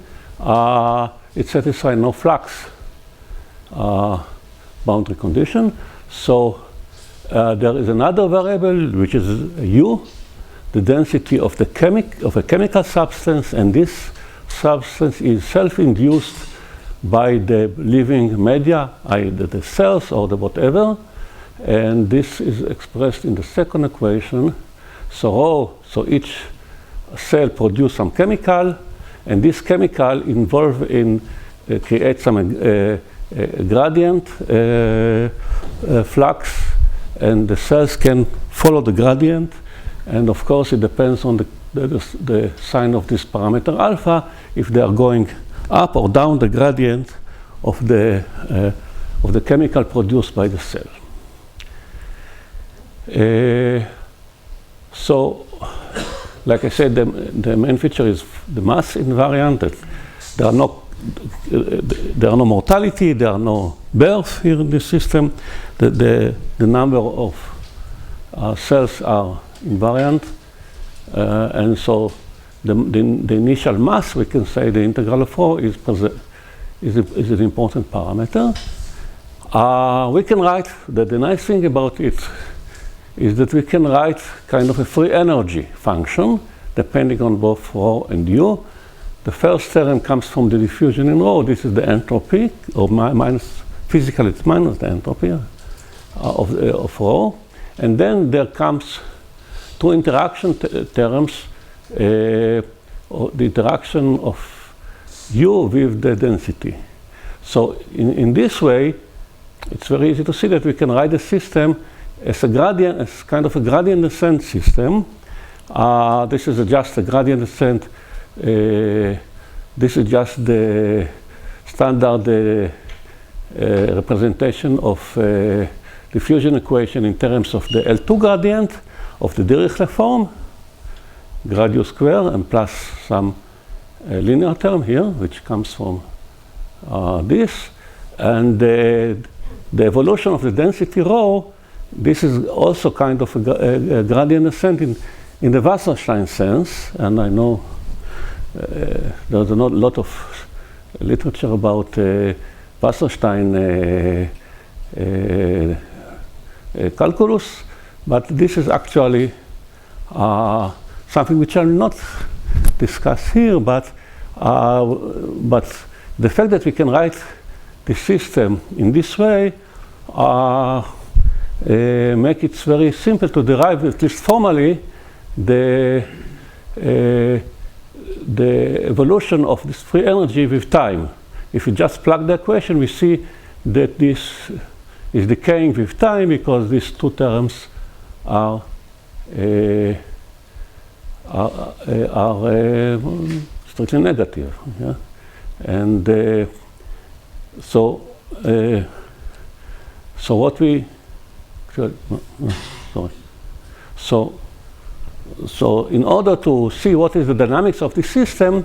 it satisfies no flux boundary condition. So there is another variable which is u, the density of a chemical substance, and this substance is self-induced by the living media, either the cells or the whatever, and this is expressed in the second equation. So each cell produces some chemical, and this chemical involved in create some gradient flux, and the cells can follow the gradient, and of course it depends on the sign of this parameter alpha, if they are going up or down the gradient of the chemical produced by the cell. So, like I said, the main feature is the mass invariant. That there are no mortality, there are no births here in this system. The number of cells are invariant, and so the initial mass, we can say the integral of rho is an important parameter. We can write that the nice thing about it is that we can write kind of a free energy function depending on both rho and u. The first term comes from the diffusion in rho. This is the entropy, or minus, physically it's minus the entropy of rho. And then there comes two interaction terms, the interaction of u with the density. So in this way, it's very easy to see that we can write the system as a gradient, as kind of a gradient descent system. This is just a gradient descent. This is just the standard representation of diffusion equation in terms of the L2 gradient of the Dirichlet form, grad u square, and plus some linear term here, which comes from this. And the evolution of the density rho, this is also kind of a gradient descent in the Wasserstein sense, and I know there's a lot of literature about Wasserstein calculus, but this is actually something which I will not discuss here, but the fact that we can write the system in this way make it very simple to derive, at least formally, the evolution of this free energy with time. If you just plug the equation, we see that this is decaying with time because these two terms are strictly negative. Yeah? And so what we So in order to see what is the dynamics of the system,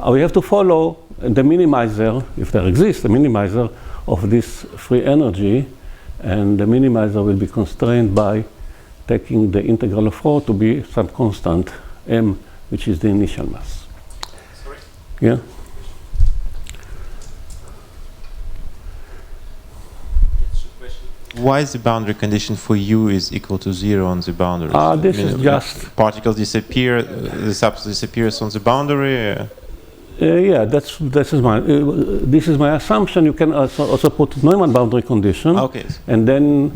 we have to follow the minimizer, if there exists a minimizer of this free energy, and the minimizer will be constrained by taking the integral of rho to be some constant m, which is the initial mass. Sorry? Yeah? Why is the boundary condition for U is equal to 0 on the boundary? This is just... Particles disappear, the substance disappears on the boundary? Yeah, this is my assumption. You can also put Neumann boundary condition. Okay. And then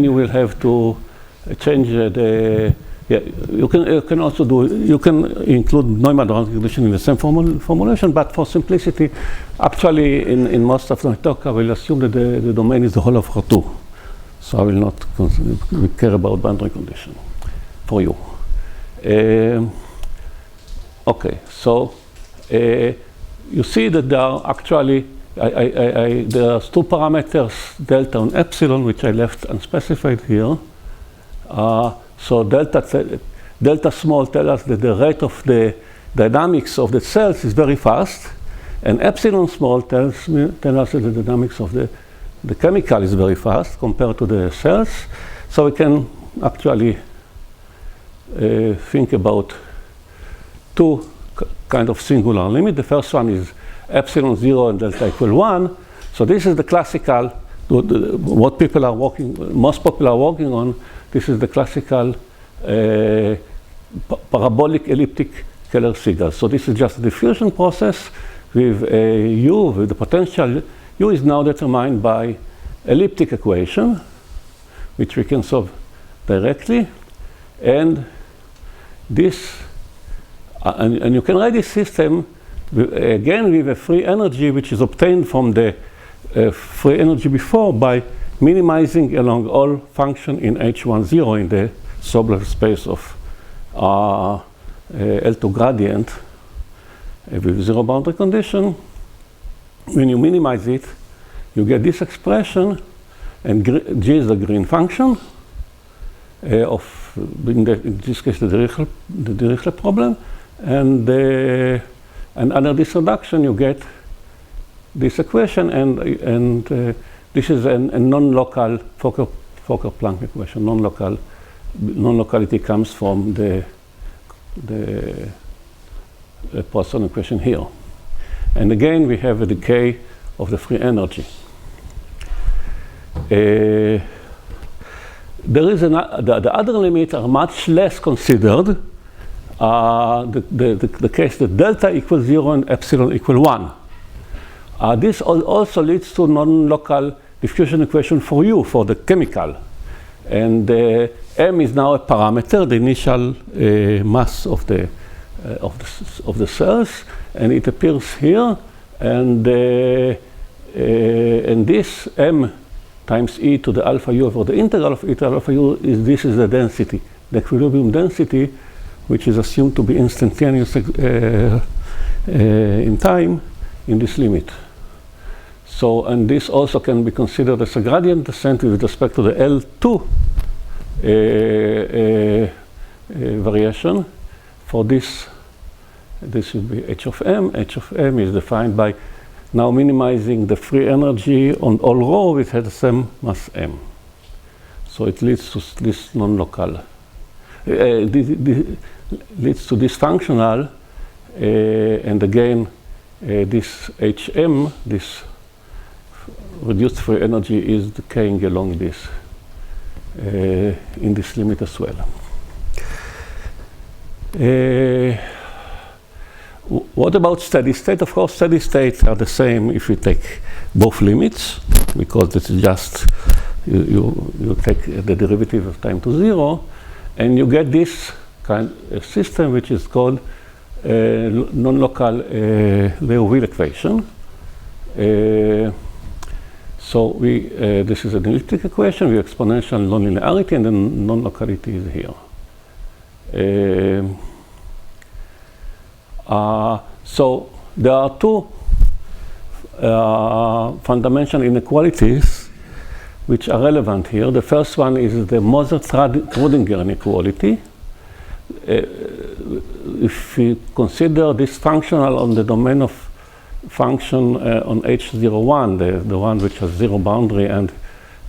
you will have to change the... Yeah, you can also you can include Neumann boundary condition in the same formulation, but for simplicity, actually in most of my talk, I will assume that the domain is the whole of R2. So I will not care about boundary condition for you. Okay, so you see that there are actually, there are two parameters, delta and epsilon, which I left unspecified here. So delta small tells us that the rate of the dynamics of the cells is very fast, and epsilon small tells us that the dynamics of the chemical is very fast compared to the cells. So we can actually think about two kind of singular limit. The first one is epsilon 0 and delta equal 1. So this is the classical, what people are most people are working on. This is the classical parabolic elliptic Keller-Segel. So this is just a diffusion process with a U, with the potential. U is now determined by elliptic equation, which we can solve directly. And this, and you can write this system again with a free energy, which is obtained from the free energy before by minimizing along all function in H10 in the Sokolov space of L2 gradient with zero boundary condition. When you minimize it, you get this expression, and G is the green function of, in this case, the Dirichlet problem. And under this reduction, you get this equation, and this is a non-local Fokker-Planck equation. Non-locality comes from the Poisson equation here. And again, we have a decay of the free energy. There is the other limits are much less considered. The case that delta equals 0 and epsilon equal 1. This also leads to non-local diffusion equation for U, for the chemical. And M is now a parameter, the initial mass of the cells, and it appears here. And this M times e to the alpha u over the integral of e to alpha u this is the density, the equilibrium density, which is assumed to be instantaneous in time in this limit. So, and this also can be considered as a gradient descent with respect to the L2 variation. For this, this will be h of m. H of m is defined by now minimizing the free energy on all rho which has the same mass m. So it leads to this non-local, leads to this functional, and again, this hm, this reduced free energy is decaying along this, in this limit as well. What about steady state? Of course, steady states are the same if you take both limits, because it's just you take the derivative of time to 0, and you get this kind of system which is called non-local Liouville equation. So this is an elliptic equation with exponential nonlinearity, and then non-locality is here. So there are two fundamental inequalities which are relevant here. The first one is the Moser-Schrödinger inequality. If we consider this functional on the domain of function on H01, the one which has 0 boundary and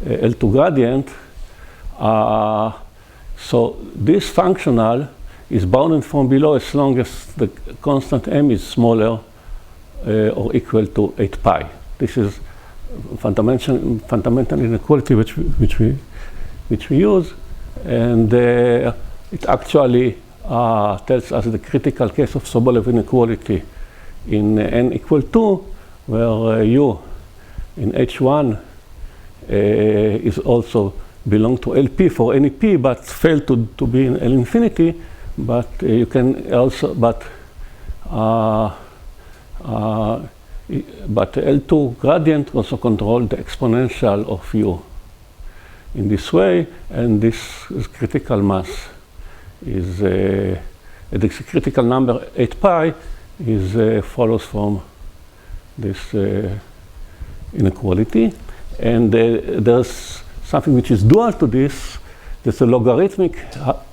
L2 gradient, so this functional is bounded from below as long as the constant m is smaller or equal to 8 pi. This is fundamental inequality which we use, and it actually tells us the critical case of Sokolov inequality in n equal 2, where u in H1 is also belong to LP for any p, but fail to be in L infinity. But you can also, but L2 gradient also control the exponential of u in this way, and this is critical mass is the critical number 8 pi is follows from this inequality, and there's something which is dual to this. There's a logarithmic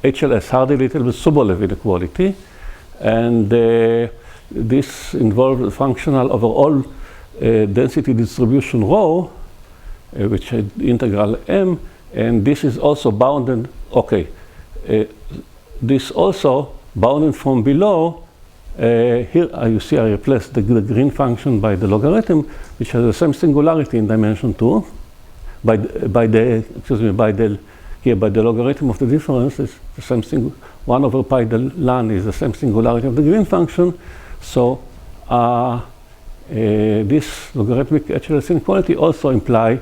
HLS, Hardy-Little Sokolov inequality, and this involves a functional over all density distribution rho, which is integral m, and this is also bounded. Okay, this also bounded from below. Here you see I replaced the green function by the logarithm, which has the same singularity in dimension 2. By the logarithm of the difference is the same thing. 1 over pi the ln is the same singularity of the green function. So this logarithmic HLS inequality also imply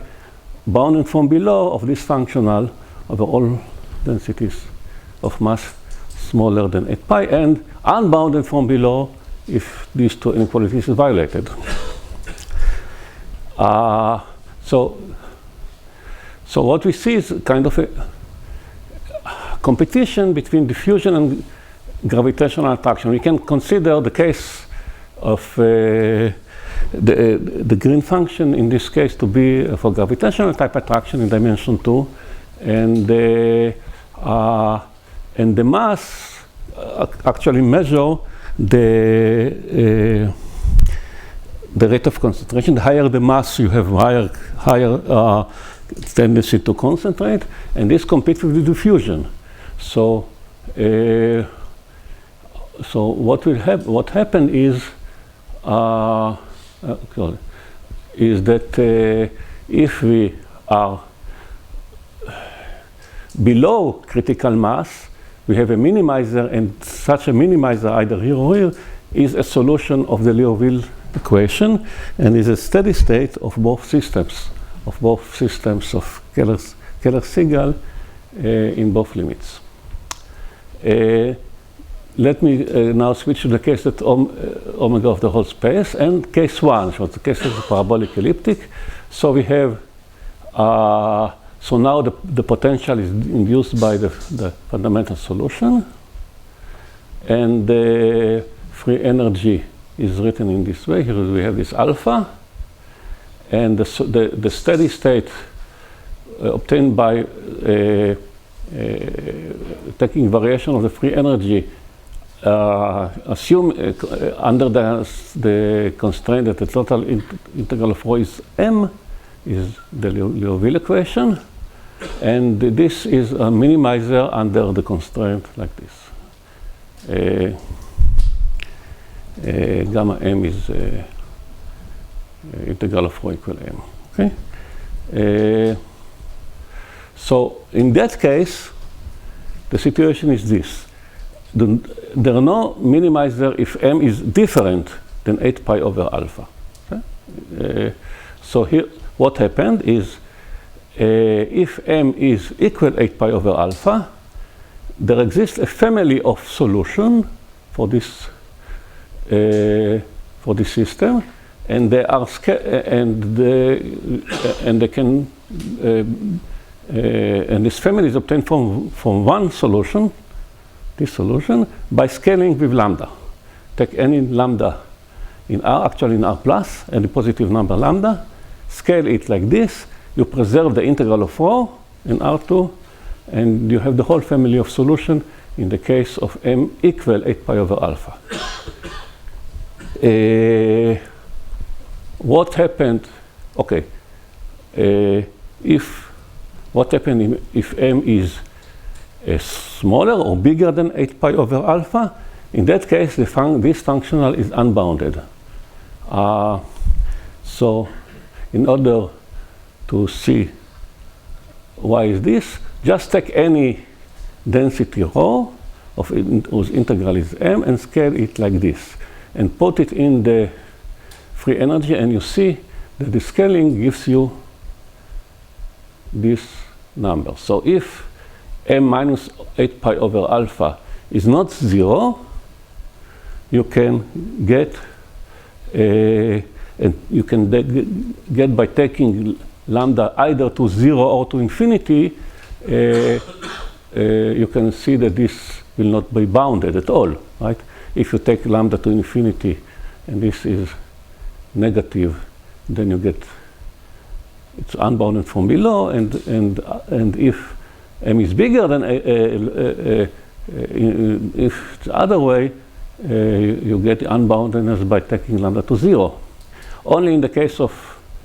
bounding from below of this functional over all densities of mass smaller than 8 pi, and unbounded from below if these two inequalities are violated. So what we see is kind of a competition between diffusion and gravitational attraction. We can consider the case of the green function in this case to be for gravitational type attraction in dimension 2, and the mass actually measure the rate of concentration. The higher the mass, you have higher tendency to concentrate, and this competes with the diffusion. So, what happened is that if we are below critical mass, we have a minimizer, and such a minimizer, either here or here, is a solution of the Liouville equation, and is a steady state of both systems of Keller-Segel in both limits. Let me now switch to the case that omega of the whole space, and case 1, so the case of the parabolic elliptic. So we have, so now the potential is induced by the fundamental solution, and the free energy is written in this way. Here we have this alpha, and the steady state obtained by taking variation of the free energy, assume under the constraint that the total integral of rho is m, is the Liouville equation, and this is a minimizer under the constraint like this. Gamma m is integral of rho equal m. Okay. So in that case, the situation is this. there are no minimizer if m is different than 8 pi over alpha. Okay? So here, what happened is, if m is equal 8 pi over alpha, there exists a family of solution for this system, and they are and they can and this family is obtained from one solution, this solution, by scaling with lambda. Take any lambda in R, actually in R plus, any positive number lambda, scale it like this, you preserve the integral of rho in R2, and you have the whole family of solution in the case of m equal 8 pi over alpha. What happened, okay, what happened if m is smaller or bigger than 8 pi over alpha? In that case, this functional is unbounded. So in order to see why is this, just take any density rho whose integral is m and scale it like this, and put it in the free energy, and you see that the scaling gives you this number. So if m minus 8 pi over alpha is not 0, you can get and you can get by taking lambda either to 0 or to infinity. You can see that this will not be bounded at all, right? If you take lambda to infinity and this is negative, then you get it's unbounded from below, and if m is bigger than if the other way, you get unboundedness by taking lambda to 0. Only in the case of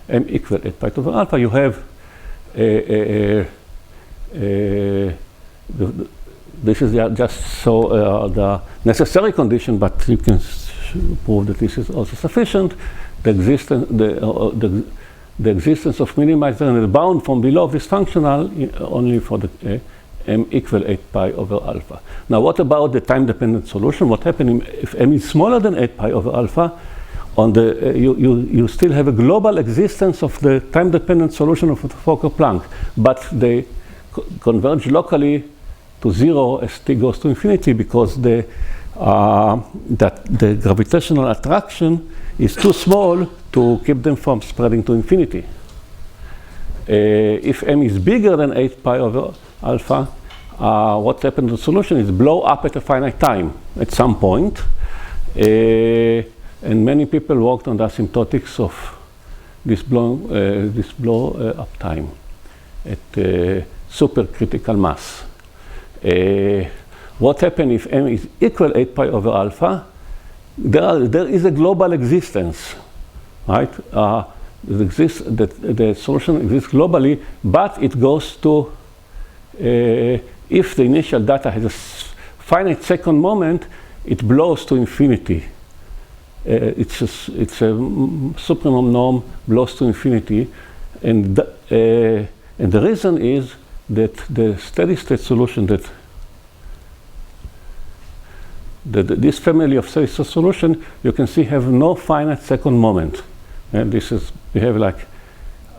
m equal 8 pi over alpha, you have this is just so the necessary condition, but you can prove that this is also sufficient. The existence of minimizer and the bound from below this functional only for the m equal 8 pi over alpha. Now, what about the time-dependent solution? What happens if m is smaller than 8 pi over alpha? On the you still have a global existence of the time-dependent solution of the Fokker-Planck, but they converge locally to 0 as t goes to infinity, because the gravitational attraction is too small to keep them from spreading to infinity. If m is bigger than 8 pi over alpha, what happens to the solution is blow up at a finite time at some point. And many people worked on the asymptotics of this blow up time at supercritical mass. What happens if m is equal 8 pi over alpha? There is a global existence, right? The solution exists globally, but it goes to, if the initial data has a finite second moment, it blows to infinity. It's a supremum norm blows to infinity, and the reason is that the steady state solution that this family of steady state solution, you can see, have no finite second moment. And this is, we have like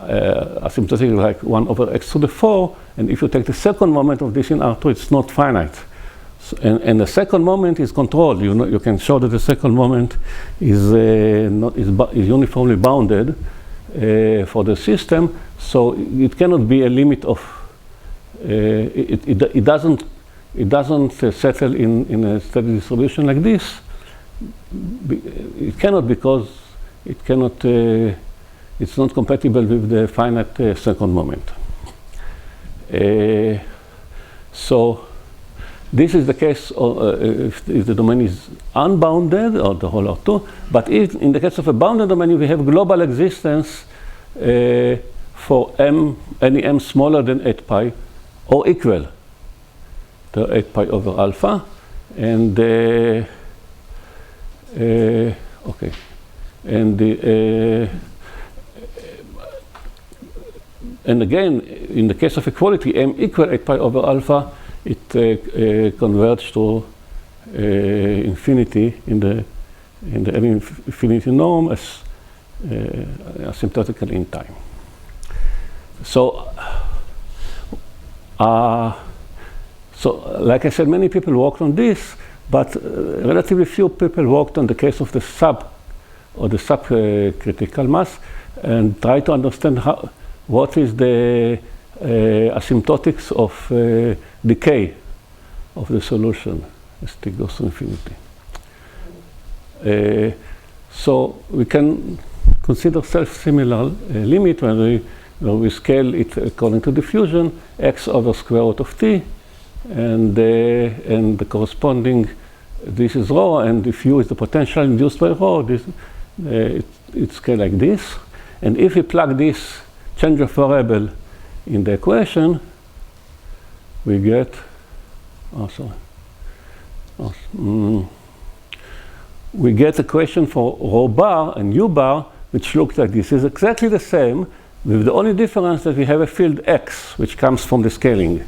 asymptotic like 1 over x to the 4, and if you take the second moment of this in R2, it's not finite. So, and the second moment is controlled. You know, you can show that the second moment is uniformly bounded for the system, so it cannot be a limit of. It doesn't settle in a steady distribution like this. It cannot, because it cannot. It's not compatible with the finite second moment. So this is the case if the domain is unbounded, or the whole R2. But if in the case of a bounded domain, we have global existence for any m smaller than 8 pi or equal to 8 pi over alpha. And okay, and and again, in the case of equality, m equal 8 pi over alpha, it converges to infinity in the infinity norm as asymptotically in time. So, like I said, many people worked on this, but relatively few people worked on the case of the subcritical mass and try to understand what is the asymptotics of decay of the solution as t goes to infinity. So we can consider self-similar limit when we scale it according to diffusion, x over square root of t, and the corresponding, this is rho, and if u is the potential induced by rho, it's scaled like this. And if we plug this change of variable in the equation, we get, we get equation for rho bar and u bar, which looks like this. Is exactly the same, with the only difference that we have a field x, which comes from the scaling.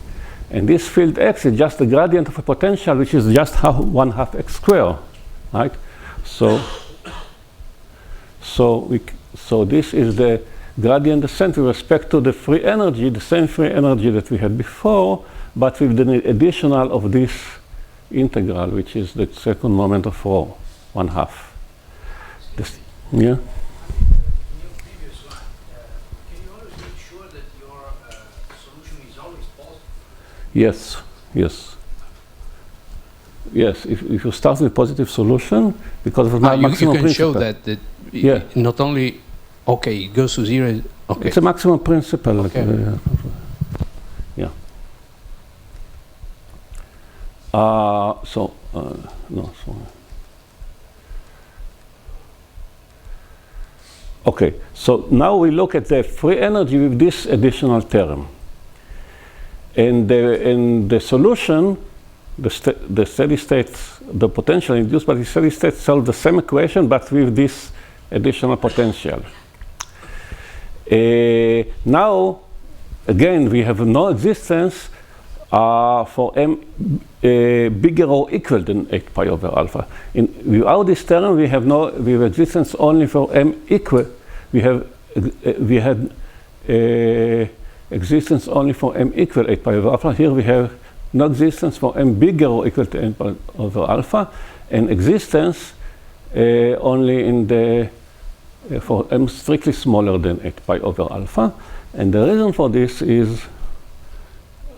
And this field x is just the gradient of a potential, which is just 1/2 x squared, right? So this is the gradient descent with respect to the free energy, the same free energy that we had before, but with the additional of this integral, which is the second moment of rho, 1/2. This, yeah? Yes, yes. Yes, if you start with positive solution, because of my maximum you can principle. show that yeah. Not only, okay, it goes to 0, okay. It's a maximum principle. Okay. Yeah. No, sorry. Okay, so now we look at the free energy with this additional term. And the solution, the steady state, the potential induced by the steady state solve the same equation, but with this additional potential. Now, again, we have no existence for m bigger or equal than 8 pi over alpha. Without this term, we have existence only for m equal. We had existence only for m equal 8 pi over alpha. Here we have no existence for m bigger or equal to 8 pi over alpha, and existence only in the for m strictly smaller than 8 pi over alpha. And the reason for this is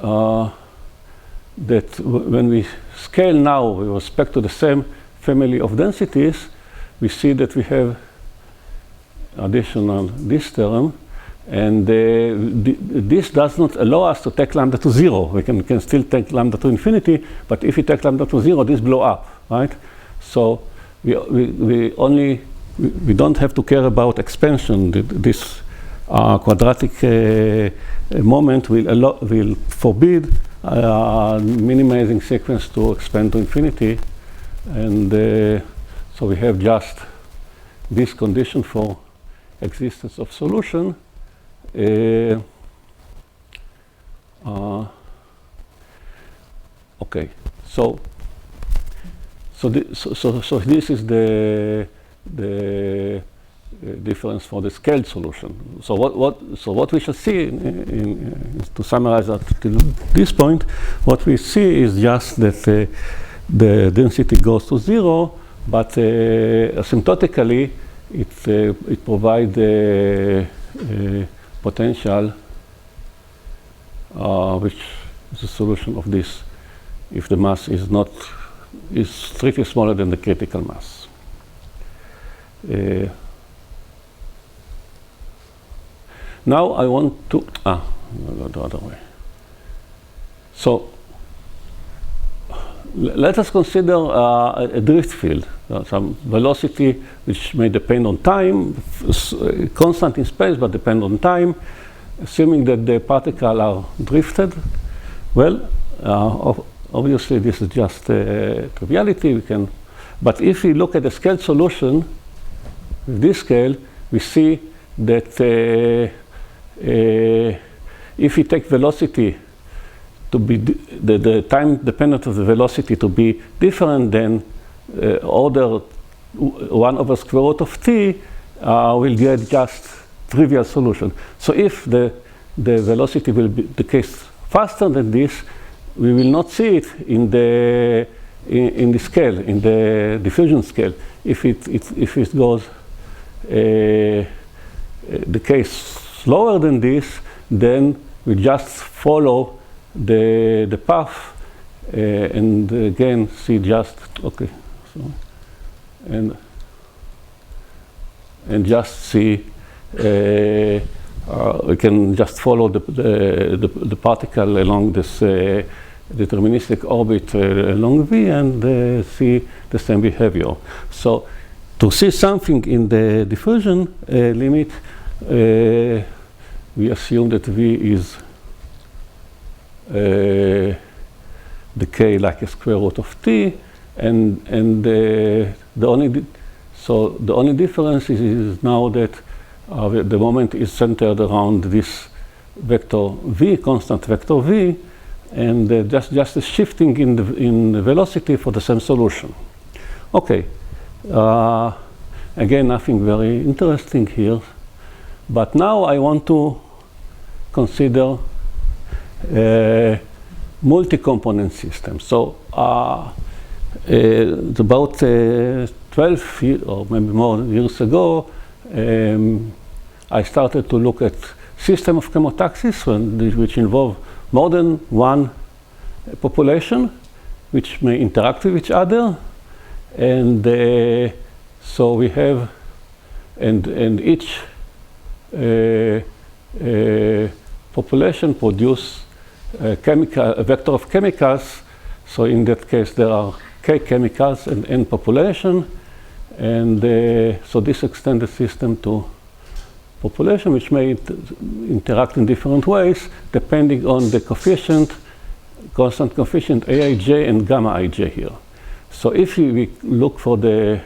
that when we scale now with respect to the same family of densities, we see that we have additional this term, and this does not allow us to take lambda to 0. We can still take lambda to infinity, but if we take lambda to 0, this blow up, right? So we don't have to care about expansion. This quadratic moment will forbid minimizing sequence to expand to infinity, and so we have just this condition for existence of solution. Okay, so this is the difference for the scaled solution. So what we shall see to summarize at this point, what we see is just that the density goes to 0, but asymptotically it provides potential, which is a solution of this if the mass is strictly smaller than the critical mass. Now I want to go the other way. So let us consider a drift field, some velocity which may depend on time, constant in space but depend on time, assuming that the particles are drifted. Well, obviously this is just triviality. But if we look at the scaled solution with this scale, we see that if we take velocity to be the time dependent of the velocity to be different than order 1 over square root of t, we'll get just trivial solution. So if the velocity will be the case faster than this, we will not see it in the scale, in the diffusion scale. If it goes the case slower than this, then we just follow the path and again see just so and just see we can just follow the particle along this deterministic orbit along v and see the same behavior. So to see something in the diffusion limit, we assume that v is decay like a square root of t, and the only difference is now that the moment is centered around this vector v, constant vector v, and just a shifting in the velocity for the same solution. Okay, again, nothing very interesting here, but now I want to consider multi-component system. So about 12 years or maybe more years ago, I started to look at system of chemotaxis which involve more than one population which may interact with each other, and so we have and each population produce a vector of chemicals. So in that case there are k chemicals and n population, and so this extends the system to population which may interact in different ways depending on the coefficient, constant coefficient aij and gamma ij here. So if we look for the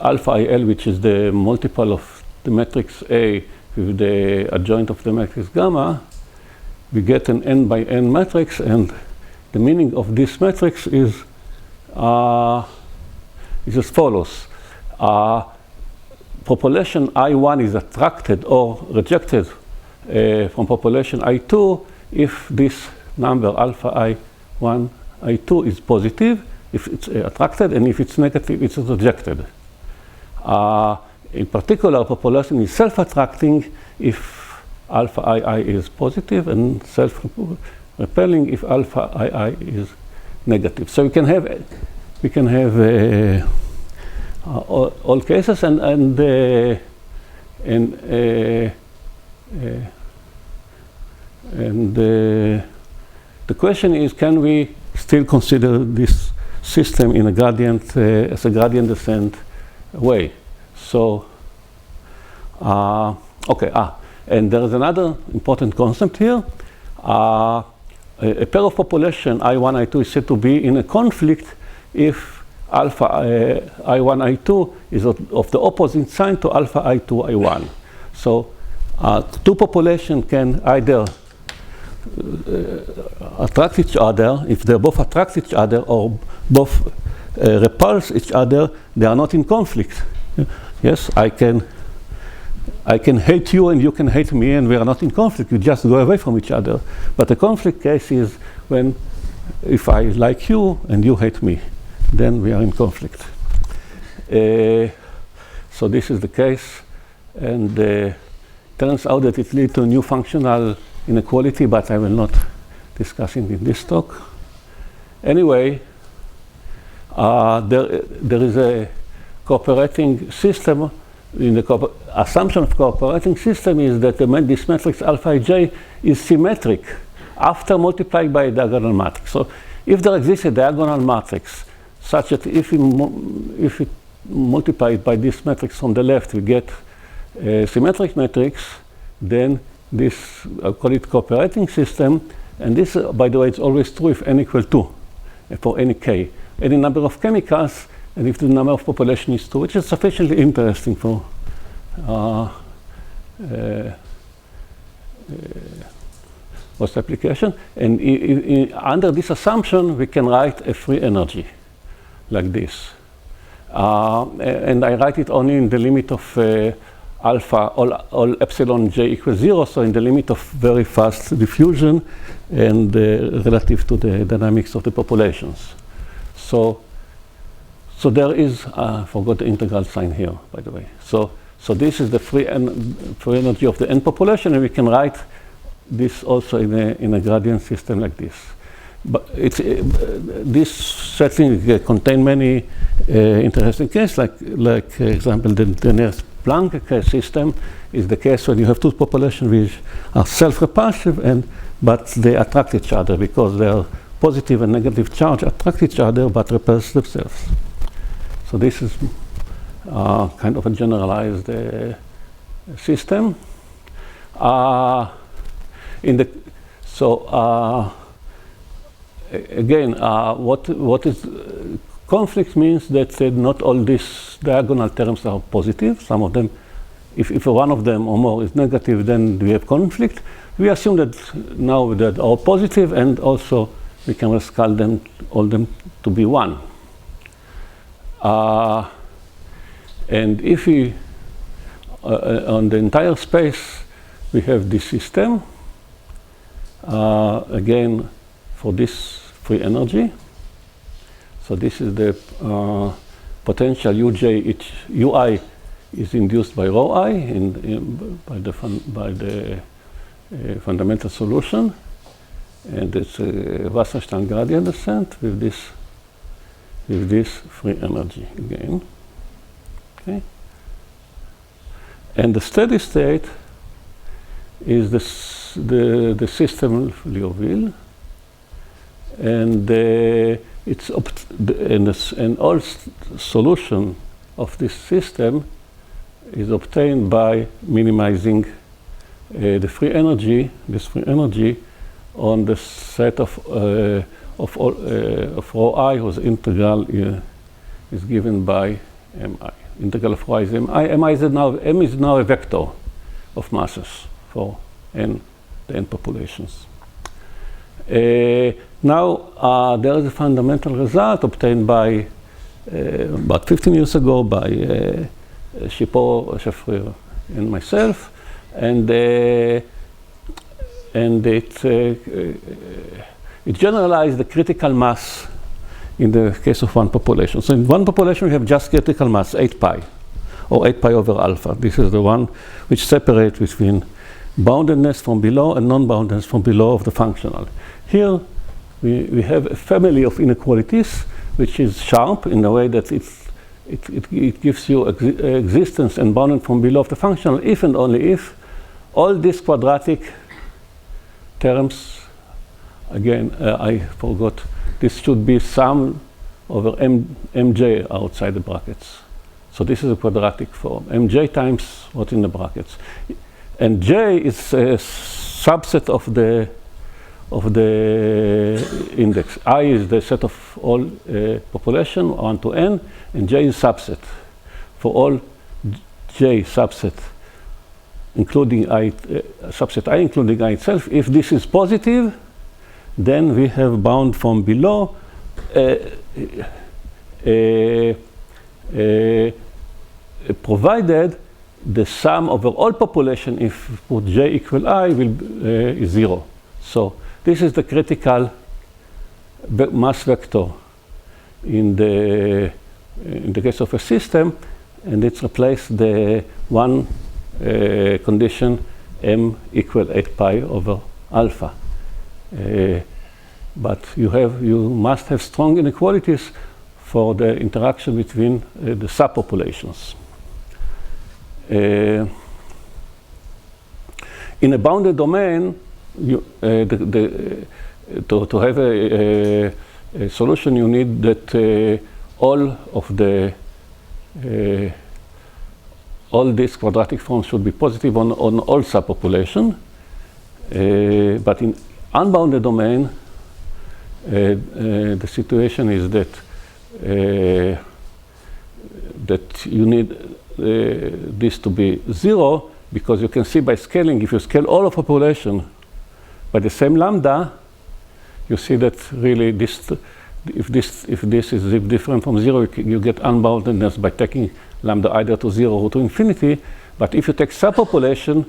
alpha il, which is the multiple of the matrix A with the adjoint of the matrix gamma, we get an n by n matrix, and the meaning of this matrix is as follows. Population I1 is attracted or rejected from population I2 if this number alpha I1, I2 is positive, if it's attracted, and if it's negative, it's rejected. In particular, population is self-attracting if alpha II is positive, and self-repelling if alpha II is negative. So we can have all cases, and the question is, can we still consider this system in a gradient as a gradient descent way? So and there is another important concept here. A pair of population I1, I2 is said to be in a conflict if alpha I1, I2 is of the opposite sign to alpha I2, I1. So two populations can either attract each other. If they both attract each other or both repulse each other, they are not in conflict. Yes, I can hate you and you can hate me, and we are not in conflict. We just go away from each other. But the conflict case is when if I like you and you hate me, then we are in conflict. So this is the case, and turns out that it leads to a new functional inequality, but I will not discuss it in this talk. Anyway, there is a cooperating system. In the assumption of cooperating system is that this matrix alpha ij is symmetric after multiplying by a diagonal matrix. So if there exists a diagonal matrix such that if we multiply it by this matrix from the left, we get a symmetric matrix, then this, I'll call it cooperating system. And this, by the way, it's always true if n equal 2 for any k. Any number of chemicals, and if the number of population is 2, which is sufficiently interesting for post-application. And under this assumption, we can write a free energy like this. And I write it only in the limit of alpha, all epsilon j equals 0, so in the limit of very fast diffusion and relative to the dynamics of the populations. So there is, I forgot the integral sign here, by the way. So this is the free energy of the n population, and we can write this also in a gradient system like this. But this setting contains many interesting cases, like example, the nearest Planck case system is the case when you have two populations which are self-repulsive, but they attract each other because their positive and negative charge attract each other but repulse themselves. So this is kind of a generalized system. Again, what is conflict means that not all these diagonal terms are positive. Some of them, if one of them or more is negative, then we have conflict. We assume that now that are positive, and also we can rescale them all them to be 1. And if we on the entire space we have this system again for this free energy. So this is the potential ui is induced by rho I by the fundamental solution, and it's a Wasserstein gradient descent with this free energy again. Okay. And the steady state is the system Liouville, and and all solution of this system is obtained by minimizing the free energy, this free energy, on the set of rho I, whose integral is given by mi. Integral of rho I is mi. M is now a vector of masses for the n populations. Now there is a fundamental result obtained by about 15 years ago by Shippo, Shafrir, and myself, and it generalized the critical mass in the case of one population. So in one population we have just critical mass 8 pi, or 8 pi over alpha. This is the one which separates between boundedness from below and non-boundedness from below of the functional. Here we have a family of inequalities which is sharp in the way that it gives you existence and bounded from below of the functional if and only if all these quadratic terms, again, I forgot, this should be sum over mj outside the brackets. So this is a quadratic form, mj times what's in the brackets. And j is a subset of the index. I is the set of all population 1 to n, and j is subset. For all j subset, including I, subset I including I itself, if this is positive, then we have bound from below provided the sum over all population, if put j equal I, is 0. So this is the critical mass vector in the case of a system, and it's replaced the one condition m equal 8 pi over alpha. But you must have strong inequalities for the interaction between the subpopulations. In a bounded domain, to have a solution, you need that all these quadratic forms should be positive on all subpopulation. But in unbounded domain, the situation is that you need this to be 0, because you can see by scaling, if you scale all of population by the same lambda, you see that really if this is different from 0, you get unboundedness by taking lambda either to 0 or to infinity. But if you take subpopulation,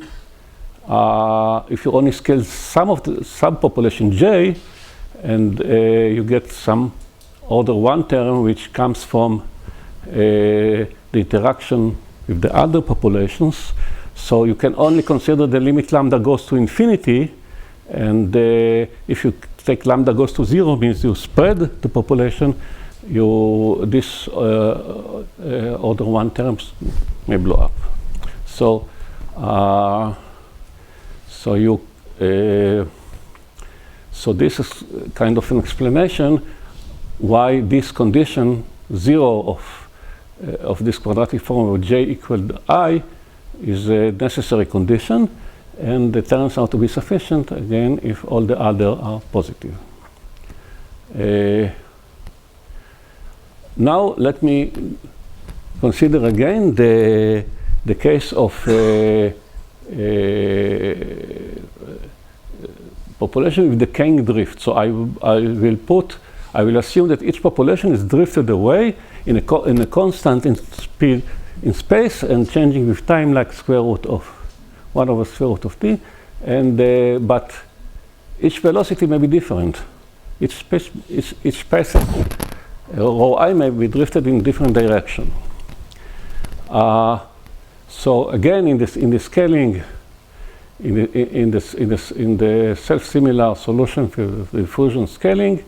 if you only scale some of the subpopulation j, and you get some order 1 term which comes from the interaction with the other populations. So you can only consider the limit lambda goes to infinity, and if you take lambda goes to 0, means you spread the population, this order 1 terms may blow up. So so this is kind of an explanation why this condition 0 of this quadratic form of j equal I is a necessary condition, and it turns out to be sufficient again if all the other are positive. Now let me consider again the case of population with decaying drift. So I will assume that each population is drifted away in a constant in speed in space and changing with time, like square root of 1 over square root of t, and but each velocity may be different. Each space rho I may be drifted in different direction. So again, in the scaling, in the self-similar solution for the diffusion scaling,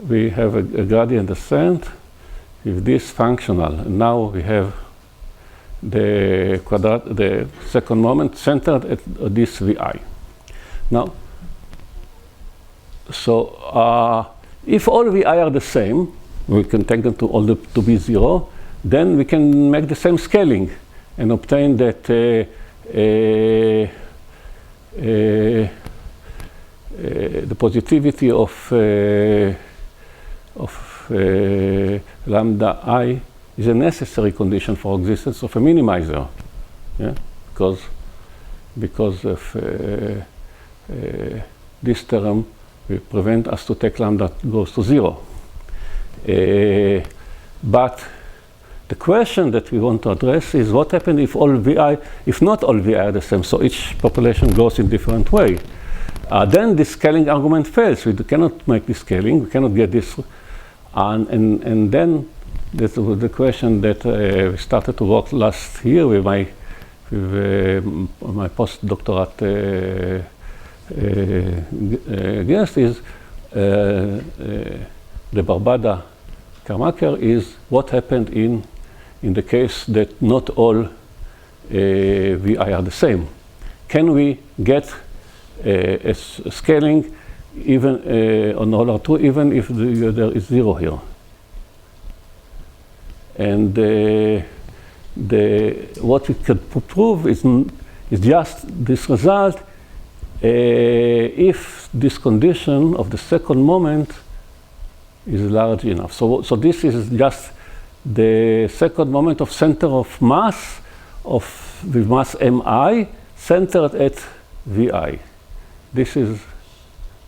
we have a gradient descent with this functional, and now we have the second moment centered at this vi. Now, so if all vi are the same, we can take them to be 0, then we can make the same scaling and obtain that the positivity of lambda I is a necessary condition for existence of a minimizer, yeah? because of this term will prevent us to take lambda goes to 0. But the question that we want to address is what happens if if not all vi are the same, so each population goes in different way. Then the scaling argument fails. We cannot make this scaling. We cannot get this, and then this was the question that we started to work last year with my postdoctorate guest is the Barbada Karmaker is what happened in the case that not all vi are the same. Can we get a scaling even on all R2 even if there is 0 here? And what we could prove is just this result if this condition of the second moment is large enough. So this is just the second moment of center of mass with mass mi centered at vi. This is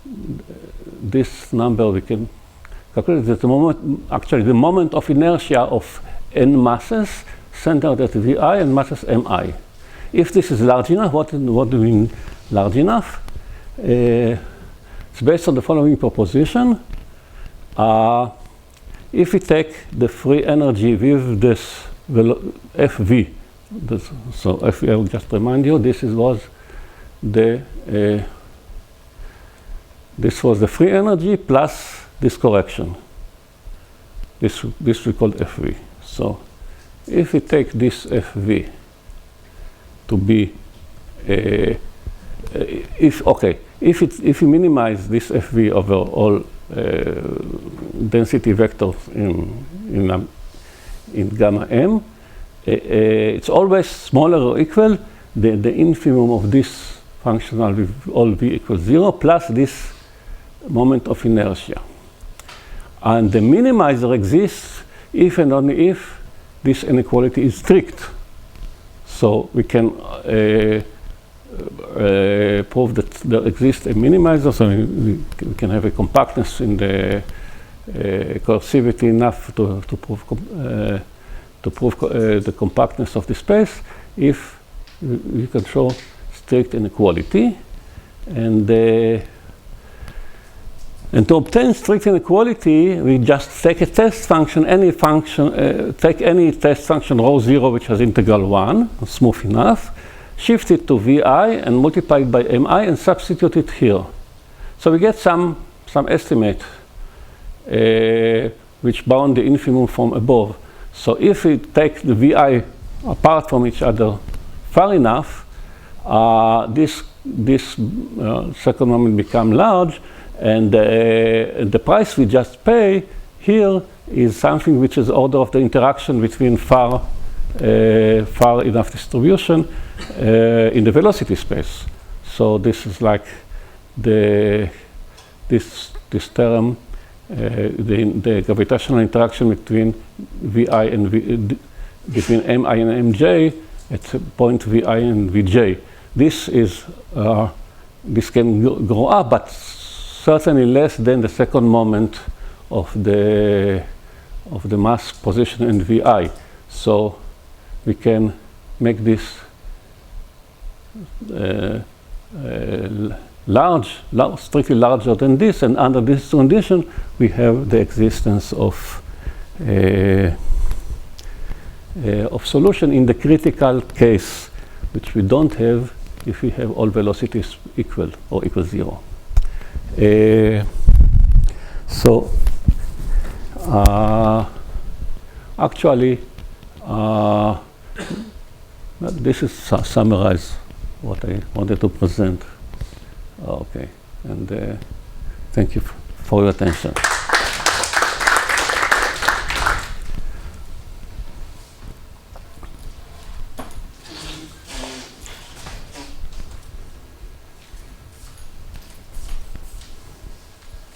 this number we can calculate that the moment, actually the moment of inertia of n masses centered at vi and masses mi. If this is large enough, what do we mean large enough? It's based on the following proposition. If we take the free energy with this Fv, so Fv, I will just remind you, this was the free energy plus this correction. This we call Fv. So if we take this Fv to be if you minimize this Fv over all density vectors in gamma m, it's always smaller or equal the infimum of this functional with all v equals 0 plus this moment of inertia. And the minimizer exists if and only if this inequality is strict. So we can prove that there exists a minimizer, so we can have a compactness in the coercivity enough to prove the compactness of the space if we can show strict inequality. And to obtain strict inequality, we just take a test function, take any test function rho 0 which has integral 1, smooth enough, shift it to vi and multiply it by mi and substitute it here. So we get some estimate which bound the infimum from above. So if we take the vi apart from each other far enough, this second moment become large, and the price we just pay here is something which is order of the interaction between far enough distribution in the velocity space. So this is like this term, the gravitational interaction between Vi and between Mi and Mj at point Vi and Vj. This can grow up, but certainly less than the second moment of the mass position in Vi. So we can make this strictly larger than this, and under this condition we have the existence of solution in the critical case, which we don't have if we have all velocities equal or equal 0. So actually this is summarize what I wanted to present. Okay, and thank you for your attention.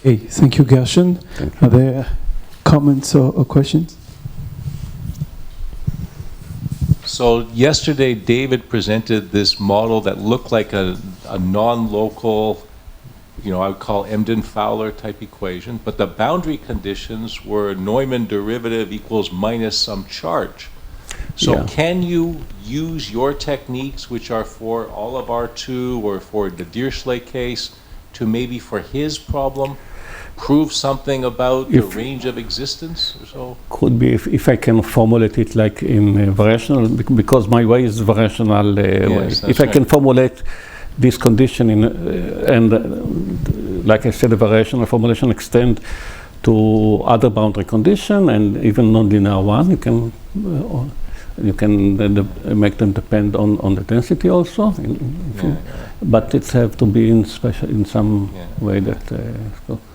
Okay, thank you, Gershow. Are there comments or questions? So yesterday, David presented this model that looked like a non-local, I would call Emden-Fowler type equation, but the boundary conditions were Neumann derivative equals minus some charge. So can you use your techniques, which are for all of R2 or for the Dirichlet case, to maybe for his problem prove something about the range of existence or so? Could be if I can formulate it like in variational, because my way is variational way. If I can formulate this condition and like I said, the variational formulation extend to other boundary condition and even nonlinear one, you can make them depend on the density also, but it have to be in some way that.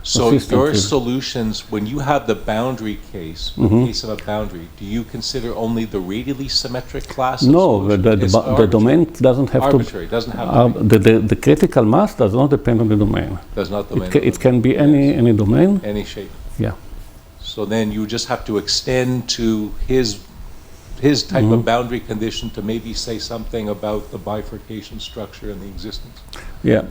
So your solutions, when you have the boundary case, in case of a boundary, do you consider only the radially symmetric class? No, the domain doesn't have arbitrary, doesn't have the critical mass does not depend on the domain. Does not depend. It can be any domain. Any shape. Yeah. So then you just have to extend to his type of boundary condition to maybe say something about the bifurcation structure and the existence. Yeah.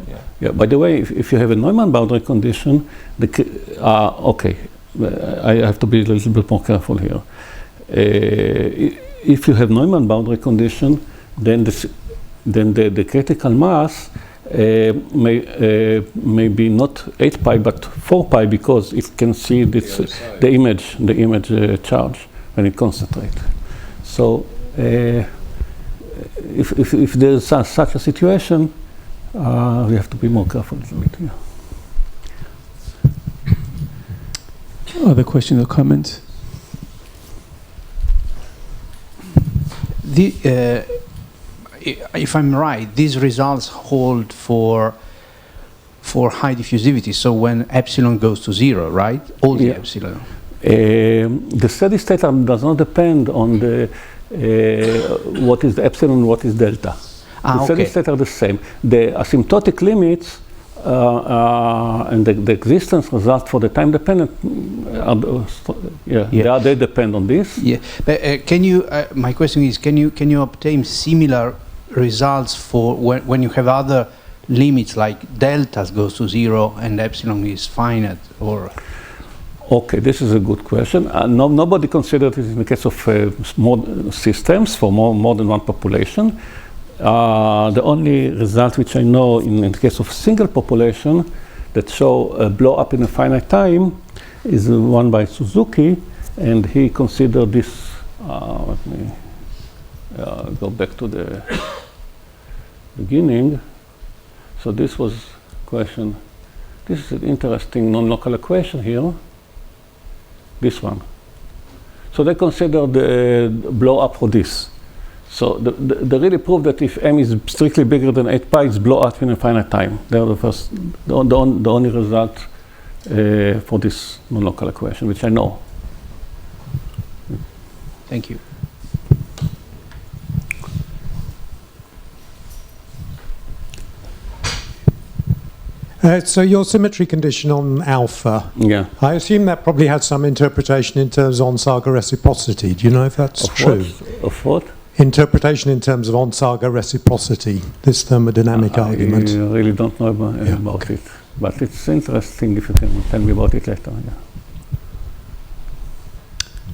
By the way, if you have a Neumann boundary condition, okay, I have to be a little bit more careful here. If you have Neumann boundary condition, then the critical mass may be not 8 pi but 4 pi, because it can see the image charge when it concentrates. So if there's such a situation, we have to be more careful a little bit here. Other questions or comments? If I'm right, these results hold for high diffusivity. So when epsilon goes to 0, right? All the epsilon. The steady state does not depend on what is the epsilon, what is delta. The steady state are the same. The asymptotic limits and the existence result for the time dependent, they depend on this. Yeah, but can you? My question is, can you obtain similar results for when you have other limits like delta goes to 0 and epsilon is finite, or? Okay, this is a good question. Nobody considered it in the case of more systems for more than one population. The only result which I know in the case of single population that show a blow up in a finite time is one by Suzuki, and he considered this. Let me go back to the beginning. So this was question. This is an interesting non-local equation here. This one. So they considered the blow up for this. So they really proved that if m is strictly bigger than 8 pi, it's blow up in a finite time. They're the only result for this non-local equation, which I know. Thank you. So your symmetry condition on alpha, Yeah. I assume that probably had some interpretation in terms of Onsager reciprocity. Do you know if that's true? Of what? Interpretation in terms of Onsager reciprocity, this thermodynamic argument. I really don't know about it. But it's interesting if you can tell me about it later. Yeah.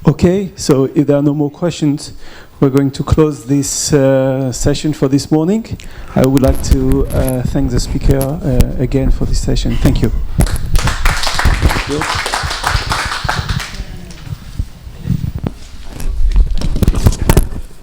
Okay, so if there are no more questions, we're going to close this session for this morning. I would like to thank the speaker again for this session. Thank you. Thank you.